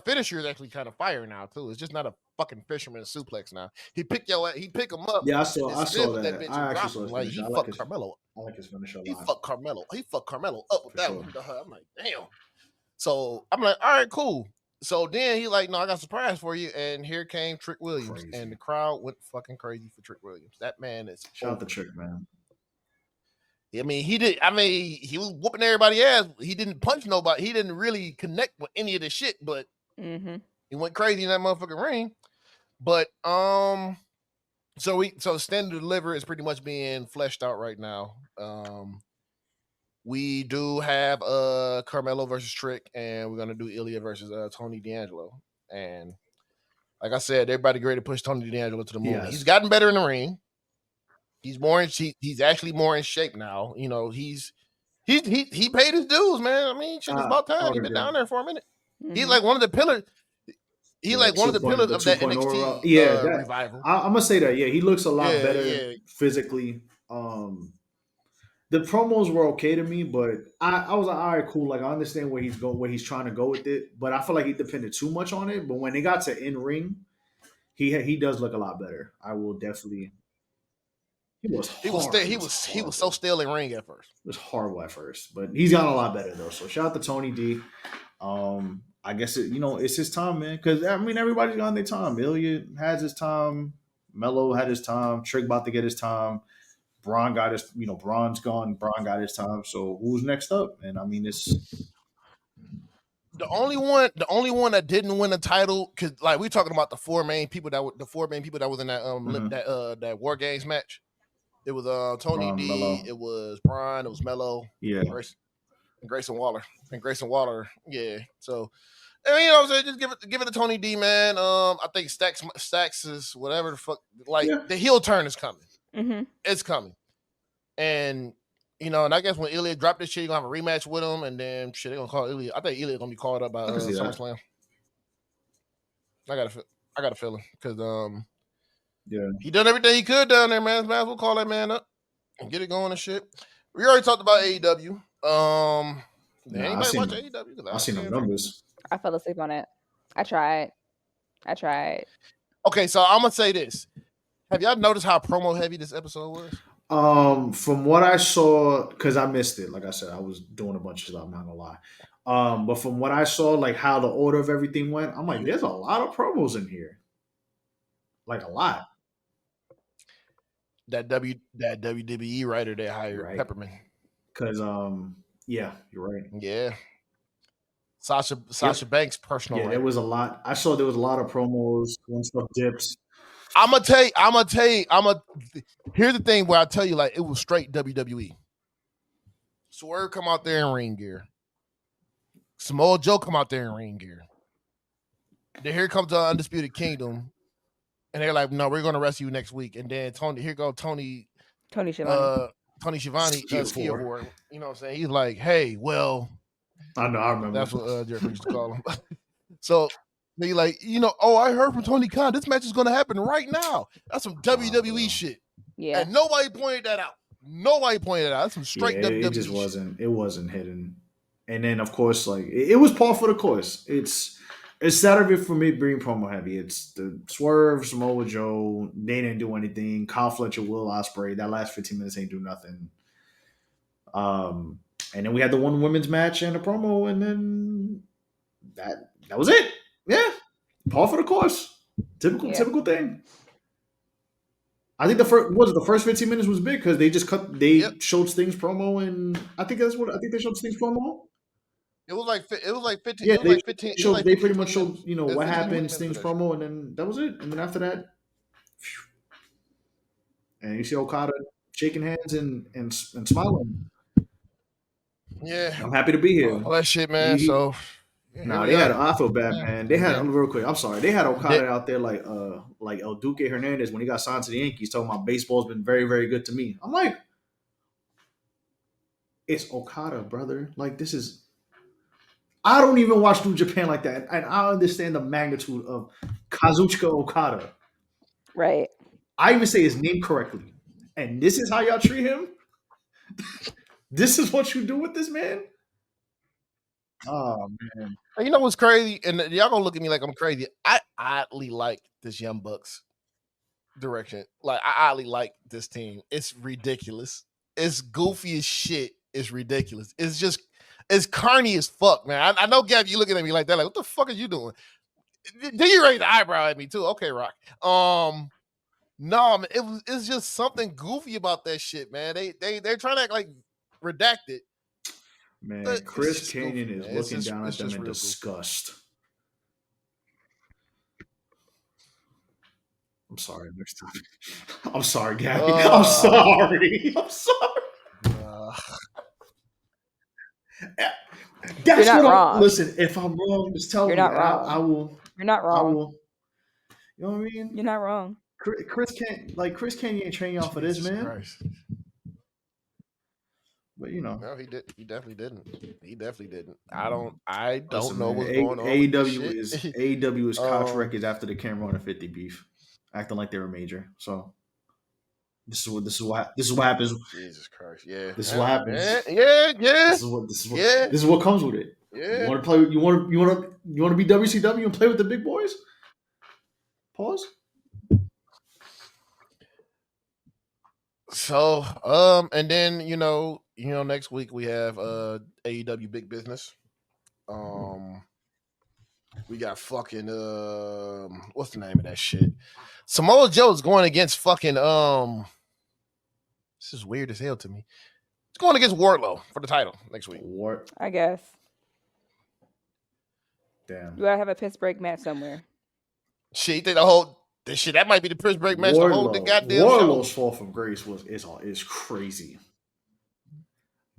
[SPEAKER 1] finisher is actually kind of fire now too. It's just not a fucking fisherman suplex now. He pick him up.
[SPEAKER 3] Yeah, I saw that.
[SPEAKER 1] Bitch
[SPEAKER 3] I
[SPEAKER 1] and
[SPEAKER 3] actually
[SPEAKER 1] drop
[SPEAKER 3] saw
[SPEAKER 1] him.
[SPEAKER 3] his
[SPEAKER 1] Like
[SPEAKER 3] finisher.
[SPEAKER 1] he fucked Carmelo.
[SPEAKER 3] I like his finisher a
[SPEAKER 1] He
[SPEAKER 3] lot.
[SPEAKER 1] fucked Carmelo. He fucked Carmelo up with
[SPEAKER 3] For
[SPEAKER 1] that
[SPEAKER 3] sure.
[SPEAKER 1] one. I'm like, damn. So I'm like, all right, cool. So then he like, no, I got a surprise for you. And here came Trick Williams.
[SPEAKER 3] Crazy.
[SPEAKER 1] And the crowd went fucking crazy for Trick Williams. That man is
[SPEAKER 3] Shout out to Trick, man.
[SPEAKER 1] I mean, he was whooping everybody's ass. He didn't punch nobody. He didn't really connect with any of the shit, but he went crazy in that motherfucking ring. But so Stand to Deliver is pretty much being fleshed out right now. We do have Carmelo versus Trick, and we're gonna do Ilya versus Tony D'Angelo. And like I said, everybody ready to push Tony D'Angelo to the moon.
[SPEAKER 3] Yes.
[SPEAKER 1] He's gotten better in the ring. He's actually more in shape now. You know, he paid his dues, man. I mean, shit, it's about time. He's been down there for a minute. He's like one of the pillars. He's like one of the pillars of that NXT revival.
[SPEAKER 3] I'm gonna say that. Yeah, he looks a lot better physically. The promos were okay to me, but I was like, all right, cool. Like, I understand where he's trying to go with it, but I feel like he depended too much on it. But when they got to in ring, he does look a lot better. I will definitely. He was
[SPEAKER 1] so still in ring at first.
[SPEAKER 3] It was horrible at first, but he's gotten a lot better though. So shout out to Tony D. I guess it's his time, man. Because I mean, everybody's got their time. Ilya has his time. Melo had his time. Trick about to get his time. Braun got his. Braun's gone. Braun got his time. So who's next up? And I mean, it's
[SPEAKER 1] the only one that didn't win a title, because like we talking about the four main people that was in that that War Games match. It was Tony D.
[SPEAKER 3] Melo.
[SPEAKER 1] It was Braun. It was Melo.
[SPEAKER 3] Yeah.
[SPEAKER 1] Grayson Waller. Yeah. So, I mean, I'm saying, just give it to Tony D, man. I think Stacks is whatever the fuck. Like the heel turn is coming.
[SPEAKER 2] Mm-hmm.
[SPEAKER 1] It's coming, and and I guess when Ilya dropped this shit, you're gonna have a rematch with him, and then shit, they're gonna call Ilya. I think Ilya's gonna be called up by SummerSlam. I got a feeling because he done everything he could down there, man. Might as well call that man up and get it going and shit. We already talked about AEW. Anybody watch AEW?
[SPEAKER 3] I seen the numbers.
[SPEAKER 2] I fell asleep on it. I tried.
[SPEAKER 1] Okay, so I'm gonna say this. Have y'all noticed how promo heavy this episode was?
[SPEAKER 3] From what I saw, because I missed it. Like I said, I was doing a bunch of stuff. I'm not gonna lie. But from what I saw, like how the order of everything went, I'm like, there's a lot of promos in here. Like a lot.
[SPEAKER 1] That WWE writer they hired, Pepperman.
[SPEAKER 3] Because yeah, you're right.
[SPEAKER 1] Yeah. Sasha Banks' personal writer.
[SPEAKER 3] There was a lot. I saw there was a lot of promos when stuff dips.
[SPEAKER 1] I'm gonna tell you. Here's the thing where I tell you, like, it was straight WWE. Swerve come out there in ring gear. Samoa Joe come out there in ring gear. Then here comes the Undisputed Kingdom, and they're like, "No, we're gonna wrestle you next week." And then Tony
[SPEAKER 2] Schiavone.
[SPEAKER 1] Tony Schiavone, Ski Award. You know what I'm saying? He's like, "Hey, well,
[SPEAKER 3] I know, I remember.
[SPEAKER 1] That's what Jeffrey used to call him." So they like, I heard from Tony Khan, this match is gonna happen right now. That's some WWE shit.
[SPEAKER 2] Yeah,
[SPEAKER 1] and nobody pointed that out. That's some straight WWE.
[SPEAKER 3] It just wasn't. It wasn't hidden. And then of course, like it was par for the course. It's Saturday for me being promo heavy. It's the Swerve, Samoa Joe. They didn't do anything. Kyle Fletcher, Will Ospreay. That last 15 minutes ain't do nothing. And then we had the one women's match and a promo, and then that was it. Yeah, par for the course. Typical thing. I think the first 15 minutes was big because they just showed Sting's promo, and I think they showed Sting's promo.
[SPEAKER 1] It was like 15.
[SPEAKER 3] Yeah,
[SPEAKER 1] they
[SPEAKER 3] pretty much showed what happened, Sting's promo, and then that was it. And then after that, and you see Okada shaking hands and smiling.
[SPEAKER 1] Yeah,
[SPEAKER 3] I'm happy to be here.
[SPEAKER 1] All that shit, man.
[SPEAKER 3] I feel bad, man. They had real quick. I'm sorry. They had Okada out there like El Duque Hernandez when he got signed to the Yankees, talking about baseball's been very, very good to me. I'm like, It's Okada, brother. Like, this is. I don't even watch New Japan like that, and I understand the magnitude of Kazuchika Okada.
[SPEAKER 2] Right.
[SPEAKER 3] I even say his name correctly, and this is how y'all treat him. This is what you do with this man. Oh man!
[SPEAKER 1] And you know what's crazy? And y'all gonna look at me like I'm crazy. I oddly like this Young Bucks direction. Like, I oddly like this team. It's ridiculous. It's goofy as shit. It's ridiculous. It's carny as fuck, man. I know, Gab, you looking at me like that. Like, what the fuck are you doing? Then you raise the eyebrow at me too. Okay, Rock. No, man, it's just something goofy about that shit, man. They're trying to act like redacted.
[SPEAKER 3] Man, Chris Kanyon is looking down at them in disgust. I'm sorry, next time. I'm sorry, Gabby. I'm sorry. That's
[SPEAKER 2] You're not wrong.
[SPEAKER 3] Listen, if I'm wrong, just tell me.
[SPEAKER 2] Not wrong.
[SPEAKER 3] I will.
[SPEAKER 2] You're not wrong.
[SPEAKER 3] I will. You know what I mean?
[SPEAKER 2] You're not wrong.
[SPEAKER 3] Chris Kanyon ain't training y'all for this, man.
[SPEAKER 1] Christ.
[SPEAKER 3] But you know,
[SPEAKER 1] no, he did. He definitely didn't. He definitely didn't. I don't know what's
[SPEAKER 3] going on. AEW is couch records after the Cameron and 50 beef, acting like they were major. So this is what happens.
[SPEAKER 1] Jesus Christ! Yeah,
[SPEAKER 3] this is what happens.
[SPEAKER 1] Yeah.
[SPEAKER 3] This is what comes with it.
[SPEAKER 1] Yeah.
[SPEAKER 3] You want to play? You want to be WCW and play with the big boys? Pause.
[SPEAKER 1] So, and then you know, next week we have AEW Big Business. We got fucking what's the name of that shit? Samoa Joe's going against fucking this is weird as hell to me. It's going against Wardlow for the title next week.
[SPEAKER 2] I guess.
[SPEAKER 3] Damn.
[SPEAKER 2] You gotta have a piss break match somewhere.
[SPEAKER 1] Shit, that might be the piss break match. The whole goddamn
[SPEAKER 3] Wardlow's
[SPEAKER 1] show.
[SPEAKER 3] fall from grace is crazy.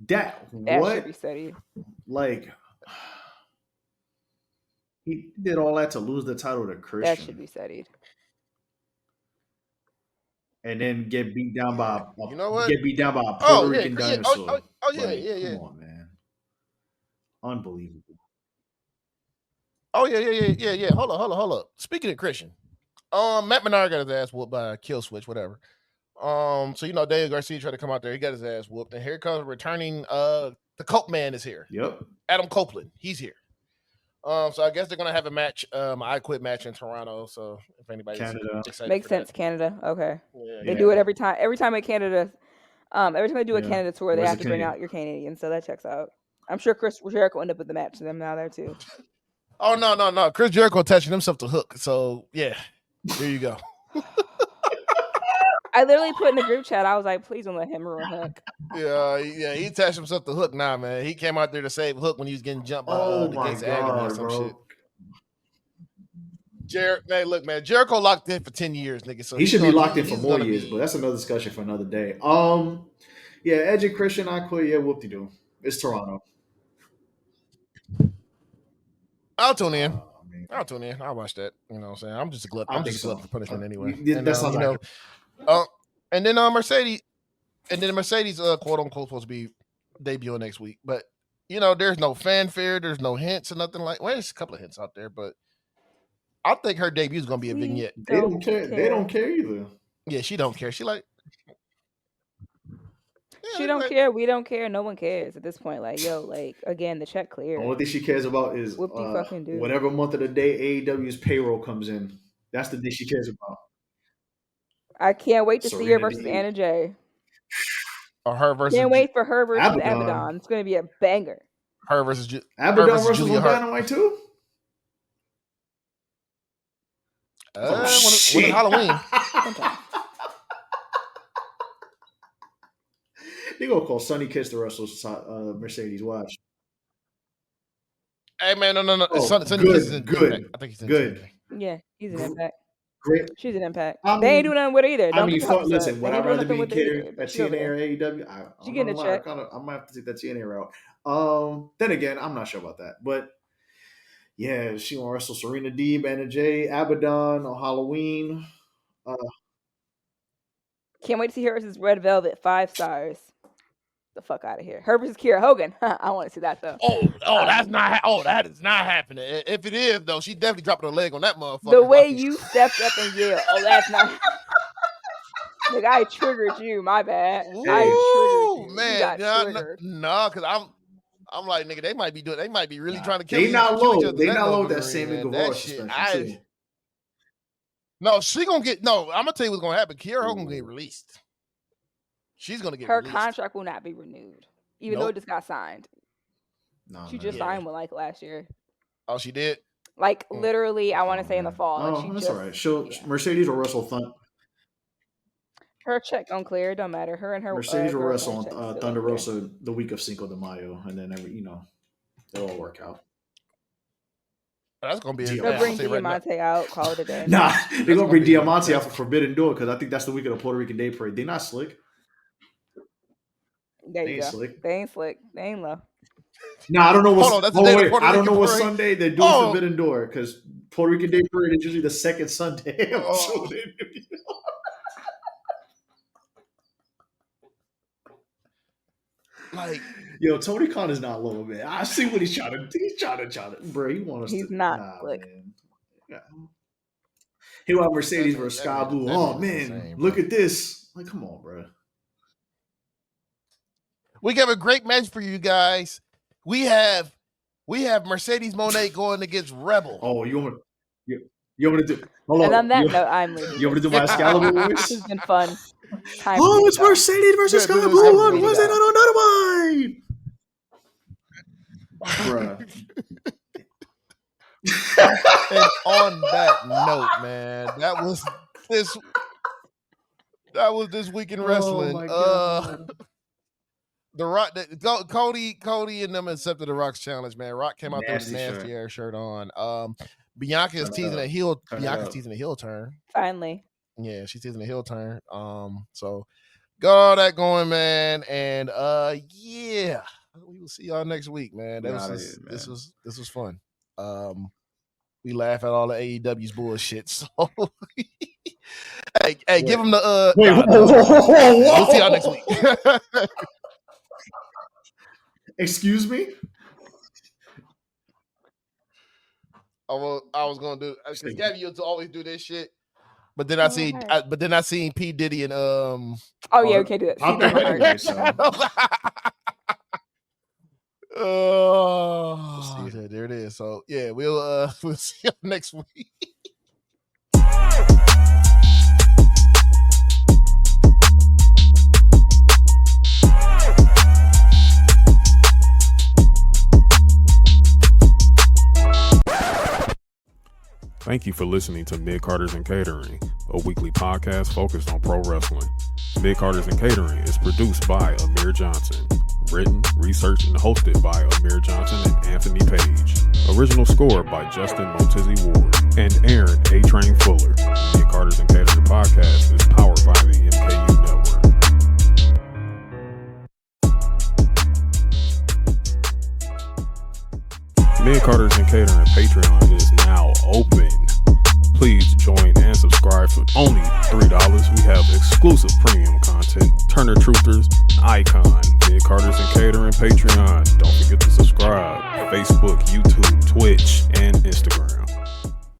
[SPEAKER 3] That
[SPEAKER 2] should be studied.
[SPEAKER 3] Like, he did all that to lose the title to Christian.
[SPEAKER 2] That should be studied.
[SPEAKER 3] And then get beat down by a
[SPEAKER 1] Puerto
[SPEAKER 3] Rican dinosaur.
[SPEAKER 1] Yeah.
[SPEAKER 3] Come on, man. Unbelievable.
[SPEAKER 1] Oh yeah. Hold up. Speaking of Christian, Matt Menard got his ass whooped by Kill Switch, whatever. So Dave Garcia tried to come out there, he got his ass whooped, and here comes returning. The Cope Man is here.
[SPEAKER 3] Yep.
[SPEAKER 1] Adam Copeland, he's here. So I guess they're gonna have a match, I Quit match in Toronto. So if anybody's excited,
[SPEAKER 2] makes sense.
[SPEAKER 1] that.
[SPEAKER 2] Canada, okay.
[SPEAKER 1] Yeah,
[SPEAKER 2] they do it every time. Every time in Canada, every time they do a Canada tour, they have to bring out your Canadian. So that checks out. I'm sure Chris Jericho ended up with the match to them now there too.
[SPEAKER 1] Oh no! Chris Jericho attaching himself to Hook. So yeah, there you go.
[SPEAKER 2] I literally put in the group chat. I was like, please don't let him ruin Hook.
[SPEAKER 1] Yeah, he attached himself to Hook now, man. He came out there to save Hook when he was getting jumped by the Gates of Agony or some shit. Man, look, man, Jericho locked in for 10 years, nigga. So
[SPEAKER 3] he should be locked in for more years, but that's another discussion for another day. Yeah, Edge and Christian, I Quit. Yeah, whoop-de-doo. It's Toronto.
[SPEAKER 1] I'll tune in. I'll watch that. You know what I'm saying? I'm just a glutton. I'm just a glutton for punishment anyway.
[SPEAKER 3] That's not
[SPEAKER 1] and then Mercedes, quote unquote, supposed to be debuting next week. But there's no fanfare, there's no hints or nothing like. Well, there's a couple of hints out there, but I think her debut is gonna be a vignette.
[SPEAKER 3] They don't care. They don't care either.
[SPEAKER 1] Yeah, she don't care. She like.
[SPEAKER 2] She don't care. We don't care. No one cares at this point. Like, again, the check cleared.
[SPEAKER 3] The only thing she cares about is whatever month of the day AEW's payroll comes in. That's the thing she cares about.
[SPEAKER 2] I can't wait to see her versus Anna Jay.
[SPEAKER 1] Or her versus.
[SPEAKER 2] Can't wait for her versus Abaddon. It's going to be a banger.
[SPEAKER 1] Her versus
[SPEAKER 3] Abaddon versus Dynamite too.
[SPEAKER 1] When Halloween.
[SPEAKER 3] They gonna call Sonny Kiss to wrestle Mercedes. Watch.
[SPEAKER 1] Hey man, no.
[SPEAKER 3] Oh,
[SPEAKER 1] Sonny Kiss is in Impact. I think he's in
[SPEAKER 3] good.
[SPEAKER 2] Yeah, he's an Impact.
[SPEAKER 3] Great.
[SPEAKER 2] She's an Impact. They ain't doing nothing with her either.
[SPEAKER 3] Listen, would I rather be catered at TNA or AEW?
[SPEAKER 2] She getting a check.
[SPEAKER 3] I might have to take that TNA route. Then again, I'm not sure about that. But yeah, she gonna wrestle Serena Deeb, Anna Jay, Abaddon on Halloween.
[SPEAKER 2] Can't wait to see her versus Red Velvet. 5 stars. The fuck out of here. Her versus Kiera Hogan. I want to see that though.
[SPEAKER 1] That is not happening. If it is though, she definitely dropping her leg on that motherfucker.
[SPEAKER 2] The way you stepped up and yelled, that's not. Like, I triggered you. My bad.
[SPEAKER 1] Ooh,
[SPEAKER 2] I triggered you.
[SPEAKER 1] Man, because I'm like, nigga, they might be really trying to kill
[SPEAKER 3] They
[SPEAKER 1] each
[SPEAKER 3] not low.
[SPEAKER 1] other.
[SPEAKER 3] They not low. That
[SPEAKER 1] That
[SPEAKER 3] Sammy
[SPEAKER 1] shit,
[SPEAKER 3] Guevara suspension too.
[SPEAKER 1] No, she gonna get. No, I'm gonna tell you what's gonna happen. Kiera Hogan gonna get released. She's gonna get
[SPEAKER 2] her
[SPEAKER 1] released.
[SPEAKER 2] contract will not be renewed, even though it just got signed.
[SPEAKER 3] No,
[SPEAKER 2] She just signed one like last year.
[SPEAKER 1] Oh, she did.
[SPEAKER 2] Like literally, I want to say in the fall.
[SPEAKER 3] Oh,
[SPEAKER 2] Like,
[SPEAKER 3] that's all right. Mercedes will wrestle
[SPEAKER 2] her check on clear. It don't matter. Her and her
[SPEAKER 3] Mercedes will wrestle
[SPEAKER 2] girlfriend
[SPEAKER 3] on
[SPEAKER 2] check
[SPEAKER 3] Thunder
[SPEAKER 2] still
[SPEAKER 3] Rosa the week of Cinco de Mayo, and then it'll all work out.
[SPEAKER 1] That's gonna be.
[SPEAKER 2] They'll bring Diamante out. Call it a day.
[SPEAKER 3] Nah, they're gonna bring Diamante out for Forbidden Door because I think that's the week of the Puerto Rican Day Parade. They not slick.
[SPEAKER 2] There you
[SPEAKER 3] ain't
[SPEAKER 2] go.
[SPEAKER 3] slick.
[SPEAKER 2] They ain't slick. They ain't low.
[SPEAKER 3] Nah, I don't know what.
[SPEAKER 1] Hold on, that's the day of Puerto
[SPEAKER 3] I don't
[SPEAKER 1] Rican
[SPEAKER 3] know what
[SPEAKER 1] Parade?
[SPEAKER 3] Sunday they're doing
[SPEAKER 1] Oh.
[SPEAKER 3] Forbidden Door because Puerto Rican Day Parade is usually the second Sunday.
[SPEAKER 1] Oh. Like,
[SPEAKER 3] Yo, Tony Khan is not low, man. I see what he's trying to. He's trying to. Bro, he wants us
[SPEAKER 2] He's
[SPEAKER 3] to.
[SPEAKER 2] not
[SPEAKER 3] Nah,
[SPEAKER 2] slick.
[SPEAKER 3] man. Yeah. He want Mercedes versus Sky Blue. Oh man,
[SPEAKER 1] insane,
[SPEAKER 3] look
[SPEAKER 1] bro.
[SPEAKER 3] at this. Like, come on, bro.
[SPEAKER 1] we have a great match for you guys. We have Mercedes Moné going against Rebel.
[SPEAKER 3] Oh, you want to do? Hold on.
[SPEAKER 2] And on that note, I'm leaving.
[SPEAKER 3] You want to do my Excalibur
[SPEAKER 2] This
[SPEAKER 3] voice?
[SPEAKER 2] has been fun. Time
[SPEAKER 3] Oh,
[SPEAKER 2] to
[SPEAKER 3] it's
[SPEAKER 2] go.
[SPEAKER 3] Mercedes versus
[SPEAKER 1] Yeah,
[SPEAKER 3] Sky
[SPEAKER 1] dude,
[SPEAKER 3] Blue.
[SPEAKER 1] it's
[SPEAKER 3] One
[SPEAKER 1] time
[SPEAKER 3] was
[SPEAKER 1] to
[SPEAKER 3] it on Dynamite? Bruh.
[SPEAKER 1] And on that note, man, that was this week in wrestling.
[SPEAKER 3] Oh my God.
[SPEAKER 1] The Rock, Cody and them accepted the Rock's challenge, man. Rock came out there with a
[SPEAKER 3] Nasty
[SPEAKER 1] nasty
[SPEAKER 3] shirt.
[SPEAKER 1] air shirt on. Bianca is
[SPEAKER 3] Turn it
[SPEAKER 1] teasing
[SPEAKER 3] up.
[SPEAKER 1] a heel.
[SPEAKER 3] Turn it
[SPEAKER 1] Bianca's
[SPEAKER 3] up.
[SPEAKER 1] teasing a heel turn.
[SPEAKER 2] Finally.
[SPEAKER 1] Yeah, she's teasing a heel turn. So got all that going, man. And yeah, we will see y'all next week, man. This was fun. We laugh at all the AEW's bullshit. So hey, give them the
[SPEAKER 3] Wait, whoa.
[SPEAKER 1] We'll see y'all next week.
[SPEAKER 3] Excuse me?
[SPEAKER 1] I was gonna do because Gabby used to always do this shit, but then I seen P Diddy and
[SPEAKER 2] Oh yeah, we can't do that.
[SPEAKER 3] I'll
[SPEAKER 2] See,
[SPEAKER 3] think
[SPEAKER 2] don't
[SPEAKER 3] anyway,
[SPEAKER 2] hurt.
[SPEAKER 3] so.
[SPEAKER 1] Oh, there it is. So yeah, we'll see you next week.
[SPEAKER 5] Thank you for listening to Mid Carters and Catering, a weekly podcast focused on pro wrestling. Mid Carters and Catering is produced by Amir Johnson. Written, researched, and hosted by Amir Johnson and Anthony Page. Original score by Justin Motizzi Ward and Aaron A. Train Fuller. Mid Carters and Catering podcast is powered by the MKU Network. Mid Carters and Catering Patreon is now open. Please join and subscribe for only $3. We have exclusive premium content, Turner Truthers, Icon, Mid Carters and Catering Patreon. Don't forget to subscribe. Facebook, YouTube, Twitch, and Instagram.